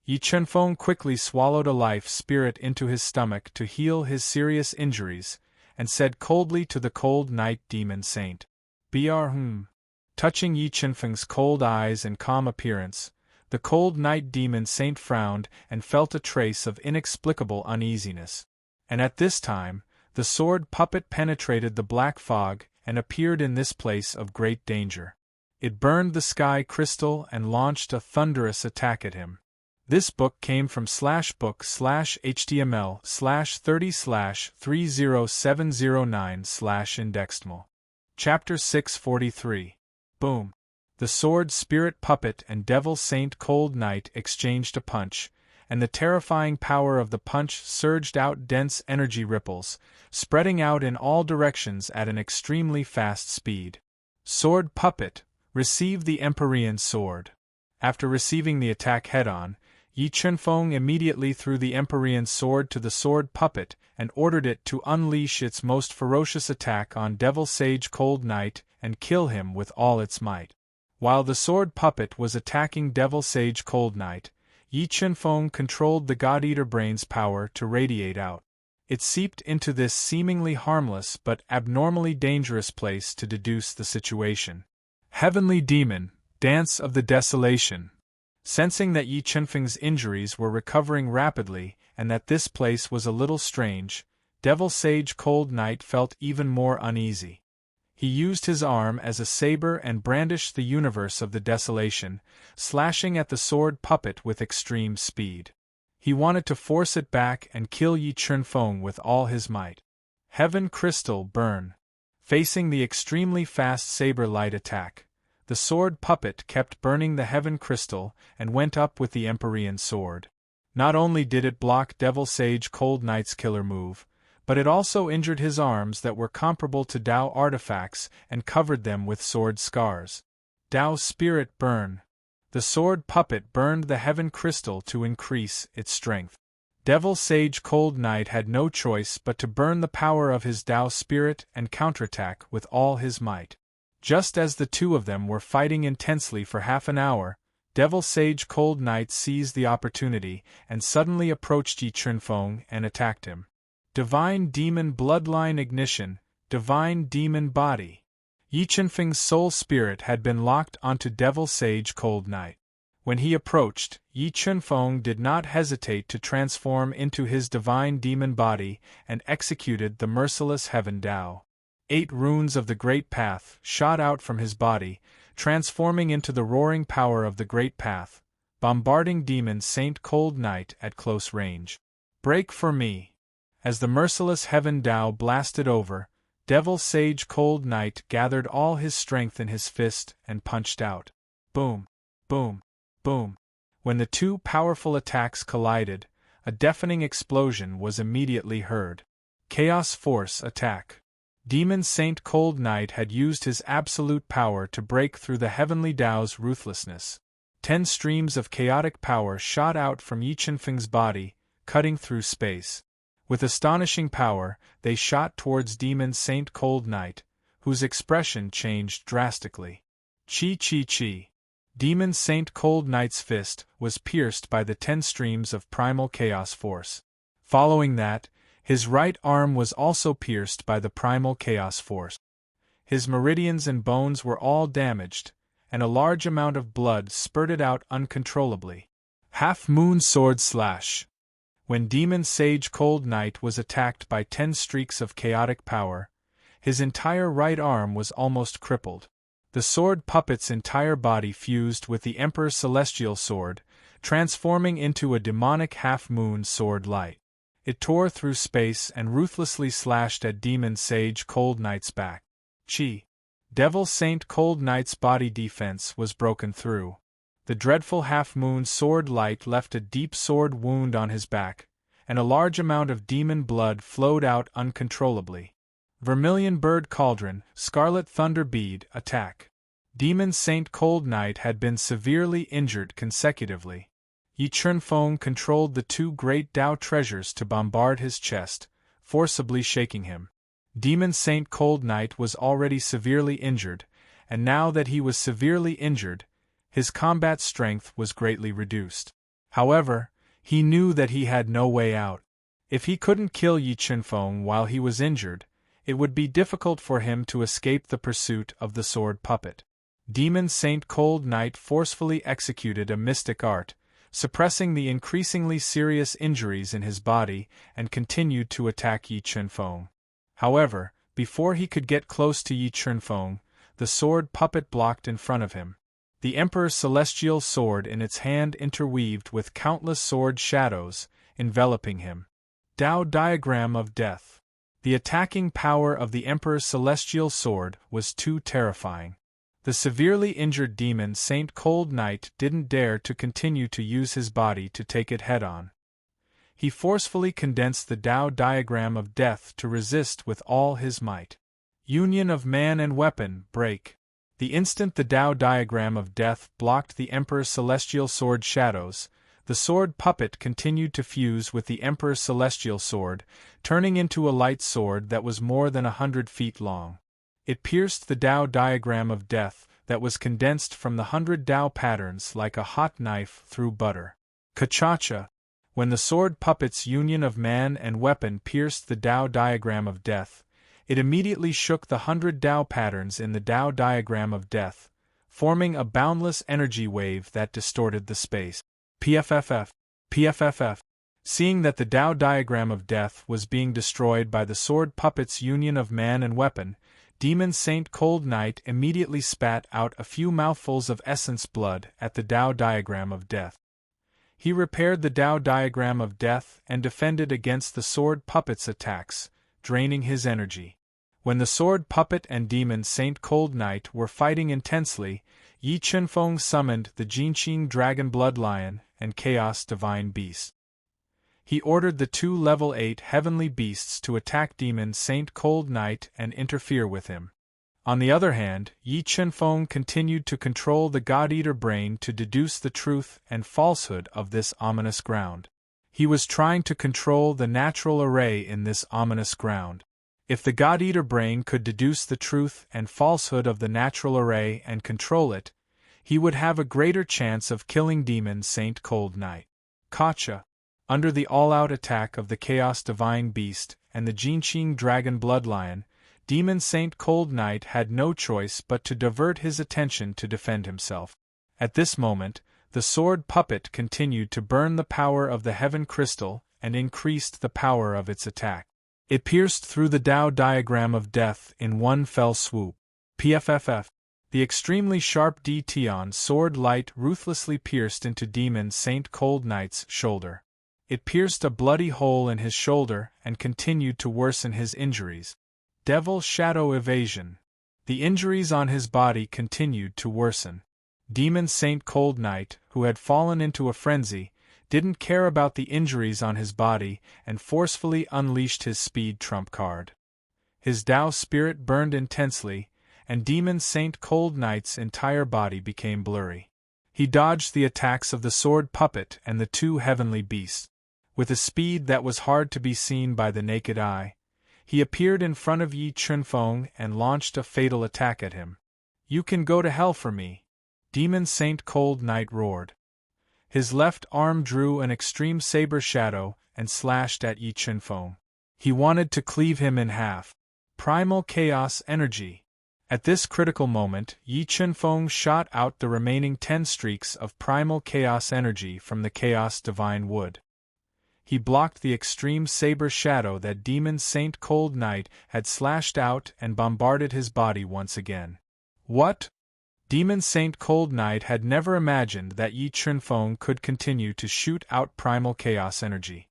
Yi Chunfeng quickly swallowed a life spirit into his stomach to heal his serious injuries, and said coldly to the Cold Night Demon Saint. Touching Yi Chunfeng's cold eyes and calm appearance, the Cold Night Demon Saint frowned and felt a trace of inexplicable uneasiness. And at this time, the sword puppet penetrated the black fog and appeared in this place of great danger. It burned the sky crystal and launched a thunderous attack at him. This book came from /book/html/30/30709/indextmal. Chapter 643. Boom. The sword spirit puppet and devil saint Cold Night exchanged a punch, and the terrifying power of the punch surged out dense energy ripples, spreading out in all directions at an extremely fast speed. Sword puppet, receive the Empyrean sword. After receiving the attack head-on, Yi Chunfeng immediately threw the Empyrean sword to the sword puppet and ordered it to unleash its most ferocious attack on Devil Sage Cold Night and kill him with all its might. While the sword puppet was attacking Devil Sage Cold Night, Yi Chunfeng controlled the God-Eater Brain's power to radiate out. It seeped into this seemingly harmless but abnormally dangerous place to deduce the situation. Heavenly Demon, Dance of the Desolation. Sensing that Yi Chunfeng's injuries were recovering rapidly and that this place was a little strange, Devil Sage Cold Night felt even more uneasy. He used his arm as a saber and brandished the universe of the desolation, slashing at the sword puppet with extreme speed. He wanted to force it back and kill Yi Chunfeng with all his might. Heaven Crystal Burn. Facing the extremely fast saber light attack, the sword puppet kept burning the Heaven Crystal and went up with the Empyrean sword. Not only did it block Devil Sage Cold Night's killer move, but it also injured his arms that were comparable to Tao artifacts and covered them with sword scars. Tao Spirit Burn. The sword puppet burned the Heaven Crystal to increase its strength. Devil Sage Cold Night had no choice but to burn the power of his Tao Spirit and counterattack with all his might. Just as the two of them were fighting intensely for half an hour, Devil Sage Cold Night seized the opportunity and suddenly approached Yi Chunfeng and attacked him. Divine Demon Bloodline Ignition, Divine Demon Body. Yi Chunfeng's soul spirit had been locked onto Devil Sage Cold Night. When he approached, Yi Chunfeng did not hesitate to transform into his divine demon body and executed the merciless Heaven Tao. 8 runes of the Great Path shot out from his body, transforming into the roaring power of the Great Path, bombarding Demon Saint Cold Night at close range. Break for me! As the merciless Heaven Tao blasted over, Devil Sage Cold Night gathered all his strength in his fist and punched out. Boom! Boom! Boom! When the two powerful attacks collided, a deafening explosion was immediately heard. Chaos Force Attack. Demon Saint Cold Night had used his absolute power to break through the Heavenly Tao's ruthlessness. 10 streams of chaotic power shot out from Yi Chunfeng's body, cutting through space. With astonishing power, they shot towards Demon Saint Cold Night, whose expression changed drastically. Chi chi chi. Demon Saint Cold Night's fist was pierced by the 10 streams of primal chaos force. Following that, his right arm was also pierced by the primal chaos force. His meridians and bones were all damaged, and a large amount of blood spurted out uncontrollably. Half Moon Sword Slash. When Demon Sage Cold Knight was attacked by 10 streaks of chaotic power, his entire right arm was almost crippled. The sword puppet's entire body fused with the Emperor's celestial sword, transforming into a demonic half-moon sword light. It tore through space and ruthlessly slashed at Demon Sage Cold Knight's back. Devil Saint Cold Knight's body defense was broken through. The dreadful half-moon sword light left a deep sword wound on his back, and a large amount of demon blood flowed out uncontrollably. Vermilion Bird Cauldron, Scarlet Thunder Bead, attack. Demon Saint Cold Knight had been severely injured consecutively. Yi Chunfeng controlled the 2 great Dao treasures to bombard his chest, forcibly shaking him. Demon Saint Cold Knight was already severely injured, and now that he was severely injured, his combat strength was greatly reduced. However, he knew that he had no way out. If he couldn't kill Yi Chunfeng while he was injured, it would be difficult for him to escape the pursuit of the sword puppet. Demon Saint Cold Knight forcefully executed a mystic art, suppressing the increasingly serious injuries in his body, and continued to attack Yi Chunfeng. However, before he could get close to Yi Chunfeng, the sword puppet blocked in front of him. The Emperor's celestial sword in its hand interweaved with countless sword shadows, enveloping him. Dao Diagram of Death. The attacking power of the Emperor's celestial sword was too terrifying. The severely injured Demon Saint Cold Knight didn't dare to continue to use his body to take it head-on. He forcefully condensed the Dao Diagram of Death to resist with all his might. Union of Man and Weapon, break. The instant the Dao Diagram of Death blocked the Emperor's celestial sword shadows, the sword puppet continued to fuse with the Emperor's celestial sword, turning into a light sword that was more than 100 feet long. It pierced the Dao Diagram of Death that was condensed from the 100 Dao patterns like a hot knife through butter. Ka-cha-cha! When the sword puppet's union of man and weapon pierced the Dao Diagram of Death, it immediately shook the 100 Dao patterns in the Dao Diagram of Death, forming a boundless energy wave that distorted the space. PFFF. Seeing that the Dao Diagram of Death was being destroyed by the sword puppet's union of man and weapon, Demon Saint Cold Knight immediately spat out a few mouthfuls of essence blood at the Dao Diagram of Death. He repaired the Dao Diagram of Death and defended against the sword puppet's attacks, draining his energy. When the sword puppet and Demon Saint Cold Knight were fighting intensely, Yi Chunfeng summoned the Jinqing Dragon Blood Lion and Chaos Divine Beast. He ordered the 2 level 8 heavenly beasts to attack Demon Saint Cold Knight and interfere with him. On the other hand, Yi Chunfeng continued to control the God-Eater brain to deduce the truth and falsehood of this ominous ground. He was trying to control the natural array in this ominous ground. If the God-Eater brain could deduce the truth and falsehood of the natural array and control it, he would have a greater chance of killing Demon Saint Cold Knight. Gotcha! Under the all-out attack of the Chaos Divine Beast and the Jinqing Dragon Blood Lion, Demon Saint Cold Knight had no choice but to divert his attention to defend himself. At this moment, the sword puppet continued to burn the power of the Heaven Crystal and increased the power of its attack. It pierced through the Dao Diagram of Death in one fell swoop. PFFF. The extremely sharp Deity sword light ruthlessly pierced into Demon Saint Cold Knight's shoulder. It pierced a bloody hole in his shoulder and continued to worsen his injuries. Devil Shadow Evasion. The injuries on his body continued to worsen. Demon Saint Cold Knight, who had fallen into a frenzy, didn't care about the injuries on his body and forcefully unleashed his speed trump card. His Dao spirit burned intensely, and Demon Saint Cold Knight's entire body became blurry. He dodged the attacks of the sword puppet and the 2 heavenly beasts. With a speed that was hard to be seen by the naked eye, he appeared in front of Yi Chunfeng and launched a fatal attack at him. "You can go to hell for me," Demon Saint Cold Knight roared. His left arm drew an extreme saber shadow and slashed at Yi Chunfeng. He wanted to cleave him in half. Primal Chaos Energy. At this critical moment, Yi Chunfeng shot out the remaining 10 streaks of Primal Chaos Energy from the Chaos Divine Wood. he blocked the extreme saber shadow that Demon Saint Cold Knight had slashed out and bombarded his body once again. What? Demon Saint Cold Knight had never imagined that Yi Chunfeng could continue to shoot out primal chaos energy.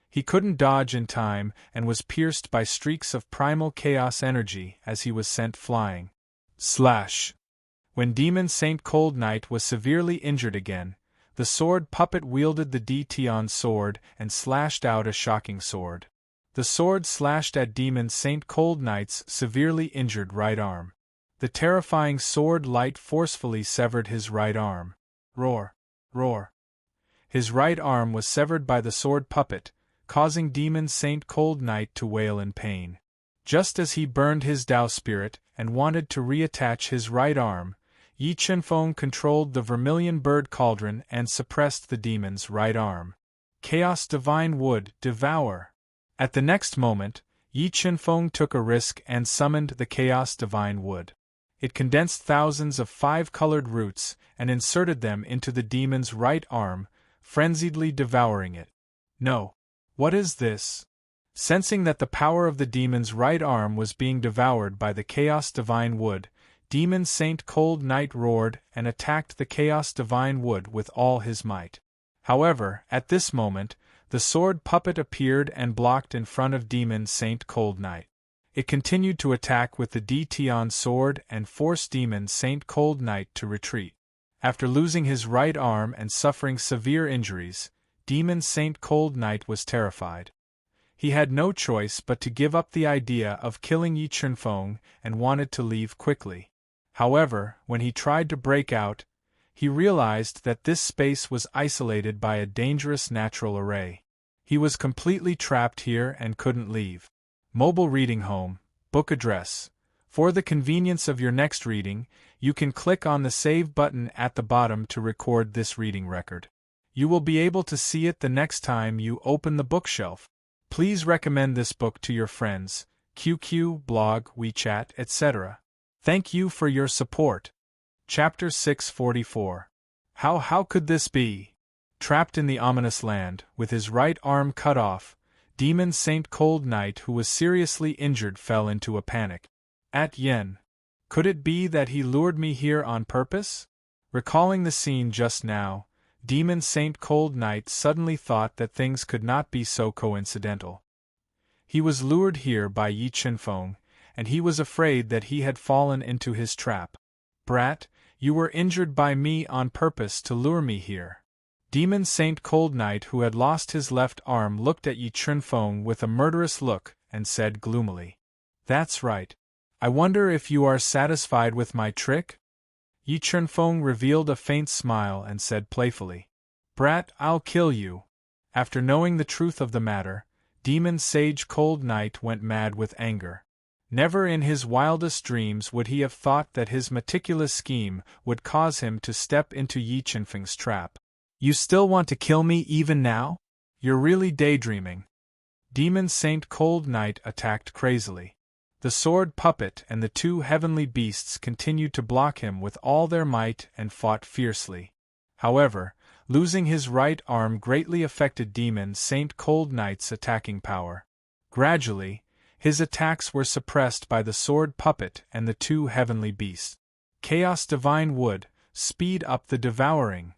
He couldn't dodge in time and was pierced by streaks of primal chaos energy as he was sent flying. Slash! When Demon Saint Cold Knight was severely injured again, the sword puppet wielded the Deity sword and slashed out a shocking sword. The sword slashed at Demon Saint Cold Knight's severely injured right arm. The terrifying sword light forcefully severed his right arm. Roar! Roar! His right arm was severed by the sword puppet, causing Demon Saint Cold Knight to wail in pain. Just as he burned his Tao spirit and wanted to reattach his right arm, Yi Chunfeng controlled the vermilion bird cauldron and suppressed the demon's right arm. Chaos Divine Wood, devour! At the next moment, Yi Chunfeng took a risk and summoned the Chaos Divine Wood. It condensed thousands of 5-colored roots and inserted them into the demon's right arm, frenziedly devouring it. No. What is this? Sensing that the power of the demon's right arm was being devoured by the Chaos Divine Wood, Demon Saint Cold Knight roared and attacked the Chaos Divine Wood with all his might. However, at this moment, the sword puppet appeared and blocked in front of Demon Saint Cold Knight. It continued to attack with the Deity sword and forced Demon Saint Cold Knight to retreat. After losing his right arm and suffering severe injuries, Demon Saint Cold Knight was terrified. He had no choice but to give up the idea of killing Yi Chunfeng and wanted to leave quickly. However, when he tried to break out, he realized that this space was isolated by a dangerous natural array. He was completely trapped here and couldn't leave. Mobile reading home, book address. For the convenience of your next reading, you can click on the save button at the bottom to record this reading record. You will be able to see it the next time you open the bookshelf. Please recommend this book to your friends, QQ, blog, WeChat, etc. Thank you for your support. Chapter 644. How could this be? Trapped in the ominous land, with his right arm cut off, Demon Saint Cold Knight, who was seriously injured, fell into a panic. At Yen. Could it be that he lured me here on purpose? Recalling the scene just now, Demon Saint Cold Knight suddenly thought that things could not be so coincidental. He was lured here by Yi Chunfeng, and he was afraid that he had fallen into his trap. Brat, you were injured by me on purpose to lure me here. Demon Saint Cold Knight, who had lost his left arm, looked at Yi Chunfeng with a murderous look and said gloomily, "That's right. I wonder if you are satisfied with my trick?" Yi Chunfeng revealed a faint smile and said playfully, "Brat, I'll kill you." After knowing the truth of the matter, Demon Sage Cold Knight went mad with anger. Never in his wildest dreams would he have thought that his meticulous scheme would cause him to step into Yi Chunfeng's trap. "You still want to kill me even now? You're really daydreaming." Demon Saint Cold Knight attacked crazily. The sword puppet and the 2 heavenly beasts continued to block him with all their might and fought fiercely. However, losing his right arm greatly affected Demon Saint Cold Knight's attacking power. Gradually, his attacks were suppressed by the sword puppet and the 2 heavenly beasts. Chaos Divine Wood, speed up the devouring.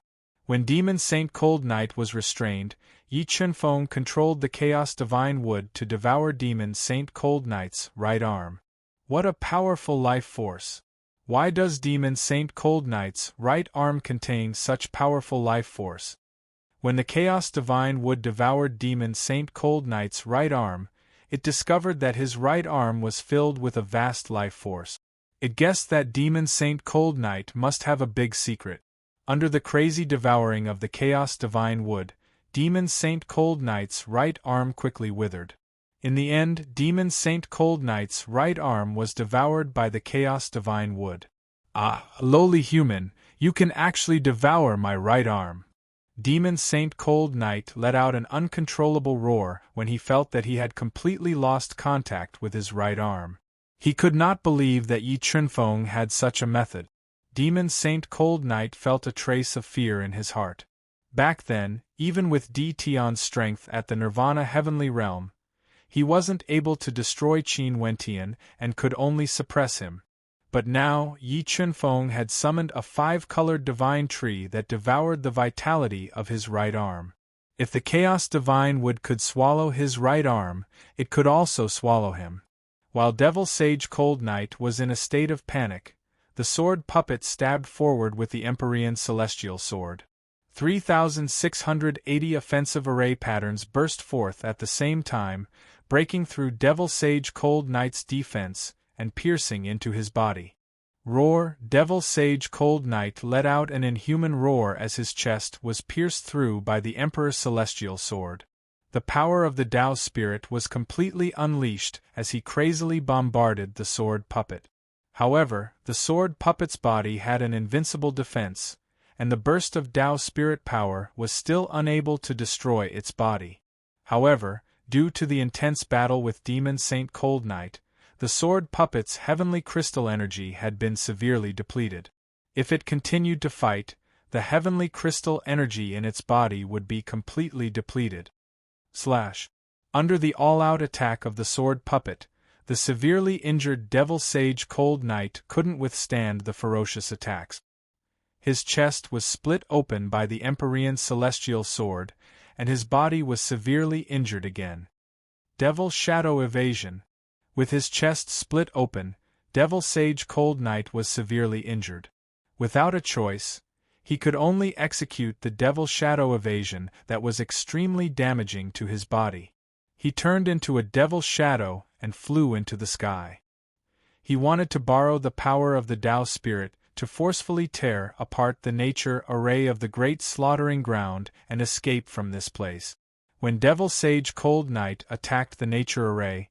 When Demon Saint Cold Knight was restrained, Yi Chunfeng controlled the Chaos Divine Wood to devour Demon Saint Cold Knight's right arm. What a powerful life force! Why does Demon Saint Cold Knight's right arm contain such powerful life force? When the Chaos Divine Wood devoured Demon Saint Cold Knight's right arm, it discovered that his right arm was filled with a vast life force. It guessed that Demon Saint Cold Knight must have a big secret. Under the crazy devouring of the Chaos Divine Wood, Demon Saint Cold Knight's right arm quickly withered. In the end, Demon Saint Cold Knight's right arm was devoured by the Chaos Divine Wood. "Ah, lowly human, you can actually devour my right arm." Demon Saint Cold Knight let out an uncontrollable roar when he felt that he had completely lost contact with his right arm. He could not believe that Yi Chunfeng had such a method. Demon Saint Cold Knight felt a trace of fear in his heart. Back then, even with Deity strength at the Nirvana heavenly realm, he wasn't able to destroy Qin Wentian and could only suppress him. But now, Yi Chunfeng had summoned a 5-colored divine tree that devoured the vitality of his right arm. If the Chaos Divine Wood could swallow his right arm, it could also swallow him. While Devil Sage Cold Knight was in a state of panic, the sword puppet stabbed forward with the Empyrean Celestial Sword. 3,680 offensive array patterns burst forth at the same time, breaking through Devil Sage Cold Knight's defense and piercing into his body. Roar! Devil Sage Cold Knight let out an inhuman roar as his chest was pierced through by the Emperor's Celestial Sword. The power of the Tao Spirit was completely unleashed as he crazily bombarded the sword puppet. However, the sword puppet's body had an invincible defense, and the burst of Tao Spirit power was still unable to destroy its body. However, due to the intense battle with Demon Saint Cold Knight, the sword puppet's heavenly crystal energy had been severely depleted. If it continued to fight, the heavenly crystal energy in its body would be completely depleted. Under the all-out attack of the sword puppet, the severely injured Devil Sage Cold Knight couldn't withstand the ferocious attacks. His chest was split open by the Empyrean Celestial Sword, and his body was severely injured again. Devil Shadow Evasion. With his chest split open, Devil Sage Cold Knight was severely injured. Without a choice, he could only execute the Devil Shadow Evasion that was extremely damaging to his body. He turned into a Devil Shadow and flew into the sky. He wanted to borrow the power of the Tao Spirit to forcefully tear apart the nature array of the Great Slaughtering Ground and escape from this place. When Devil Sage Cold Knight attacked the nature array,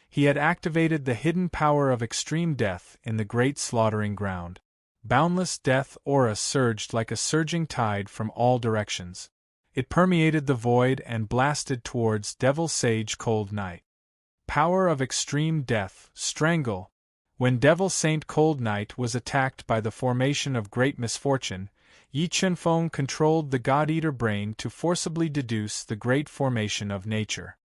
he had activated the hidden power of extreme death in the Great Slaughtering Ground. Boundless death aura surged like a surging tide from all directions. It permeated the void and blasted towards Devil Sage Cold Knight. Power of extreme death, strangle. When Devil Saint Cold Knight was attacked by the formation of great misfortune, Yi Chunfeng controlled the God-Eater brain to forcibly deduce the great formation of nature.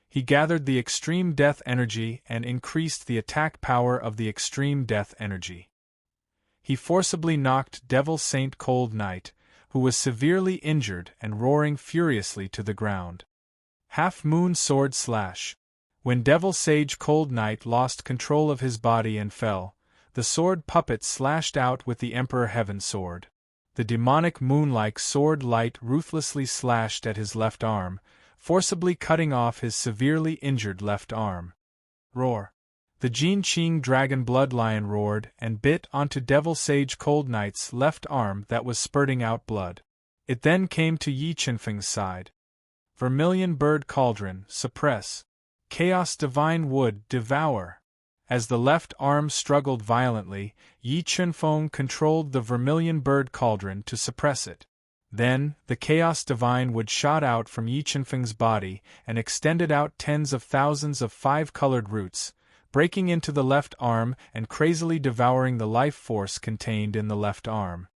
He gathered the extreme death energy and increased the attack power of the extreme death energy. He forcibly knocked Devil Saint Cold Knight, who was severely injured and roaring furiously to the ground. Half-Moon Sword Slash. When Devil Sage Cold Knight lost control of his body and fell, the sword puppet slashed out with the Emperor Heaven Sword. The demonic moon-like sword light ruthlessly slashed at his left arm, forcibly cutting off his severely injured left arm. Roar. The Jin Qing Dragon Bloodlion roared and bit onto Devil Sage Cold Knight's left arm that was spurting out blood. It then came to Yi Chunfeng's side. Vermilion Bird Cauldron, suppress. Chaos Divine Wood, devour. As the left arm struggled violently, Yi Chunfeng controlled the Vermilion Bird Cauldron to suppress it. Then, the Chaos Divine Wood shot out from Yi Chunfeng's body and extended out tens of thousands of 5-colored roots, breaking into the left arm and crazily devouring the life force contained in the left arm.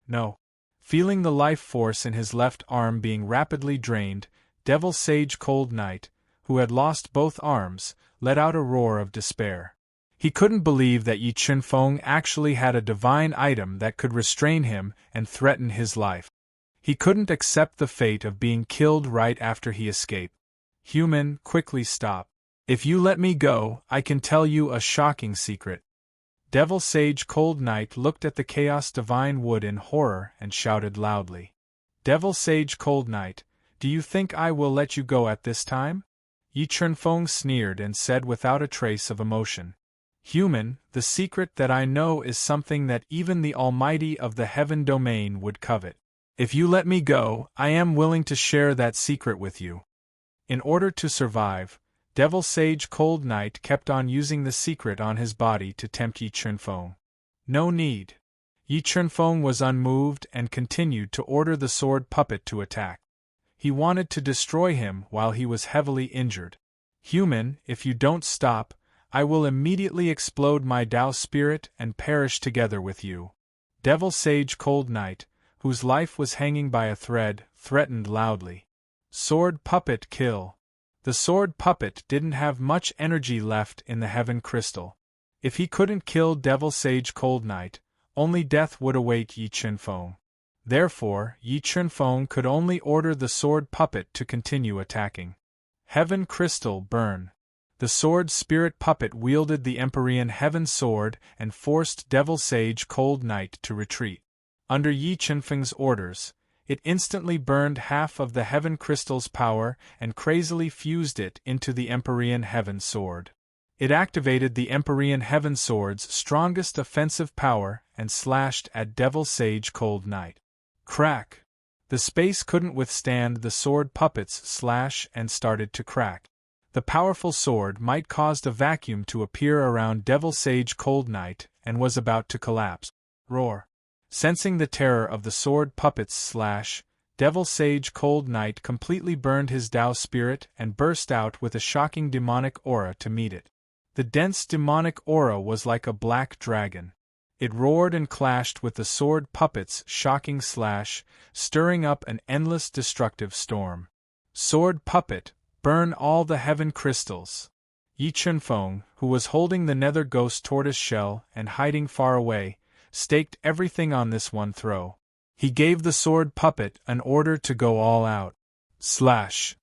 No. Feeling the life force in his left arm being rapidly drained, Devil Sage Cold Knight, who had lost both arms, let out a roar of despair. He couldn't believe that Yi Chunfeng actually had a divine item that could restrain him and threaten his life. He couldn't accept the fate of being killed right after he escaped. Human, quickly stop. If you let me go, I can tell you a shocking secret. Devil Sage Cold Knight looked at the Chaos Divine Wood in horror and shouted loudly. Devil Sage Cold Knight, do you think I will let you go at this time? Yi Chunfeng sneered and said without a trace of emotion. Human, the secret that I know is something that even the Almighty of the Heaven Domain would covet. If you let me go, I am willing to share that secret with you. In order to survive, Devil Sage Cold Knight kept on using the secret on his body to tempt Yi Chunfeng. No need. Yi Chunfeng was unmoved and continued to order the sword puppet to attack. He wanted to destroy him while he was heavily injured. Human, if you don't stop, I will immediately explode my Tao spirit and perish together with you. Devil Sage Cold Knight, whose life was hanging by a thread, threatened loudly. Sword puppet kill. The sword puppet didn't have much energy left in the heaven crystal. If he couldn't kill Devil Sage Cold Knight, only death would await Yi Chunfeng. Therefore, Yi Chunfeng could only order the sword puppet to continue attacking. Heaven crystal burn. The sword spirit puppet wielded the Empyrean Heaven Sword and forced Devil Sage Cold Knight to retreat. Under Yi Chunfeng's orders, it instantly burned half of the Heaven Crystal's power and crazily fused it into the Empyrean Heaven Sword. It activated the Empyrean Heaven Sword's strongest offensive power and slashed at Devil Sage Cold Knight. Crack! The space couldn't withstand the sword puppet's slash and started to crack. The powerful sword might caused a vacuum to appear around Devil Sage Cold Knight and was about to collapse. Roar! Sensing the terror of the sword puppet's slash, Devil Sage Cold Knight completely burned his Tao spirit and burst out with a shocking demonic aura to meet it. The dense demonic aura was like a black dragon. It roared and clashed with the sword puppet's shocking slash, stirring up an endless destructive storm. Sword puppet, burn all the heaven crystals. Yi Chunfeng, who was holding the nether ghost tortoise shell and hiding far away, staked everything on this one throw. He gave the sword puppet an order to go all out. Slash!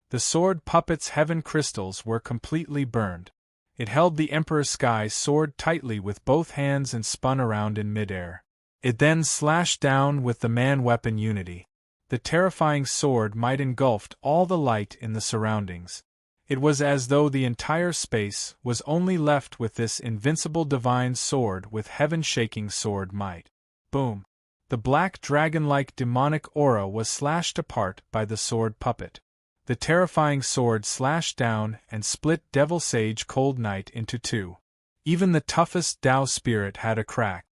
The sword puppet's heaven crystals were completely burned. It held the Emperor Sky's sword tightly with both hands and spun around in midair. It then slashed down with the man-weapon unity. The terrifying sword might engulfed all the light in the surroundings. It was as though the entire space was only left with this invincible divine sword with heaven-shaking sword might. Boom! The black dragon-like demonic aura was slashed apart by the sword puppet. The terrifying sword slashed down and split Devil Sage Cold Knight into two. Even the toughest Tao spirit had a crack.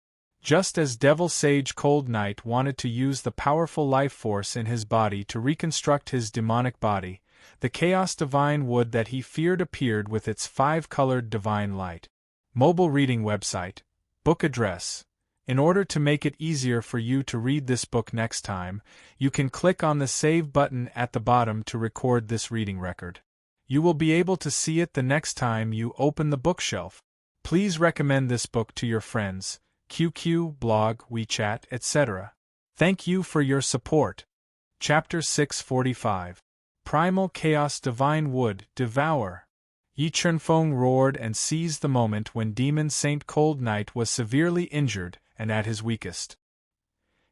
Just as Devil Sage Cold Knight wanted to use the powerful life force in his body to reconstruct his demonic body, the Chaos Divine Wood that he feared appeared with its 5-colored divine light. Mobile reading website. Book address. In order to make it easier for you to read this book next time, you can click on the Save button at the bottom to record this reading record. You will be able to see it the next time you open the bookshelf. Please recommend this book to your friends, QQ, blog, WeChat, etc. Thank you for your support. Chapter 645. Primal Chaos Divine Wood, Devour. Yi Chunfeng roared and seized the moment when Demon Saint Cold Knight was severely injured and at his weakest.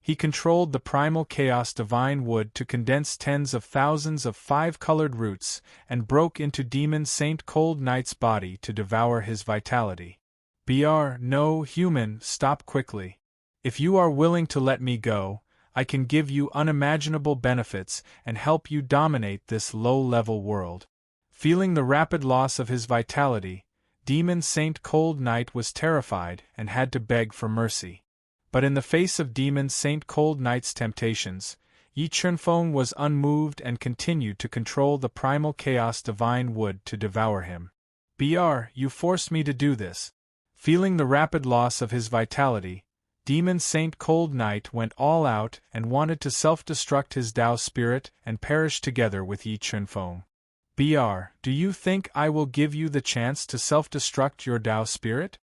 He controlled the primal chaos divine wood to condense tens of thousands of 5-colored roots and broke into Demon Saint Cold Knight's body to devour his vitality. No, human, stop quickly. If you are willing to let me go, I can give you unimaginable benefits and help you dominate this low-level world. Feeling the rapid loss of his vitality, Demon Saint Cold Knight was terrified and had to beg for mercy. But in the face of Demon Saint Cold Knight's temptations, Yi Chunfeng was unmoved and continued to control the primal chaos divine wood to devour him. You forced me to do this. Feeling the rapid loss of his vitality, Demon Saint Cold Knight went all out and wanted to self-destruct his Tao spirit and perish together with Yi Chunfeng. Do you think I will give you the chance to self-destruct your Tao spirit?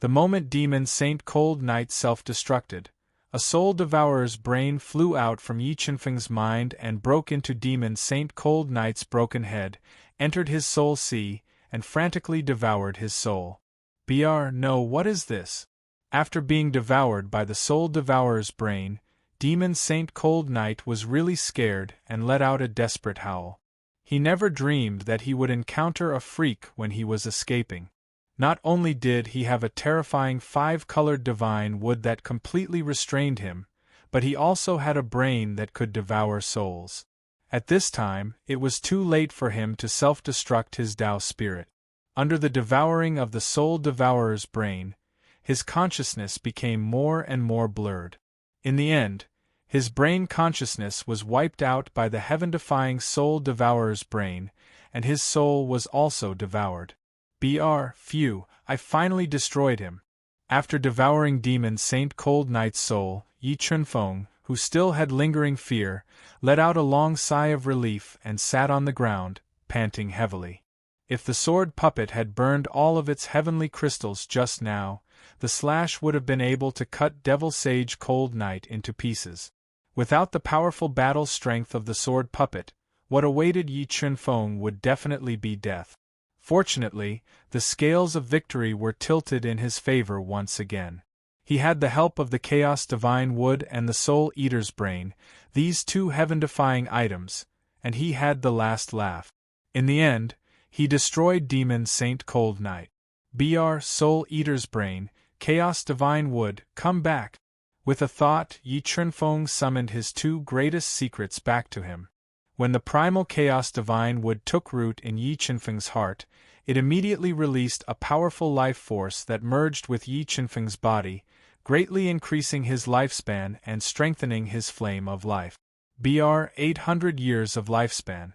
The moment Demon Saint Cold Knight self-destructed, a soul devourer's brain flew out from Yi Chunfeng's mind and broke into Demon Saint Cold Knight's broken head, entered his soul sea, and frantically devoured his soul. No, what is this? After being devoured by the soul devourer's brain, Demon Saint Cold Knight was really scared and let out a desperate howl. He never dreamed that he would encounter a freak when he was escaping. Not only did he have a terrifying 5-colored divine wood that completely restrained him, but he also had a brain that could devour souls. At this time, it was too late for him to self-destruct his Tao spirit. Under the devouring of the soul devourer's brain, his consciousness became more and more blurred. In the end, his brain consciousness was wiped out by the heaven-defying soul devourer's brain, and his soul was also devoured. Phew, I finally destroyed him. After devouring Demon Saint Cold Knight's soul, Yi Chunfeng, who still had lingering fear, let out a long sigh of relief and sat on the ground, panting heavily. If the sword puppet had burned all of its heavenly crystals just now, the slash would have been able to cut Devil Sage Cold Knight into pieces. Without the powerful battle strength of the sword puppet, what awaited Yi Chunfeng would definitely be death. Fortunately, the scales of victory were tilted in his favor once again. He had the help of the Chaos Divine Wood and the Soul Eater's Brain, these two heaven-defying items, and he had the last laugh. In the end, he destroyed Demon Saint Cold Knight. Br. Soul Eater's Brain, Chaos Divine Wood, come back! With a thought, Yi Chunfeng summoned his two greatest secrets back to him. When the primal Chaos Divine Wood took root in Yi Chunfeng's heart, it immediately released a powerful life force that merged with Yi Chunfeng's body, greatly increasing his lifespan and strengthening his flame of life. Br. 800 years of lifespan.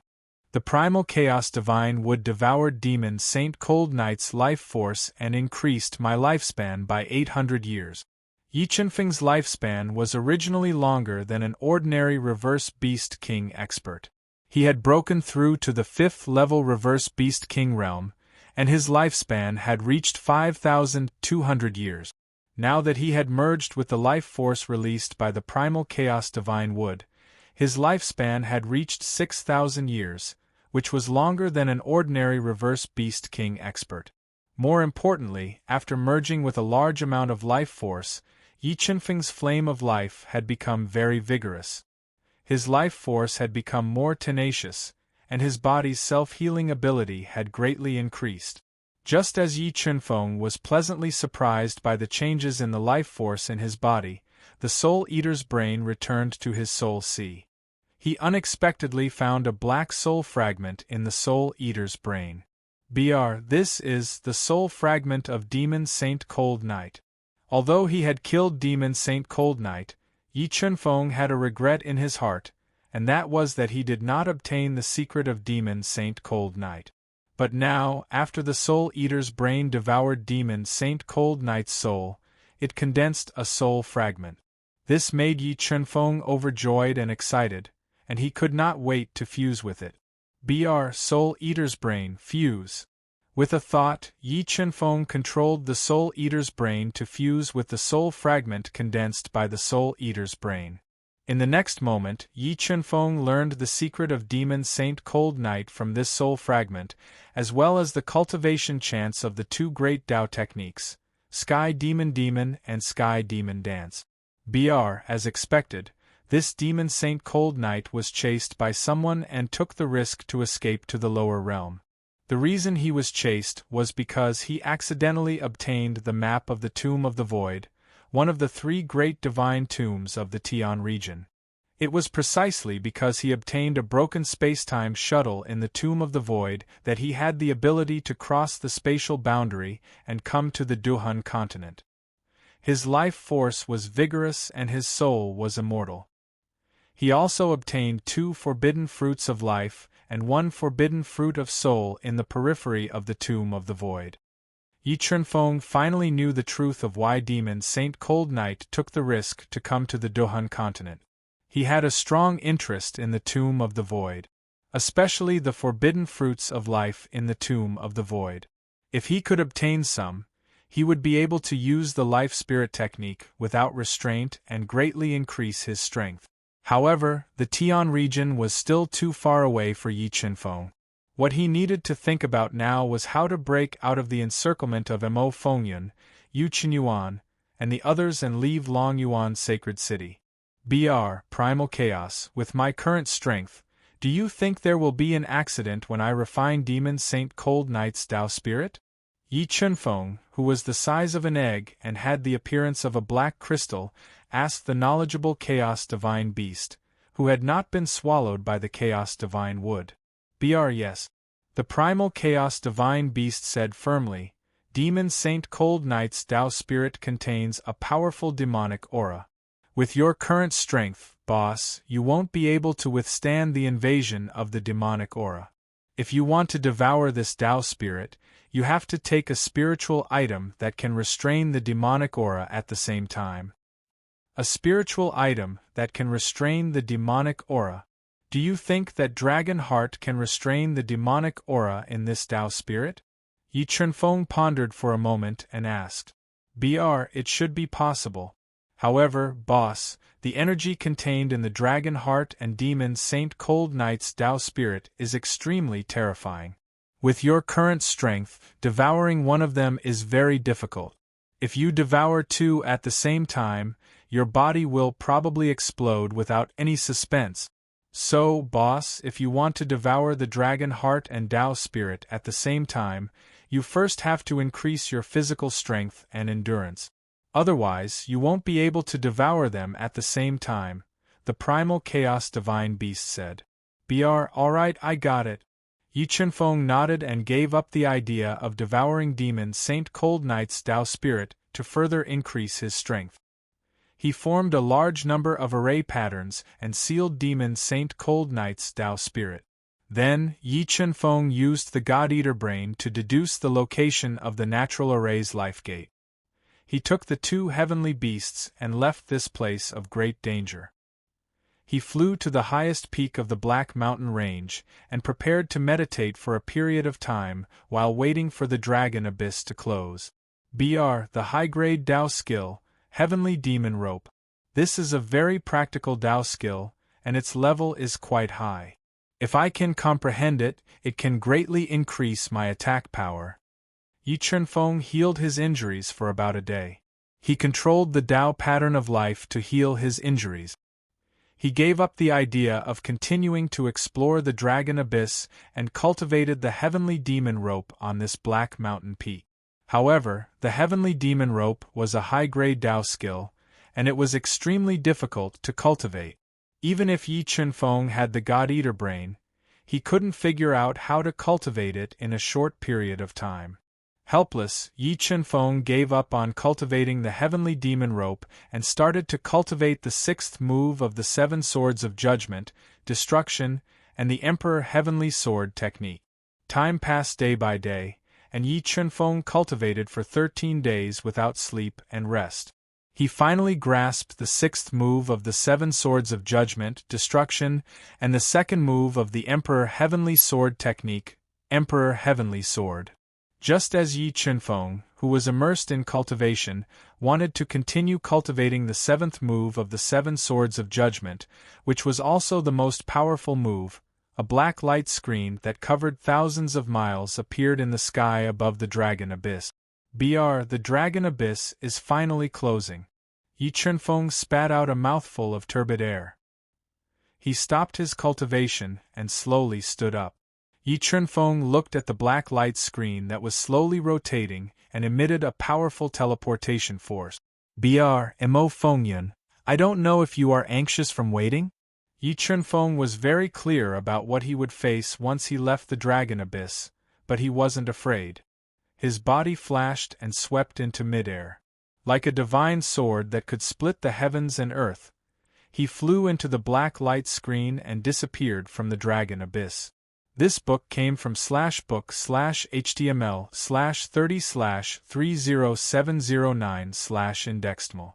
The primal Chaos Divine Wood devoured Demon Saint Cold Knight's life force and increased my lifespan by 800 years. Yi Chunfeng's lifespan was originally longer than an ordinary Reverse Beast King expert. He had broken through to the 5th level Reverse Beast King realm, and his lifespan had reached 5,200 years. Now that he had merged with the life force released by the primal Chaos Divine Wood, his lifespan had reached 6,000 years, which was longer than an ordinary Reverse Beast King expert. More importantly, after merging with a large amount of life force, Yi Chunfeng's flame of life had become very vigorous. His life force had become more tenacious, and his body's self-healing ability had greatly increased. Just as Yi Chunfeng was pleasantly surprised by the changes in the life force in his body, the Soul Eater's brain returned to his soul sea. He unexpectedly found a black soul fragment in the Soul Eater's brain. Br. This is the soul fragment of Demon Saint Cold Knight. Although he had killed Demon Saint Cold Knight, Yi Chunfeng had a regret in his heart, and that was that he did not obtain the secret of Demon Saint Cold Knight. But now, after the Soul Eater's brain devoured Demon Saint Cold Knight's soul, it condensed a soul fragment. This made Yi Chunfeng overjoyed and excited, and he could not wait to fuse with it. Br. Soul Eater's brain, fuse. With a thought, Yi Chunfeng controlled the Soul Eater's brain to fuse with the soul fragment condensed by the Soul Eater's brain. In the next moment, Yi Chunfeng learned the secret of Demon Saint Cold Knight from this soul fragment, as well as the cultivation chants of the two great Tao techniques, Sky Demon Demon and Sky Demon Dance. Br. As expected, this Demon Saint Cold Knight was chased by someone and took the risk to escape to the lower realm. The reason he was chased was because he accidentally obtained the map of the Tomb of the Void, one of the three great divine tombs of the Tian region. It was precisely because he obtained a broken spacetime shuttle in the Tomb of the Void that he had the ability to cross the spatial boundary and come to the Duhan continent. His life force was vigorous and his soul was immortal. He also obtained 2 forbidden fruits of life and 1 forbidden fruit of soul in the periphery of the Tomb of the Void. Yi Chunfeng finally knew the truth of why Demon Saint Cold Knight took the risk to come to the Duhan continent. He had a strong interest in the Tomb of the Void, especially the forbidden fruits of life in the Tomb of the Void. If he could obtain some, he would be able to use the life spirit technique without restraint and greatly increase his strength. However, the Tian region was still too far away for Yi Chunfeng. What he needed to think about now was how to break out of the encirclement of Mo Fengyun, Yu Qinyuan, and the others and leave Longyuan's sacred city. Br. Primal Chaos, with my current strength, do you think there will be an accident when I refine Demon Saint Cold Knight's Tao spirit? Yi Chunfeng, who was the size of an egg and had the appearance of a black crystal, asked the knowledgeable Chaos Divine Beast, who had not been swallowed by the Chaos Divine Wood. Br. Yes. The primal Chaos Divine Beast said firmly, Demon Saint Cold Knight's Tao spirit contains a powerful demonic aura. With your current strength, boss, you won't be able to withstand the invasion of the demonic aura. If you want to devour this Tao spirit, you have to take a spiritual item that can restrain the demonic aura at the same time. A spiritual item that can restrain the demonic aura. Do you think that dragon heart can restrain the demonic aura in this Tao spirit? Yi Chunfeng pondered for a moment and asked. It should be possible. However, boss, the energy contained in the dragon heart and demon Saint Cold Knight's Tao spirit is extremely terrifying. With your current strength, devouring one of them is very difficult. If you devour two at the same time, your body will probably explode without any suspense. So, boss, if you want to devour the dragon heart and Tao spirit at the same time, you first have to increase your physical strength and endurance. Otherwise, you won't be able to devour them at the same time, the primal chaos divine beast said. Alright, I got it. Yi Chunfeng nodded and gave up the idea of devouring demon Saint Cold Knight's Tao spirit to further increase his strength. He formed a large number of array patterns and sealed demon Saint Cold Knight's Tao spirit. Then, Yi Chunfeng used the God-Eater brain to deduce the location of the natural array's life gate. He took the two heavenly beasts and left this place of great danger. He flew to the highest peak of the Black Mountain Range and prepared to meditate for a period of time while waiting for the dragon abyss to close. The high-grade Tao skill, Heavenly Demon Rope. This is a very practical Tao skill, and its level is quite high. If I can comprehend it, it can greatly increase my attack power. Yi Chunfeng healed his injuries for about a day. He controlled the Tao pattern of life to heal his injuries. He gave up the idea of continuing to explore the dragon abyss and cultivated the Heavenly Demon Rope on this Black Mountain peak. However, the Heavenly Demon Rope was a high-grade Tao skill, and it was extremely difficult to cultivate. Even if Yi Chunfeng had the God-Eater brain, he couldn't figure out how to cultivate it in a short period of time. Helpless, Yi Chunfeng gave up on cultivating the Heavenly Demon Rope and started to cultivate the sixth move of the Seven Swords of Judgment, Destruction, and the Emperor Heavenly Sword technique. Time passed day by day, and Yi Chunfeng cultivated for 13 days without sleep and rest. He finally grasped the sixth move of the Seven Swords of Judgment, Destruction, and the second move of the Emperor Heavenly Sword technique, Emperor Heavenly Sword. Just as Yi Chunfeng, who was immersed in cultivation, wanted to continue cultivating the seventh move of the Seven Swords of Judgment, which was also the most powerful move, a black light screen that covered thousands of miles appeared in the sky above the dragon abyss. The dragon abyss is finally closing. Yi Chunfeng spat out a mouthful of turbid air. He stopped his cultivation and slowly stood up. Yi Chunfeng looked at the black light screen that was slowly rotating and emitted a powerful teleportation force. Mo Fengyun, I don't know if you are anxious from waiting? Yi Chunfeng was very clear about what he would face once he left the dragon abyss, but he wasn't afraid. His body flashed and swept into midair. Like a divine sword that could split the heavens and earth, he flew into the black light screen and disappeared from the dragon abyss. This book came from /book/html/30/30709/indextmal.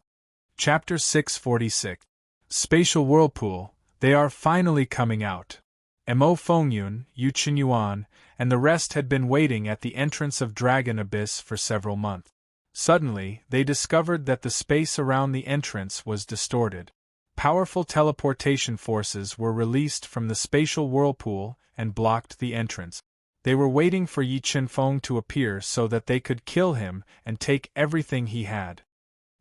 Chapter 646. Spatial Whirlpool. They are finally coming out. Mo Fengyun, Yu Qinyuan, and the rest had been waiting at the entrance of Dragon Abyss for several months. Suddenly, they discovered that the space around the entrance was distorted. Powerful teleportation forces were released from the spatial whirlpool and blocked the entrance. They were waiting for Yi Chunfeng to appear so that they could kill him and take everything he had.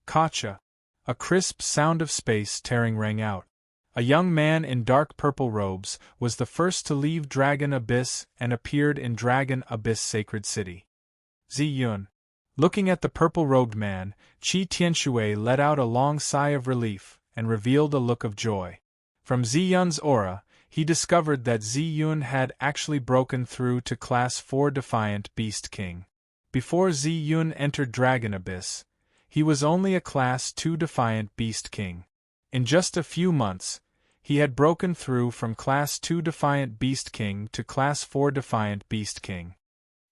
Kacha! A crisp sound of space tearing rang out. A young man in dark purple robes was the first to leave Dragon Abyss and appeared in Dragon Abyss Sacred City. Ziyun. Looking at the purple-robed man, Qi Tianshui let out a long sigh of relief and revealed a look of joy. From Ziyun's aura, he discovered that Ziyun had actually broken through to Class 4 Defiant Beast King. Before Ziyun entered Dragon Abyss, he was only a Class 2 Defiant Beast King. In just a few months, he had broken through from Class 2 Defiant Beast King to Class 4 Defiant Beast King.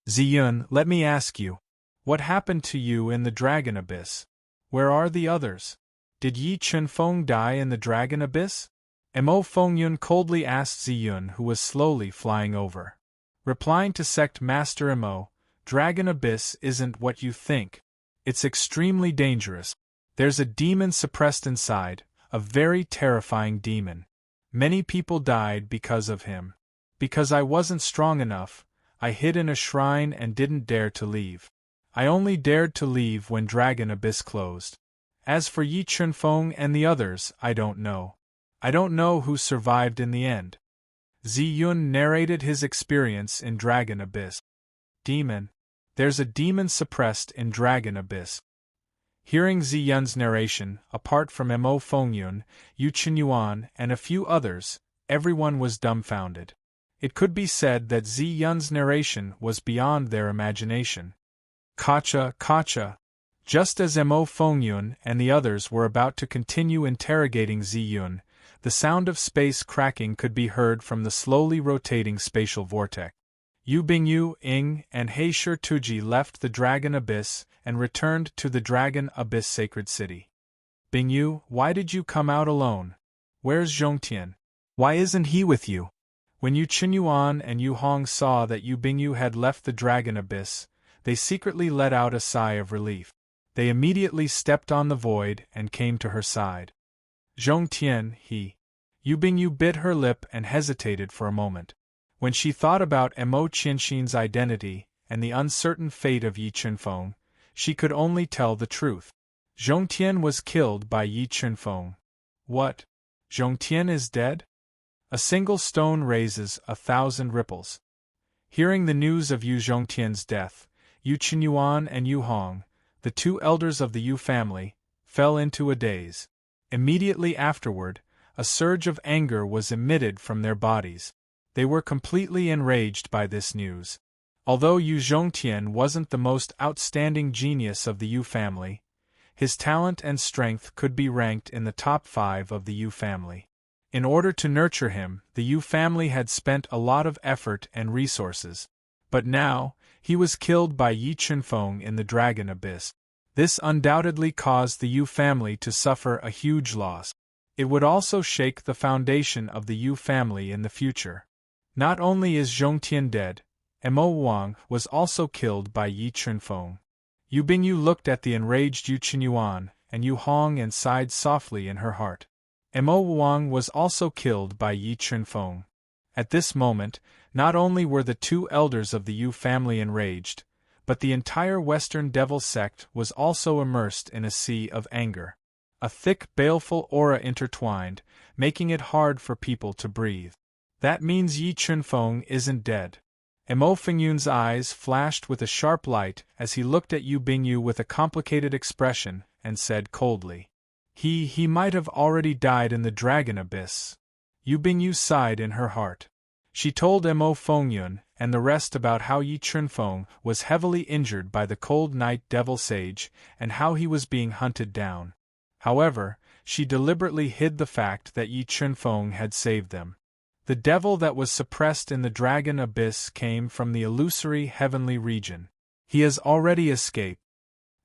Ziyun, let me ask you, what happened to you in the Dragon Abyss? Where are the others? Did Yi Chunfeng die in the dragon abyss? Mo Fengyun coldly asked Ziyun, who was slowly flying over. Replying to Sect Master Mo, Dragon Abyss isn't what you think. It's extremely dangerous. There's a demon suppressed inside, a very terrifying demon. Many people died because of him. Because I wasn't strong enough, I hid in a shrine and didn't dare to leave. I only dared to leave when Dragon Abyss closed. As for Yi Chunfeng and the others, I don't know. I don't know who survived in the end. Ziyun narrated his experience in Dragon Abyss. Demon. There's a demon suppressed in Dragon Abyss. Hearing Ziyun's narration, apart from Mo Fengyun, Yu Qinyuan, and a few others, everyone was dumbfounded. It could be said that Ziyun's narration was beyond their imagination. Kacha, Kacha. Just as Mo Fengyun and the others were about to continue interrogating Ziyun, the sound of space cracking could be heard from the slowly rotating spatial vortex. Yu Bingyu, Ing, and Heisher Tuji left the Dragon Abyss and returned to the Dragon Abyss Sacred City. Bingyu, why did you come out alone? Where's Zhongtian? Why isn't he with you? When Yu Qinyuan and Yu Hong saw that Yu Bingyu had left the Dragon Abyss, they secretly let out a sigh of relief. They immediately stepped on the void and came to her side. Zhongtian, Yu Bingyu bit her lip and hesitated for a moment. When she thought about Mo Qianxin's identity and the uncertain fate of Yi Chunfeng, she could only tell the truth. Zhongtian was killed by Yi Chunfeng. What? Zhongtian is dead? A single stone raises 1,000 ripples. Hearing the news of Yu Zhongtian's death, Yu Qinyuan and Yu Hong, the two elders of the Yu family, fell into a daze. Immediately afterward, a surge of anger was emitted from their bodies. They were completely enraged by this news. Although Yu Zhongtian wasn't the most outstanding genius of the Yu family, his talent and strength could be ranked in the top 5 of the Yu family. In order to nurture him, the Yu family had spent a lot of effort and resources. But now, he was killed by Yi Chunfeng in the Dragon Abyss. This undoubtedly caused the Yu family to suffer a huge loss. It would also shake the foundation of the Yu family in the future. Not only is Zhongtian dead, Mo Wang was also killed by Yi Chunfeng. Yu Bingyu looked at the enraged Yu Qinyuan and Yu Hong and sighed softly in her heart. Mo Wang was also killed by Yi Chunfeng. At this moment, not only were the two elders of the Yu family enraged, but the entire Western Devil sect was also immersed in a sea of anger. A thick, baleful aura intertwined, making it hard for people to breathe. That means Yi Chunfeng isn't dead. Mo Fengyun's eyes flashed with a sharp light as he looked at Yu Bingyu with a complicated expression and said coldly, He might have already died in the Dragon Abyss. Yu Bingyu sighed in her heart. She told Mo Fengyun and the rest about how Yi Chunfeng was heavily injured by the Cold Night Devil Sage and how he was being hunted down. However, she deliberately hid the fact that Yi Chunfeng had saved them. The devil that was suppressed in the Dragon Abyss came from the illusory heavenly region. He has already escaped.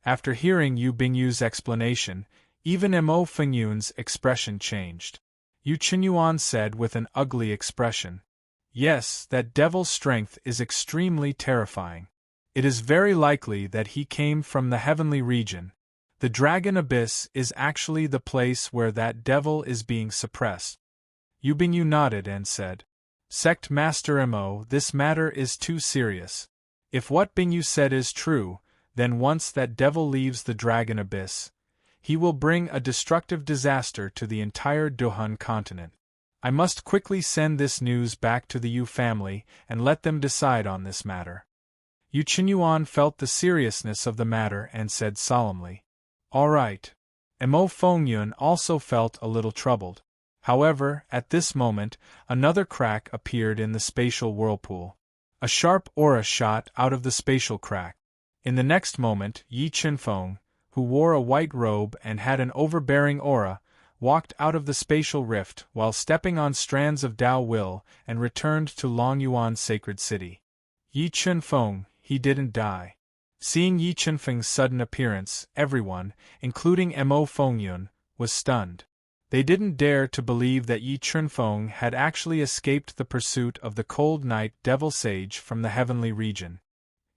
After hearing Yu Bingyu's explanation, even Mo Fengyun's expression changed. Yu Qinyuan said with an ugly expression, Yes, that devil's strength is extremely terrifying. It is very likely that he came from the heavenly region. The Dragon Abyss is actually the place where that devil is being suppressed. Yu Bingyu nodded and said, Sect Master Mo, this matter is too serious. If what Bingyu said is true, then once that devil leaves the Dragon Abyss, he will bring a destructive disaster to the entire Dohun continent. I must quickly send this news back to the Yu family and let them decide on this matter. Yu Qinyuan felt the seriousness of the matter and said solemnly, All right. Mo Fengyun also felt a little troubled. However, at this moment, another crack appeared in the spatial whirlpool. A sharp aura shot out of the spatial crack. In the next moment, Yi Chunfeng, who wore a white robe and had an overbearing aura, walked out of the spatial rift while stepping on strands of Tao Will and returned to Longyuan's sacred city. Yi Chunfeng, he didn't die. Seeing Yi Chunfeng's sudden appearance, everyone, including Mo Fengyun, was stunned. They didn't dare to believe that Yi Chunfeng had actually escaped the pursuit of the cold night devil sage from the heavenly region.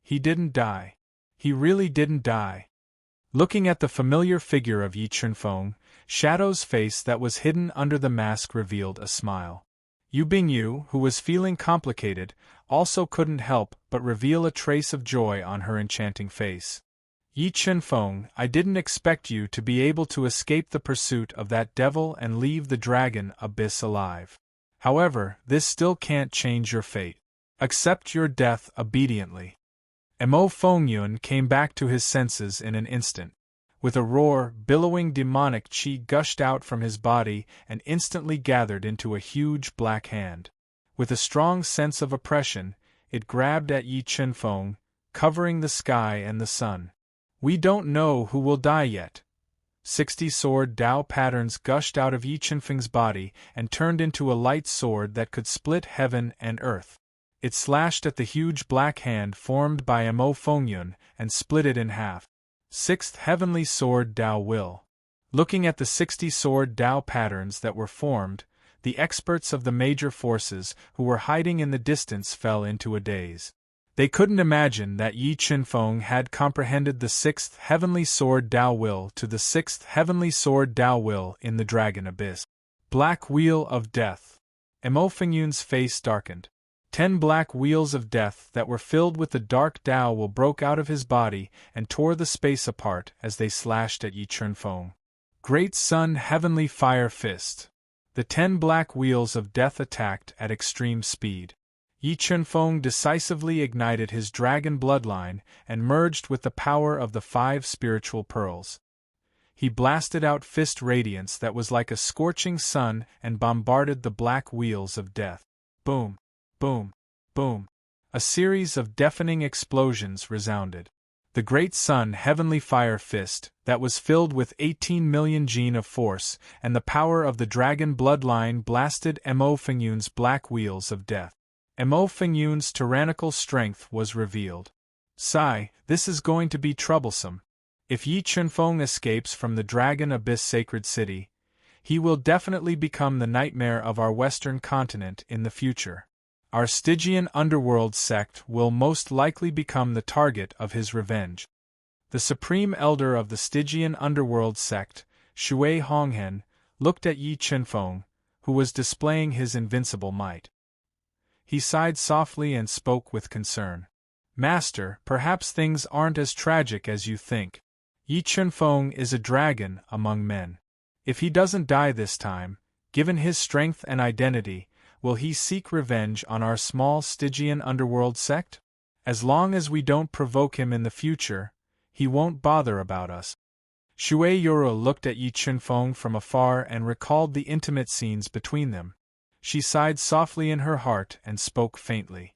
He didn't die. He really didn't die. Looking at the familiar figure of Yi Chunfeng, Shadow's face that was hidden under the mask revealed a smile. Yu Bingyu, who was feeling complicated, also couldn't help but reveal a trace of joy on her enchanting face. Yi Chunfeng, I didn't expect you to be able to escape the pursuit of that devil and leave the dragon abyss alive. However, this still can't change your fate. Accept your death obediently. Mo Fengyun came back to his senses in an instant. With a roar, billowing demonic qi gushed out from his body and instantly gathered into a huge black hand. With a strong sense of oppression, it grabbed at Yi Chunfeng, covering the sky and the sun. We don't know who will die yet. 60 sword Dao patterns gushed out of Yi Chunfeng's body and turned into a light sword that could split heaven and earth. It slashed at the huge black hand formed by Mo Fengyun and split it in half. 6th Heavenly Sword Dao Will. Looking at the 60 sword Dao patterns that were formed, the experts of the major forces who were hiding in the distance fell into a daze. They couldn't imagine that Yi Chunfeng had comprehended the 6th Heavenly Sword Dao Will to the 6th Heavenly Sword Dao Will in the Dragon Abyss. Black Wheel of Death. Mo Fengyun's face darkened. 10 black wheels of death that were filled with the dark Dao Will broke out of his body and tore the space apart as they slashed at Yi Chunfeng. Great Sun Heavenly Fire Fist. The 10 black wheels of death attacked at extreme speed. Yi Chunfeng decisively ignited his dragon bloodline and merged with the power of the 5 spiritual pearls. He blasted out fist radiance that was like a scorching sun and bombarded the black wheels of death. Boom, boom, boom. A series of deafening explosions resounded. The Great Sun Heavenly Fire Fist, that was filled with 18 million gene of force and the power of the dragon bloodline, blasted Mo Fengyun's black wheels of death. Mo Fengyun's tyrannical strength was revealed. Sigh, this is going to be troublesome. If Yi Chunfeng escapes from the Dragon Abyss Sacred City, he will definitely become the nightmare of our Western continent in the future. Our Stygian underworld sect will most likely become the target of his revenge. The Supreme Elder of the Stygian underworld sect, Shui Honghen, looked at Yi Chunfeng, who was displaying his invincible might. He sighed softly and spoke with concern. Master, perhaps things aren't as tragic as you think. Yi Chunfeng is a dragon among men. If he doesn't die this time, given his strength and identity, will he seek revenge on our small Stygian underworld sect? As long as we don't provoke him in the future, he won't bother about us. Shui Yoro looked at Yi Chunfeng from afar and recalled the intimate scenes between them. She sighed softly in her heart and spoke faintly.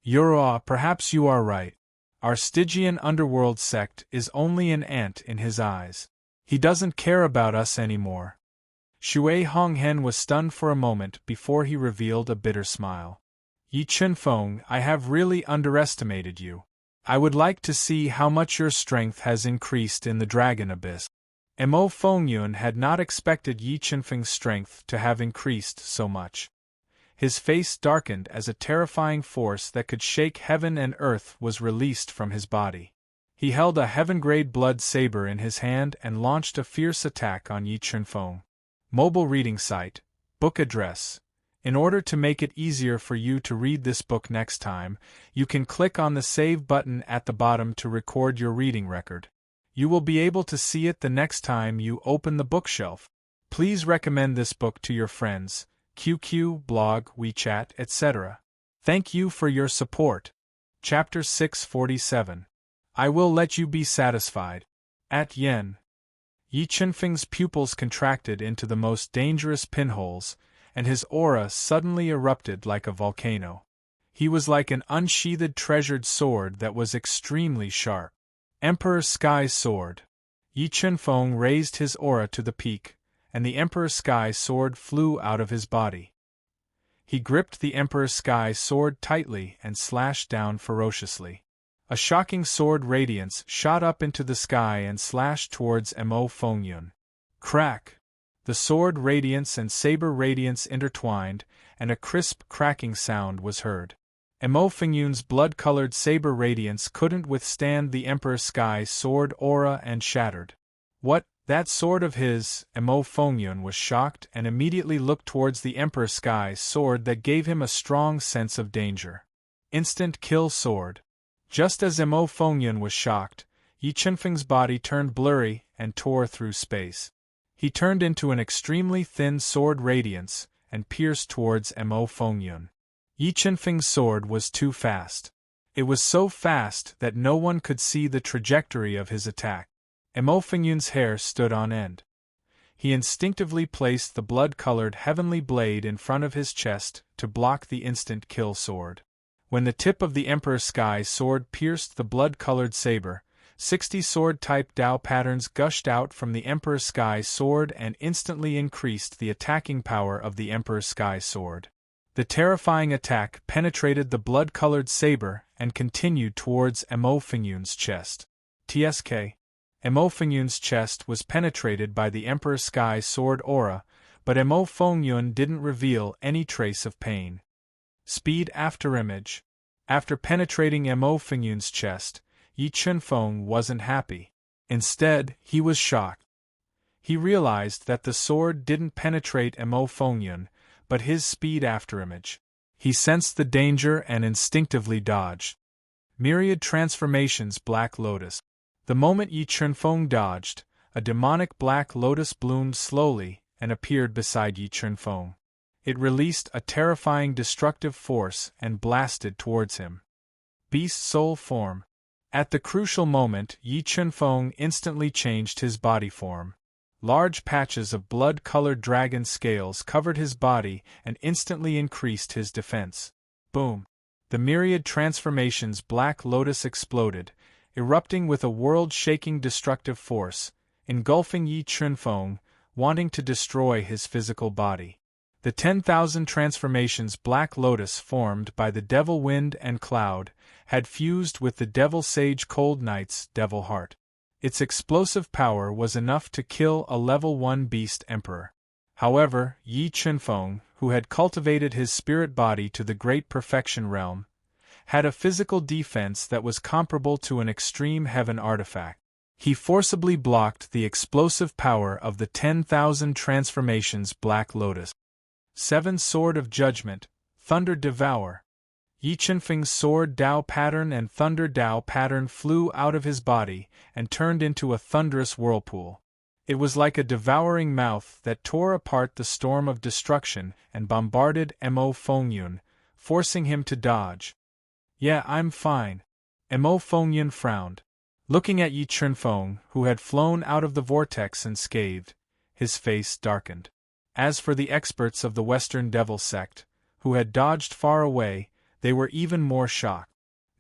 Yoroa, perhaps you are right. Our Stygian underworld sect is only an ant in his eyes. He doesn't care about us anymore. Shui Honghen was stunned for a moment before he revealed a bitter smile. Yi Chunfeng, I have really underestimated you. I would like to see how much your strength has increased in the Dragon Abyss. Mo Fengyun had not expected Yi Chunfeng's strength to have increased so much. His face darkened as a terrifying force that could shake heaven and earth was released from his body. He held a heaven-grade blood saber in his hand and launched a fierce attack on Yi Chunfeng. Mobile reading site, book address. In order to make it easier for you to read this book next time, you can click on the save button at the bottom to record your reading record. You will be able to see it the next time you open the bookshelf. Please recommend this book to your friends, QQ, blog, WeChat, etc. Thank you for your support. Chapter 647. I will let you be satisfied. At Yen. Yi Chunfeng's pupils contracted into the most dangerous pinholes, and his aura suddenly erupted like a volcano. He was like an unsheathed treasured sword that was extremely sharp. Emperor Sky Sword. Yi Chunfeng raised his aura to the peak, and the Emperor Sky Sword flew out of his body. He gripped the Emperor Sky Sword tightly and slashed down ferociously. A shocking sword radiance shot up into the sky and slashed towards Mo Fengyun. Crack! The sword radiance and saber radiance intertwined, and a crisp cracking sound was heard. Emo Fingyun's blood-colored saber radiance couldn't withstand the Emperor Sky's sword aura and shattered. What, that sword of his? Emo Fingyun was shocked and immediately looked towards the Emperor Sky's sword that gave him a strong sense of danger. Instant kill sword. Just as Emo Fingyun was shocked, Yi Chunfeng's body turned blurry and tore through space. He turned into an extremely thin sword radiance and pierced towards Emo Fingyun. Yi Chunfeng's sword was too fast. It was so fast that no one could see the trajectory of his attack. Emo Fingyun's hair stood on end. He instinctively placed the blood-colored heavenly blade in front of his chest to block the instant kill sword. When the tip of the Emperor Sky's sword pierced the blood-colored saber, 60 sword-type Dao patterns gushed out from the Emperor Sky's sword and instantly increased the attacking power of the Emperor Sky's sword. The terrifying attack penetrated the blood-colored saber and continued towards Emo Fingyun's chest. TSK. Emo Fingyun's chest was penetrated by the Emperor Sky's sword aura, but Emo Fingyun didn't reveal any trace of pain. Speed afterimage. After penetrating Emo Fingyun's chest, Yi Chunfeng wasn't happy. Instead, he was shocked. He realized that the sword didn't penetrate Emo Fingyun, but his speed afterimage. He sensed the danger and instinctively dodged. Myriad transformations Black Lotus. The moment Yi Chunfeng dodged, a demonic black lotus bloomed slowly and appeared beside Yi Chunfeng. It released a terrifying destructive force and blasted towards him. Beast Soul Form. At the crucial moment, Yi Chunfeng instantly changed his body form. Large patches of blood-colored dragon scales covered his body and instantly increased his defense. Boom! The myriad transformations Black Lotus exploded, erupting with a world-shaking destructive force, engulfing Yi Chunfeng, wanting to destroy his physical body. The 10,000 transformations Black Lotus formed by the Devil Wind and Cloud had fused with the Devil Sage Cold Knight's Devil Heart. Its explosive power was enough to kill a level 1 beast emperor. However, Yi Chunfeng, who had cultivated his spirit body to the great perfection realm, had a physical defense that was comparable to an extreme heaven artifact. He forcibly blocked the explosive power of the 10,000 transformations Black Lotus. 7 Sword of Judgment, Thunder Devour. Yi Chunfeng's sword Dao pattern and thunder Dao pattern flew out of his body and turned into a thunderous whirlpool. It was like a devouring mouth that tore apart the storm of destruction and bombarded Emo Fingyun, forcing him to dodge. Yeah, I'm fine. Emo Fingyun frowned. Looking at Yi Chunfeng, who had flown out of the vortex unscathed, his face darkened. As for the experts of the Western Devil Sect, who had dodged far away, they were even more shocked.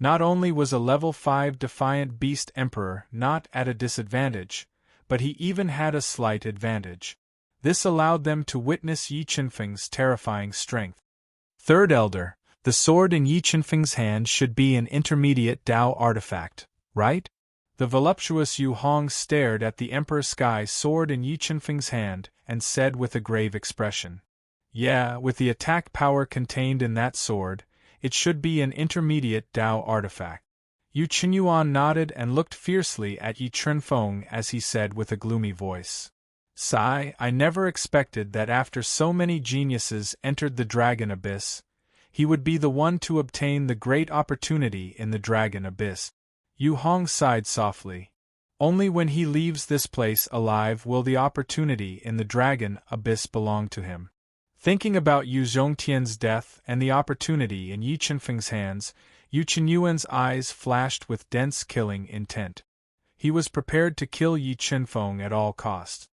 Not only was a level 5 Defiant Beast Emperor not at a disadvantage, but he even had a slight advantage. This allowed them to witness Yi Chunfeng's terrifying strength. Third Elder, the sword in Yi Chunfeng's hand should be an intermediate Dao artifact, right? The voluptuous Yu Hong stared at the Emperor Sky's sword in Yi Chunfeng's hand and said with a grave expression. Yeah, with the attack power contained in that sword, it should be an intermediate Dao artifact. Yu Qinyuan nodded and looked fiercely at Yi Chunfeng as he said with a gloomy voice. Sigh, I never expected that after so many geniuses entered the Dragon Abyss, he would be the one to obtain the great opportunity in the Dragon Abyss. Yu Hong sighed softly. Only when he leaves this place alive will the opportunity in the Dragon Abyss belong to him. Thinking about Yu Zhongtian's death and the opportunity in Yi Chunfeng's hands, Yu Qinyuan's eyes flashed with dense killing intent. He was prepared to kill Yi Chunfeng at all costs.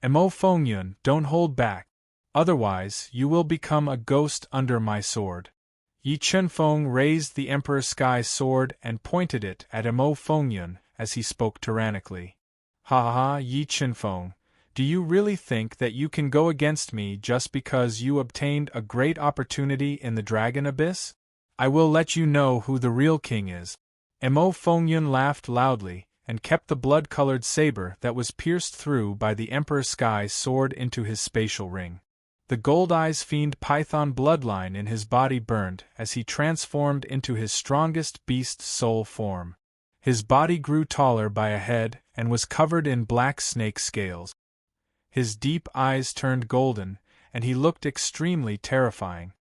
Emo Fingyun, don't hold back. Otherwise, you will become a ghost under my sword. Yi Chunfeng raised the Emperor Sky's sword and pointed it at Emo Fingyun as he spoke tyrannically. Ha ha, Yi Chunfeng. Do you really think that you can go against me just because you obtained a great opportunity in the Dragon Abyss? I will let you know who the real king is. Emo Fingyun laughed loudly, and kept the blood-colored saber that was pierced through by the Emperor Sky's sword into his spatial ring. The gold eyes fiend python bloodline in his body burned as he transformed into his strongest beast soul form. His body grew taller by a head and was covered in black snake scales. His deep eyes turned golden, and he looked extremely terrifying.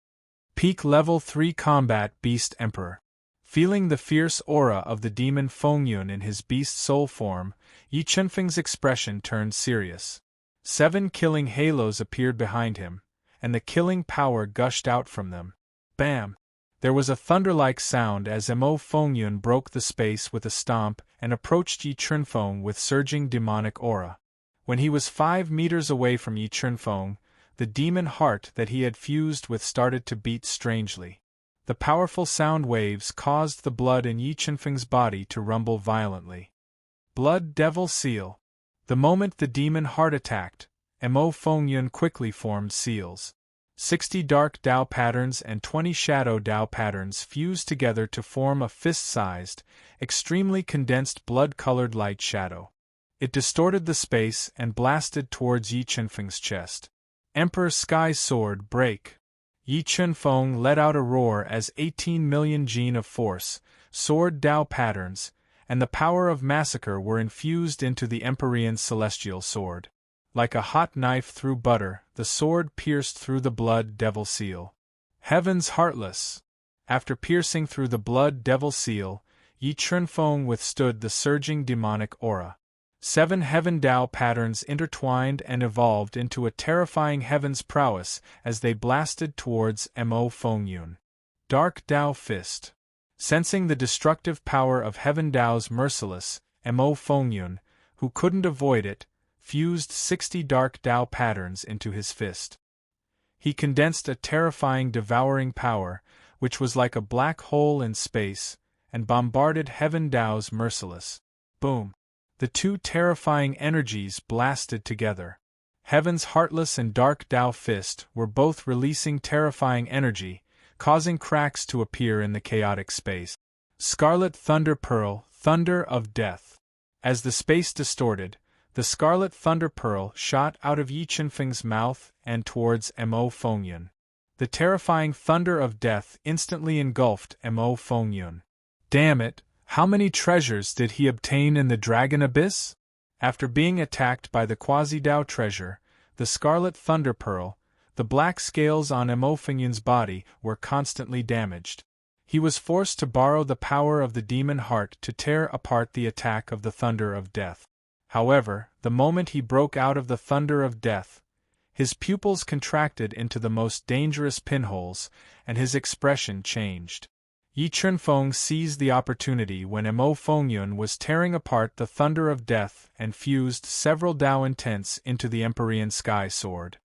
Peak Level 3 Combat Beast Emperor. Feeling the fierce aura of the demon Fengyun in his beast soul form, Yi Chunfeng's expression turned serious. 7 killing halos appeared behind him, and the killing power gushed out from them. Bam! There was a thunder-like sound as Mo Fengyun broke the space with a stomp and approached Yi Chunfeng with surging demonic aura. When he was 5 meters away from Yi Chunfeng, the demon heart that he had fused with started to beat strangely. The powerful sound waves caused the blood in Yi Chunfeng's body to rumble violently. Blood Devil Seal. The moment the demon heart attacked, Mo Fengyun quickly formed seals. 60 dark Dao patterns and 20 shadow Dao patterns fused together to form a fist-sized, extremely condensed blood-colored light shadow. It distorted the space and blasted towards Yi Chunfeng's chest. Emperor Sky's sword break. Yi Chunfeng let out a roar as 18 million gene of force, sword Dao patterns, and the power of massacre were infused into the Emperor's celestial sword. Like a hot knife through butter, the sword pierced through the blood devil seal. Heaven's Heartless. After piercing through the blood devil seal, Yi Chunfeng withstood the surging demonic aura. 7 heaven Dao patterns intertwined and evolved into a terrifying heaven's prowess as they blasted towards Mo Fengyun. Dark Dao Fist. Sensing the destructive power of heaven Dao's merciless, Mo Fengyun, who couldn't avoid it, fused 60 dark Dao patterns into his fist. He condensed a terrifying devouring power, which was like a black hole in space, and bombarded heaven Dao's merciless. Boom! The two terrifying energies blasted together. Heaven's Heartless and Dark Dao Fist were both releasing terrifying energy, causing cracks to appear in the chaotic space. Scarlet Thunder Pearl, Thunder of Death. As the space distorted, the Scarlet Thunder Pearl shot out of Yi Chunfeng's mouth and towards Mo Fengyun. The terrifying thunder of death instantly engulfed Mo Fengyun. Damn it! How many treasures did he obtain in the Dragon Abyss? After being attacked by the Quasi-Dao treasure, the Scarlet Thunder Pearl, the black scales on Mo Fengyun's body were constantly damaged. He was forced to borrow the power of the demon heart to tear apart the attack of the Thunder of Death. However, the moment he broke out of the Thunder of Death, his pupils contracted into the most dangerous pinholes, and his expression changed. Yi Chunfeng seized the opportunity when Mo Fengyun was tearing apart the Thunder of Death and fused several Dao intents into the Emperor's Sky Sword.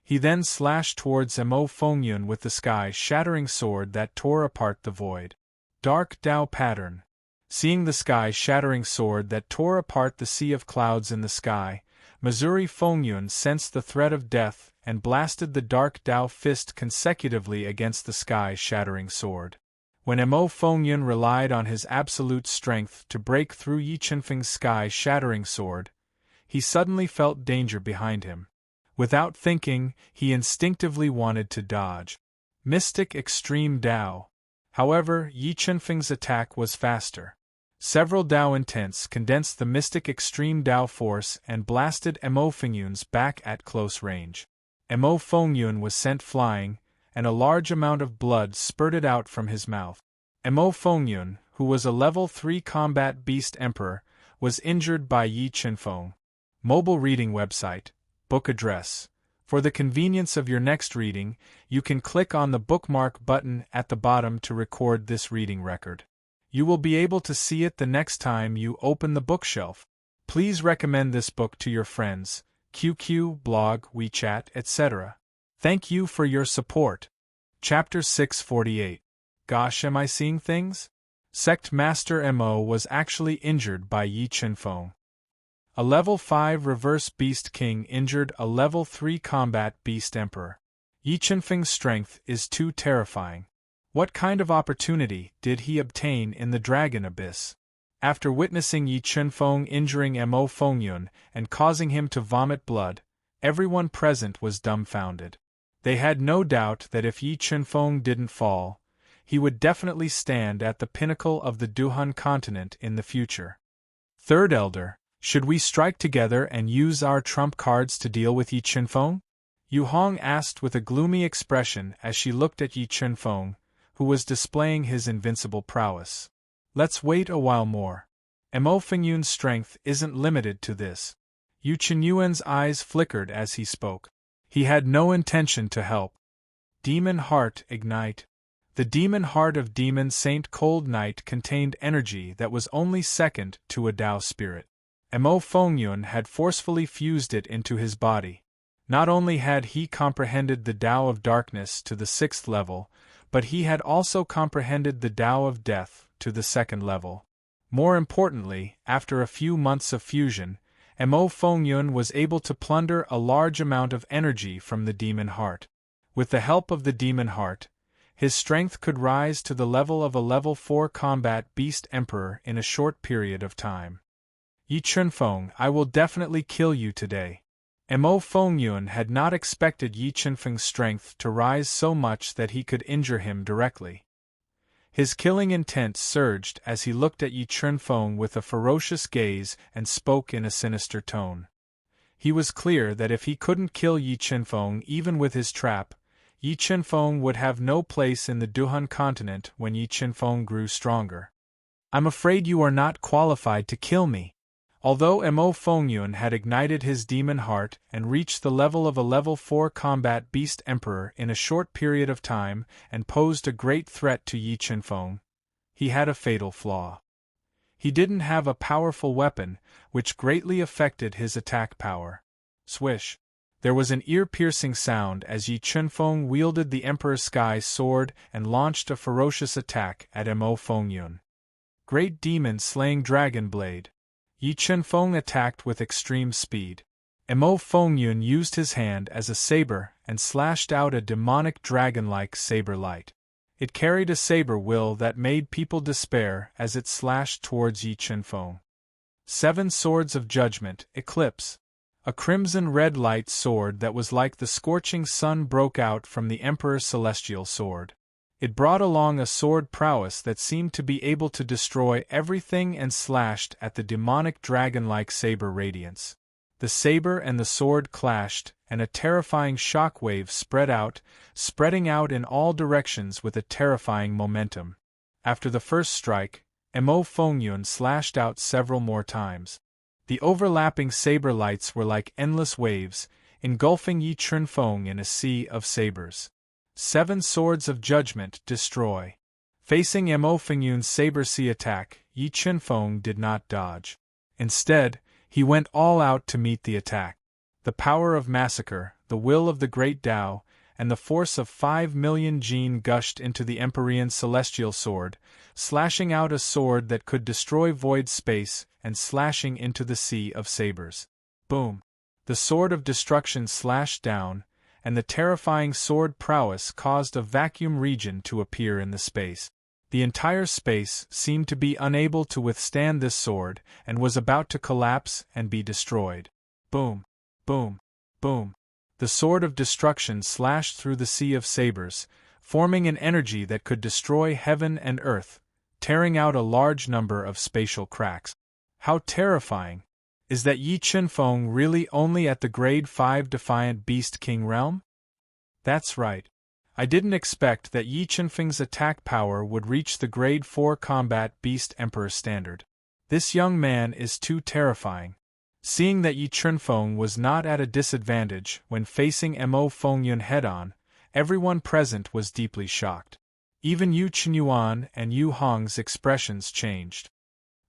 He then slashed towards Mo Fengyun with the sky-shattering sword that tore apart the void. Dark Dao Pattern. Seeing the sky-shattering sword that tore apart the sea of clouds in the sky, Missouri Fengyun sensed the threat of death and blasted the Dark Dao Fist consecutively against the sky-shattering sword. When Mo Fengyun relied on his absolute strength to break through Yi Chunfeng's sky-shattering sword, he suddenly felt danger behind him. Without thinking, he instinctively wanted to dodge. Mystic Extreme Dao. However, Yi Chunfeng's attack was faster. Several Dao intents condensed the Mystic Extreme Dao force and blasted Mo Fengyun's back at close range. Mo Fengyun was sent flying, and a large amount of blood spurted out from his mouth. Mo Fengyun, who was a Level 3 Combat Beast Emperor, was injured by Yi Chunfeng. Mobile reading website, book address. For the convenience of your next reading, you can click on the bookmark button at the bottom to record this reading record. You will be able to see it the next time you open the bookshelf. Please recommend this book to your friends, QQ, blog, WeChat, etc. Thank you for your support. Chapter 648. Gosh, am I seeing things? Sect Master Mo was actually injured by Yi Chunfeng. A Level 5 Reverse Beast King injured a Level 3 Combat Beast Emperor. Yi Chunfeng's strength is too terrifying. What kind of opportunity did he obtain in the Dragon Abyss? After witnessing Yi Chunfeng injuring Mo Fengyun and causing him to vomit blood, everyone present was dumbfounded. They had no doubt that if Yi Chunfeng didn't fall, he would definitely stand at the pinnacle of the Duhan continent in the future. Third Elder, should we strike together and use our trump cards to deal with Yi Chunfeng? Yu Hong asked with a gloomy expression as she looked at Yi Chunfeng, who was displaying his invincible prowess. Let's wait a while more. Mo Fengyun's strength isn't limited to this. Yu Qinyuan's eyes flickered as he spoke. He had no intention to help. Demon Heart Ignite. The demon heart of Demon Saint Cold Night contained energy that was only second to a Tao spirit. Mo Fengyun had forcefully fused it into his body. Not only had he comprehended the Tao of Darkness to the 6th level, but he had also comprehended the Tao of Death to the 2nd level. More importantly, after a few months of fusion, Mo Fengyun was able to plunder a large amount of energy from the demon heart. With the help of the demon heart, his strength could rise to the level of a level 4 combat beast emperor in a short period of time. Yi Chunfeng, I will definitely kill you today. Mo Fengyun had not expected Yi Chunfeng's strength to rise so much that he could injure him directly. His killing intent surged as he looked at Yi Chunfeng with a ferocious gaze and spoke in a sinister tone. He was clear that if he couldn't kill Yi Chunfeng even with his trap, Yi Chunfeng would have no place in the Duhan continent when Yi Chunfeng grew stronger. I'm afraid you are not qualified to kill me. Although Mo Fengyun had ignited his demon heart and reached the level of a level 4 combat beast emperor in a short period of time and posed a great threat to Yi Chunfeng, he had a fatal flaw. He didn't have a powerful weapon, which greatly affected his attack power. Swish! There was an ear-piercing sound as Yi Chunfeng wielded the Emperor Sky's sword and launched a ferocious attack at Mo Fengyun. Great demon-slaying dragon blade. Yi Chunfeng attacked with extreme speed. Mo Fengyun used his hand as a saber and slashed out a demonic dragon-like saber light. It carried a saber will that made people despair as it slashed towards Yi Chunfeng. 7 Swords of Judgment, Eclipse. A crimson-red light sword that was like the scorching sun broke out from the Emperor's celestial sword. It brought along a sword prowess that seemed to be able to destroy everything and slashed at the demonic dragon-like saber radiance. The saber and the sword clashed, and a terrifying shock wave spreading out in all directions with a terrifying momentum. After the first strike, Mo Fengyun slashed out several more times. The overlapping saber lights were like endless waves, engulfing Yi Chunfeng in a sea of sabers. 7 Swords of Judgment, Destroy. Facing Mo Fengyun's saber sea attack, Yi Chunfeng did not dodge. Instead, he went all out to meet the attack. The power of massacre, the will of the great Tao, and the force of 5 million Jin gushed into the Empyrean celestial sword, slashing out a sword that could destroy void space and slashing into the sea of sabers. Boom! The sword of destruction slashed down, and the terrifying sword prowess caused a vacuum region to appear in the space. The entire space seemed to be unable to withstand this sword and was about to collapse and be destroyed. Boom! Boom! Boom! The sword of destruction slashed through the sea of sabers, forming an energy that could destroy heaven and earth, tearing out a large number of spatial cracks. How terrifying! Is that Yi Chunfeng really only at the grade 5 Defiant Beast King realm? That's right. I didn't expect that Yi Chunfeng's attack power would reach the grade 4 Combat Beast Emperor standard. This young man is too terrifying. Seeing that Yi Chunfeng was not at a disadvantage when facing Mo Fengyun head-on, everyone present was deeply shocked. Even Yu Qinyuan and Yu Hong's expressions changed.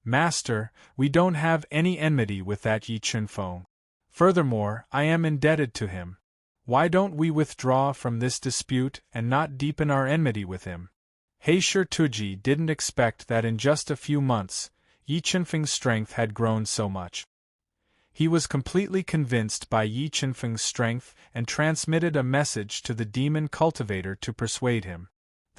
Master, we don't have any enmity with that Yi Chunfeng. Furthermore, I am indebted to him. Why don't we withdraw from this dispute and not deepen our enmity with him? Heisher Tuji didn't expect that in just a few months, Yi Chunfeng's strength had grown so much. He was completely convinced by Yi Chunfeng's strength and transmitted a message to the demon cultivator to persuade him.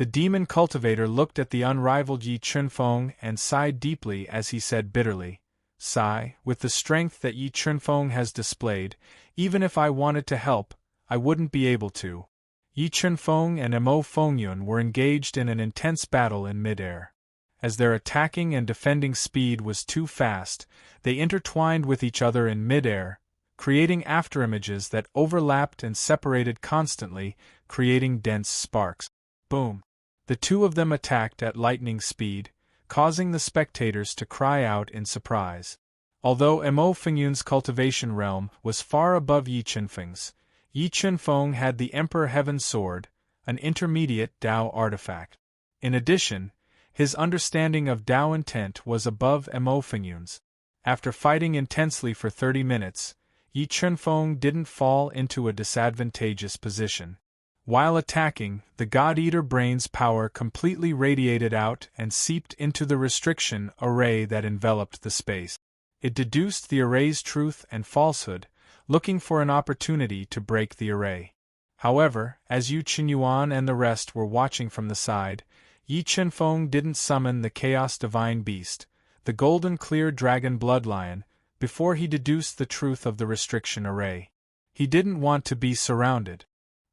The demon cultivator looked at the unrivaled Yi Chunfeng and sighed deeply as he said bitterly, "Sigh, with the strength that Yi Chunfeng has displayed, even if I wanted to help, I wouldn't be able to." Yi Chunfeng and Mo Fengyun were engaged in an intense battle in midair. As their attacking and defending speed was too fast, they intertwined with each other in midair, creating afterimages that overlapped and separated constantly, creating dense sparks. Boom! The two of them attacked at lightning speed, causing the spectators to cry out in surprise. Although Mo Fengyun's cultivation realm was far above Yi Chunfeng's, Yi Chunfeng had the Emperor Heaven Sword, an intermediate Dao artifact. In addition, his understanding of Dao intent was above Mo Fengyun's. After fighting intensely for 30 minutes, Yi Chunfeng didn't fall into a disadvantageous position. While attacking, the God-Eater Brain's power completely radiated out and seeped into the restriction array that enveloped the space. It deduced the array's truth and falsehood, looking for an opportunity to break the array. However, as Yu Qinyuan and the rest were watching from the side, Yi Chunfeng didn't summon the Chaos Divine Beast, the golden clear dragon bloodlion, before he deduced the truth of the restriction array. He didn't want to be surrounded.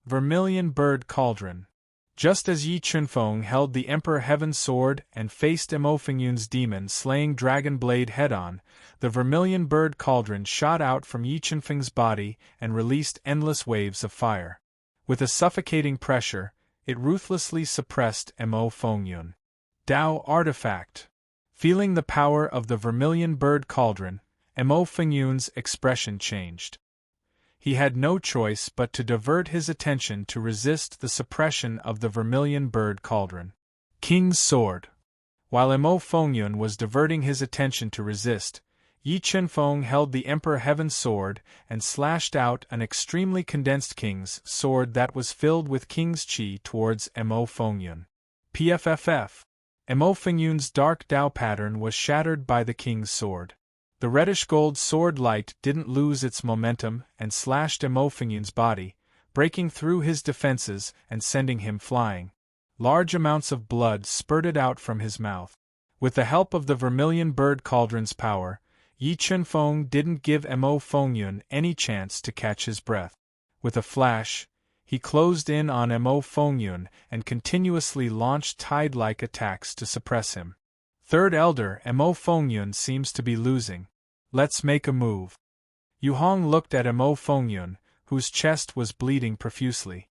Vermilion Bird Cauldron. Just as Yi Chunfeng held the Emperor Heaven Sword and faced Mo Fengyun's demon-slaying dragon blade head-on, the Vermilion Bird Cauldron shot out from Yi Chunfeng's body and released endless waves of fire. With a suffocating pressure, it ruthlessly suppressed Mo Fengyun. Dao Artifact. Feeling the power of the Vermilion Bird Cauldron, Mo Fengyun's expression changed. He had no choice but to divert his attention to resist the suppression of the Vermilion Bird Cauldron. King's Sword. While Mo Fengyun was diverting his attention to resist, Yi Chunfeng held the Emperor Heaven Sword and slashed out an extremely condensed King's Sword that was filled with King's Qi towards Mo Fengyun. PFFF. Mo Fengyun's dark Dao pattern was shattered by the King's Sword. The reddish-gold sword light didn't lose its momentum and slashed Mo Fengyun's body, breaking through his defenses and sending him flying. Large amounts of blood spurted out from his mouth. With the help of the Vermilion Bird Cauldron's power, Yi Chunfeng didn't give Mo Fengyun any chance to catch his breath. With a flash, he closed in on Mo Fengyun and continuously launched tide-like attacks to suppress him. Third Elder Mo Fengyun seems to be losing. Let's make a move. Yu Hong looked at Mo Fengyun, whose chest was bleeding profusely.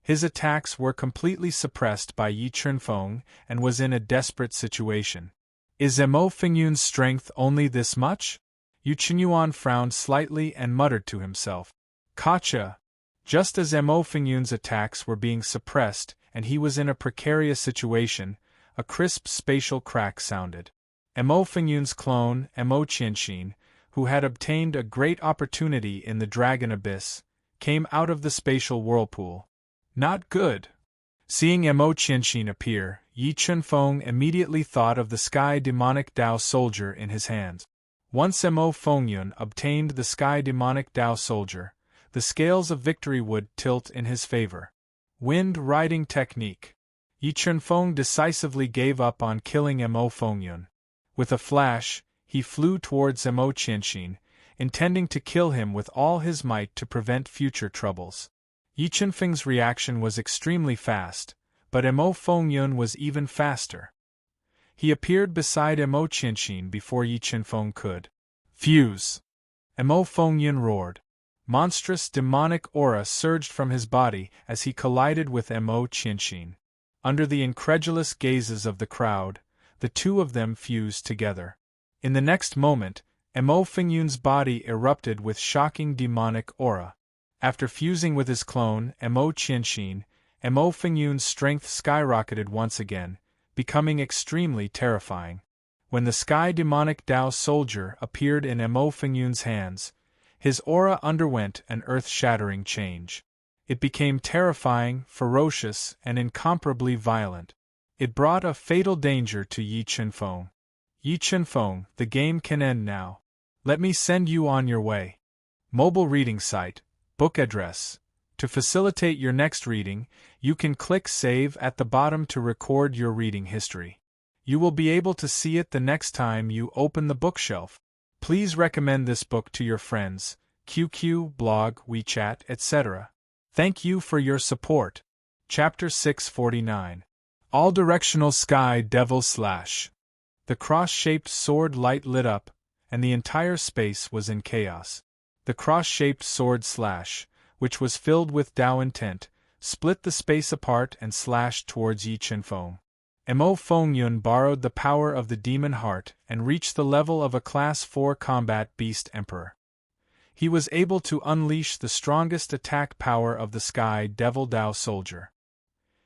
His attacks were completely suppressed by Yi Chunfeng and was in a desperate situation. Is Mo Fengyun's strength only this much? Yu Qinyuan frowned slightly and muttered to himself. Gotcha! Just as Mo Fengyun's attacks were being suppressed and he was in a precarious situation, a crisp spatial crack sounded. Mo Fengyun's clone, Mo Qianxin, who had obtained a great opportunity in the Dragon Abyss, came out of the spatial whirlpool. Not good! Seeing Mo Qianxin appear, Yi Chunfeng immediately thought of the Sky Demonic Dao Soldier in his hands. Once Mo Fengyun obtained the Sky Demonic Dao Soldier, the scales of victory would tilt in his favor. Wind Riding Technique. Yi Chunfeng decisively gave up on killing Mo Fengyun. With a flash, he flew towards Mo Qianxin, intending to kill him with all his might to prevent future troubles. Yi Chunfeng's reaction was extremely fast, but Mo Fengyun was even faster. He appeared beside Mo Qianxin before Yi Chunfeng could. Fuse! Mo Fengyun roared. Monstrous demonic aura surged from his body as he collided with Mo Qianxin. Under the incredulous gazes of the crowd, the two of them fused together. In the next moment, Mo Fengyun's body erupted with shocking demonic aura. After fusing with his clone, Mo Qianxin, Mo Fengyun's strength skyrocketed once again, becoming extremely terrifying. When the Sky Demonic Dao Soldier appeared in Mo Fengyun's hands, his aura underwent an earth-shattering change. It became terrifying, ferocious, and incomparably violent. It brought a fatal danger to Yi Chunfeng. Yi Chunfeng, the game can end now. Let me send you on your way. Mobile reading site, book address, To facilitate your next reading, you can click Save at the bottom to record your reading history. You will be able to see it the next time you open the bookshelf. Please recommend this book to your friends, QQ, blog, WeChat, etc. Thank you for your support. Chapter 649. All-Directional Sky Devil Slash. The cross-shaped sword light lit up, and the entire space was in chaos. The cross-shaped sword slash, which was filled with Tao intent, split the space apart and slashed towards Yi Chenfeng. Mo Fengyun borrowed the power of the demon heart and reached the level of a Class 4 combat beast emperor. He was able to unleash the strongest attack power of the Sky Devil Tao soldier.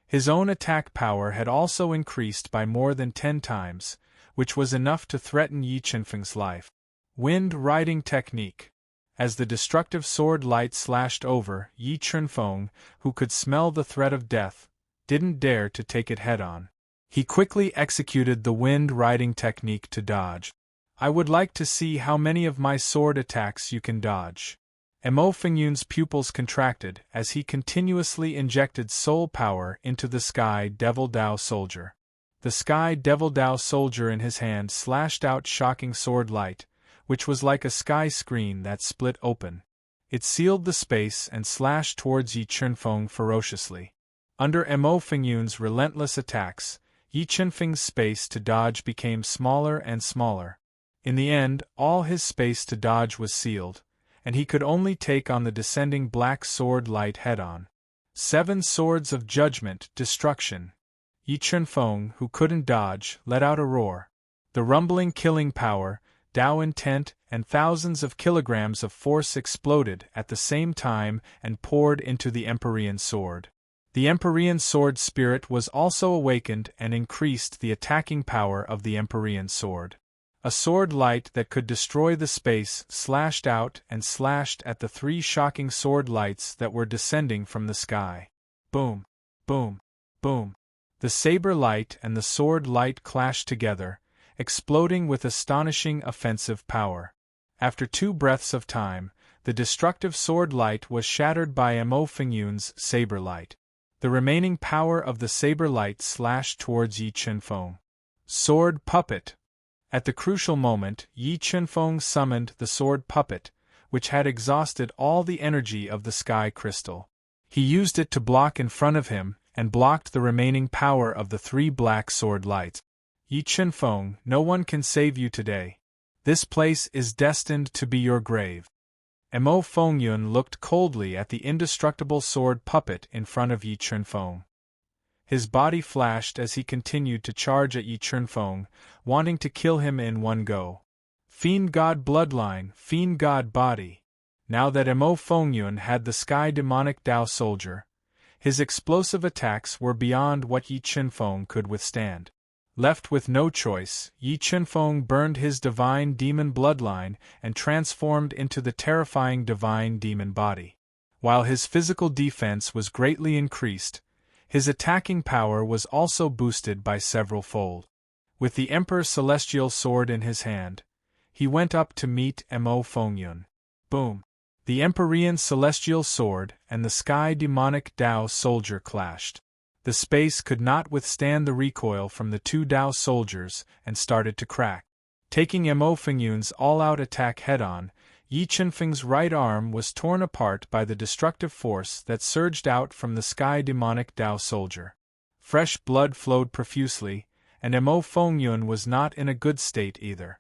His own attack power had also increased by more than 10 times, which was enough to threaten Yi Chenfeng's life. Wind Riding Technique. As the destructive sword light slashed over, Yi Chenfeng, who could smell the threat of death, didn't dare to take it head-on. He quickly executed the wind riding technique to dodge. I would like to see how many of my sword attacks you can dodge. Mo Fengyun's pupils contracted as he continuously injected soul power into the Sky Devil Tao soldier. The Sky Devil Tao soldier in his hand slashed out shocking sword light, which was like a sky screen that split open. It sealed the space and slashed towards Yi Chenfeng ferociously. Under Mo Fengyun's relentless attacks, Yi Chenfeng's space to dodge became smaller and smaller. In the end, all his space to dodge was sealed, and he could only take on the descending black sword light head-on. 7 Swords of Judgment Destruction. Yi Chenfeng, who couldn't dodge, let out a roar. The rumbling killing power, Tao intent, and thousands of kilograms of force exploded at the same time and poured into the Empyrean sword. The Empyrean sword spirit was also awakened and increased the attacking power of the Empyrean sword. A sword light that could destroy the space slashed out and slashed at the 3 shocking sword lights that were descending from the sky. Boom! Boom! Boom! The saber light and the sword light clashed together, exploding with astonishing offensive power. After 2 breaths of time, the destructive sword light was shattered by Mo Fengyun's saber light. The remaining power of the saber light slashed towards Yi Chenfeng. Sword Puppet. At the crucial moment, Yi Chenfeng summoned the sword puppet, which had exhausted all the energy of the sky crystal. He used it to block in front of him, and blocked the remaining power of the 3 black sword lights. Yi Chenfeng, no one can save you today. This place is destined to be your grave. Mo Fengyun looked coldly at the indestructible sword puppet in front of Yi Chenfeng. His body flashed as he continued to charge at Yi Chenfeng, wanting to kill him in one go. Fiend God Bloodline, Fiend God Body. Now that Mo Fengyun had the Sky Demonic Tao soldier, his explosive attacks were beyond what Yi Chenfeng could withstand. Left with no choice, Yi Chenfeng burned his divine demon bloodline and transformed into the terrifying divine demon body. While his physical defense was greatly increased, his attacking power was also boosted by several fold. With the Emperor's celestial sword in his hand, he went up to meet Mo Fengyun. Boom! The Empyrean celestial sword and the Sky Demonic Tao soldier clashed. The space could not withstand the recoil from the 2 Tao soldiers and started to crack. Taking Mo Fengyun's all-out attack head-on, Yi Chenfeng's right arm was torn apart by the destructive force that surged out from the Sky Demonic Tao soldier. Fresh blood flowed profusely, and Mo Fengyun was not in a good state either.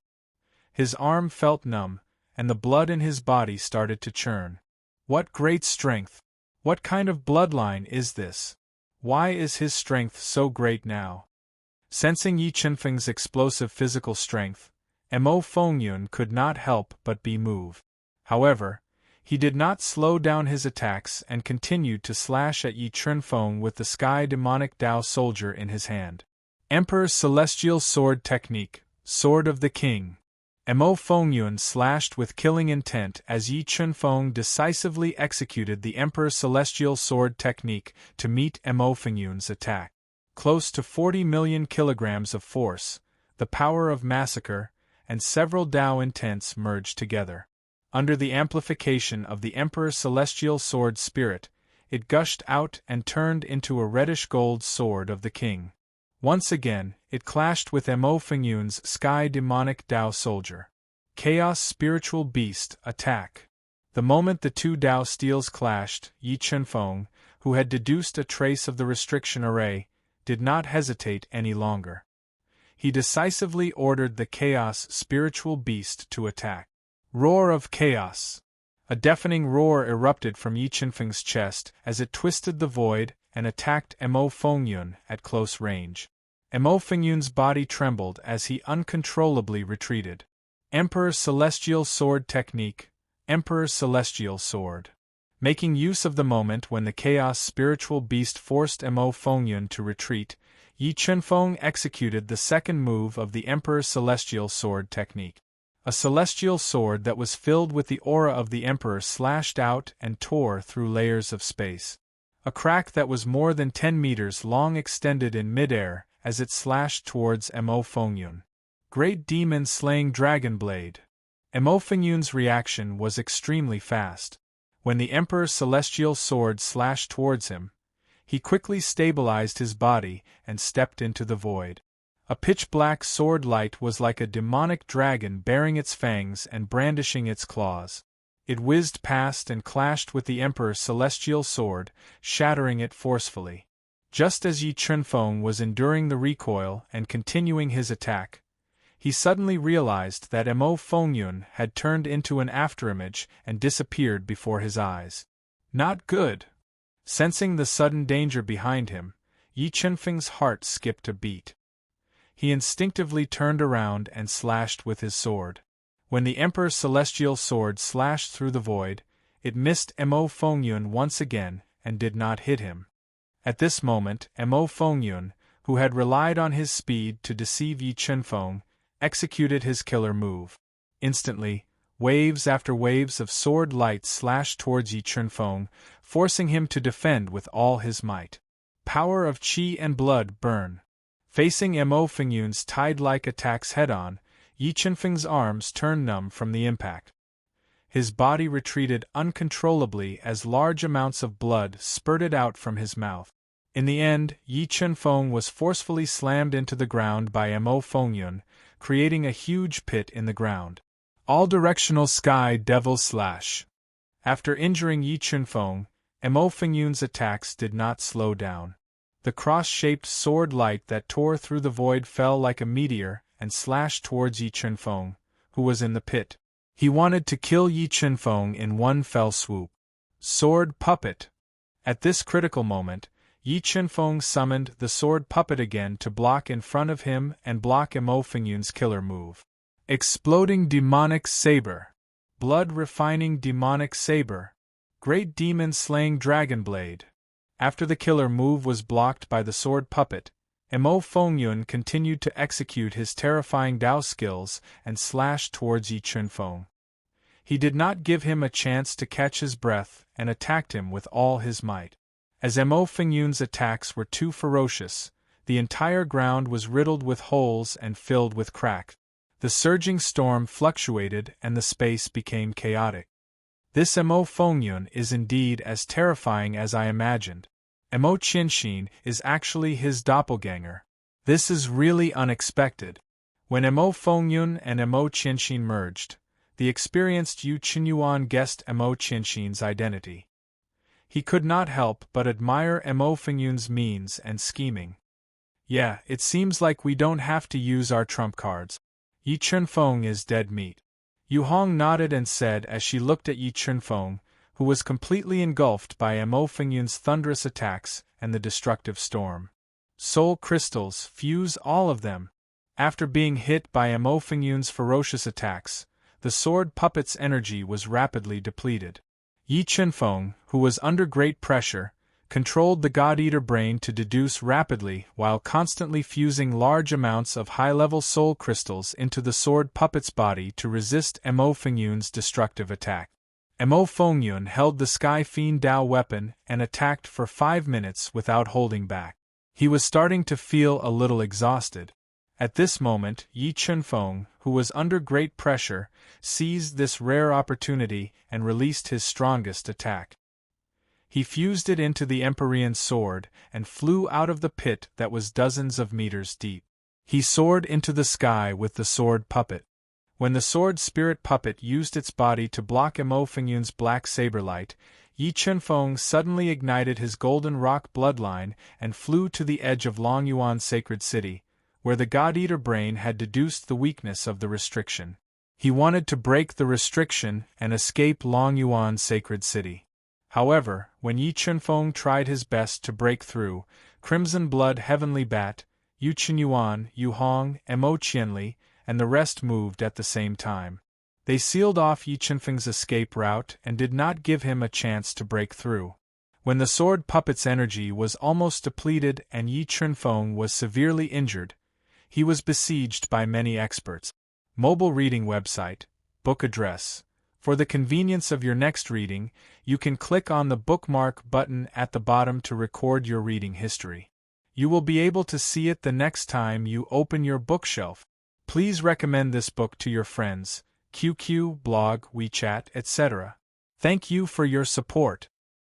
His arm felt numb, and the blood in his body started to churn. What great strength! What kind of bloodline is this? Why is his strength so great now? Sensing Yi Chenfeng's explosive physical strength, Mo Fengyun could not help but be moved. However, he did not slow down his attacks and continued to slash at Yi Chenfeng with the Sky Demonic Tao soldier in his hand. Emperor's Celestial Sword Technique, Sword of the King. Mo Fengyun slashed with killing intent as Yi Chenfeng decisively executed the Emperor's Celestial Sword technique to meet Mo Fengyun's attack. Close to 40 million kilograms of force, the power of massacre, and several Tao intents merged together. Under the amplification of the Emperor's Celestial Sword spirit, it gushed out and turned into a reddish-gold sword of the king. Once again, it clashed with Mo Fengyun's sky demonic Dao soldier. Chaos spiritual beast, attack. The moment the two Dao steels clashed, Yi Chunfeng, who had deduced a trace of the restriction array, did not hesitate any longer. He decisively ordered the chaos spiritual beast to attack. Roar of chaos! A deafening roar erupted from Yi Chunfeng's chest as it twisted the void and attacked Mo Fengyun at close range. Mo Fengyun's body trembled as he uncontrollably retreated. Emperor Celestial Sword Technique, Emperor Celestial Sword. Making use of the moment when the chaos spiritual beast forced Mo Fengyun to retreat, Yi Chunfeng executed the second move of the Emperor Celestial Sword Technique. A celestial sword that was filled with the aura of the Emperor slashed out and tore through layers of space. A crack that was more than 10 meters long extended in midair as it slashed towards Mo Fengyun. Great Demon Slaying Dragon Blade. Mo Fengyun's reaction was extremely fast. When the Emperor's celestial sword slashed towards him, he quickly stabilized his body and stepped into the void. A pitch-black sword light was like a demonic dragon baring its fangs and brandishing its claws. It whizzed past and clashed with the Emperor's celestial sword, shattering it forcefully. Just as Yi Chunfeng was enduring the recoil and continuing his attack, he suddenly realized that Mo Fengyun had turned into an afterimage and disappeared before his eyes. Not good! Sensing the sudden danger behind him, Yi Chunfeng's heart skipped a beat. He instinctively turned around and slashed with his sword. When the Emperor's celestial sword slashed through the void, it missed Mo Fengyun once again and did not hit him. At this moment, Mo Fengyun, who had relied on his speed to deceive Yi Chunfeng, executed his killer move. Instantly, waves after waves of sword light slashed towards Yi Chunfeng, forcing him to defend with all his might. Power of Qi and blood burn. Facing Mo Fengyun's tide-like attacks head-on, Yi Chunfeng's arms turned numb from the impact. His body retreated uncontrollably as large amounts of blood spurted out from his mouth. In the end, Yi Chunfeng was forcefully slammed into the ground by Mo Fengyun, creating a huge pit in the ground. All-directional sky devil slash. After injuring Yi Chunfeng, Mo Fengyun's attacks did not slow down. The cross-shaped sword light that tore through the void fell like a meteor and slashed towards Yi Chunfeng, who was in the pit. He wanted to kill Yi Chunfeng in one fell swoop. Sword puppet. At this critical moment, Yi Chunfeng summoned the sword puppet again to block in front of him and block Mo Fengyun's killer move. Exploding demonic saber. Blood-refining demonic saber. Great Demon Slaying Dragon Blade. After the killer move was blocked by the sword puppet, Mo Fengyun continued to execute his terrifying Dao skills and slashed towards Yi Chunfeng. He did not give him a chance to catch his breath and attacked him with all his might. As Mo Fengyun's attacks were too ferocious, the entire ground was riddled with holes and filled with cracks. The surging storm fluctuated and the space became chaotic. This Mo Fengyun is indeed as terrifying as I imagined. Mo Qianxin is actually his doppelganger. This is really unexpected. When Mo Fengyun and Mo Qianxin merged, the experienced Yu Qinyuan guessed Mo Qianxin's identity. He could not help but admire Mo Fengyun's means and scheming. Yeah, it seems like we don't have to use our trump cards. Yi Chunfeng is dead meat. Yu Hong nodded and said as she looked at Yi Chunfeng, who was completely engulfed by Mo Fengyun's thunderous attacks and the destructive storm. Soul crystals, fuse all of them. After being hit by Mo Fengyun's ferocious attacks, the sword puppet's energy was rapidly depleted. Yi Chunfeng, who was under great pressure, controlled the God-Eater brain to deduce rapidly while constantly fusing large amounts of high-level soul crystals into the sword puppet's body to resist Mo Fengyun's destructive attack. Mo Fengyun held the Sky Fiend Dao weapon and attacked for 5 minutes without holding back. He was starting to feel a little exhausted. At this moment, Yi Chunfeng, who was under great pressure, seized this rare opportunity and released his strongest attack. He fused it into the Empyrean sword and flew out of the pit that was dozens of meters deep. He soared into the sky with the sword puppet. When the sword spirit puppet used its body to block Emo Fengyun's black saber light, Yi Chunfeng suddenly ignited his golden rock bloodline and flew to the edge of Long Yuan's sacred city, where the God-Eater brain had deduced the weakness of the restriction. He wanted to break the restriction and escape Long Yuan's sacred city. However, when Yi Chunfeng tried his best to break through, Crimson Blood Heavenly Bat, Yu Chunyuan, Yu Hong, Emo Qianli, and the rest moved at the same time. They sealed off Yi Chunfeng's escape route and did not give him a chance to break through. When the sword puppet's energy was almost depleted and Yi Chunfeng was severely injured, he was besieged by many experts. Mobile reading website, book address. For the convenience of your next reading, you can click on the bookmark button at the bottom to record your reading history. You will be able to see it the next time you open your bookshelf. Please recommend this book to your friends, QQ, blog, WeChat, etc. Thank you for your support.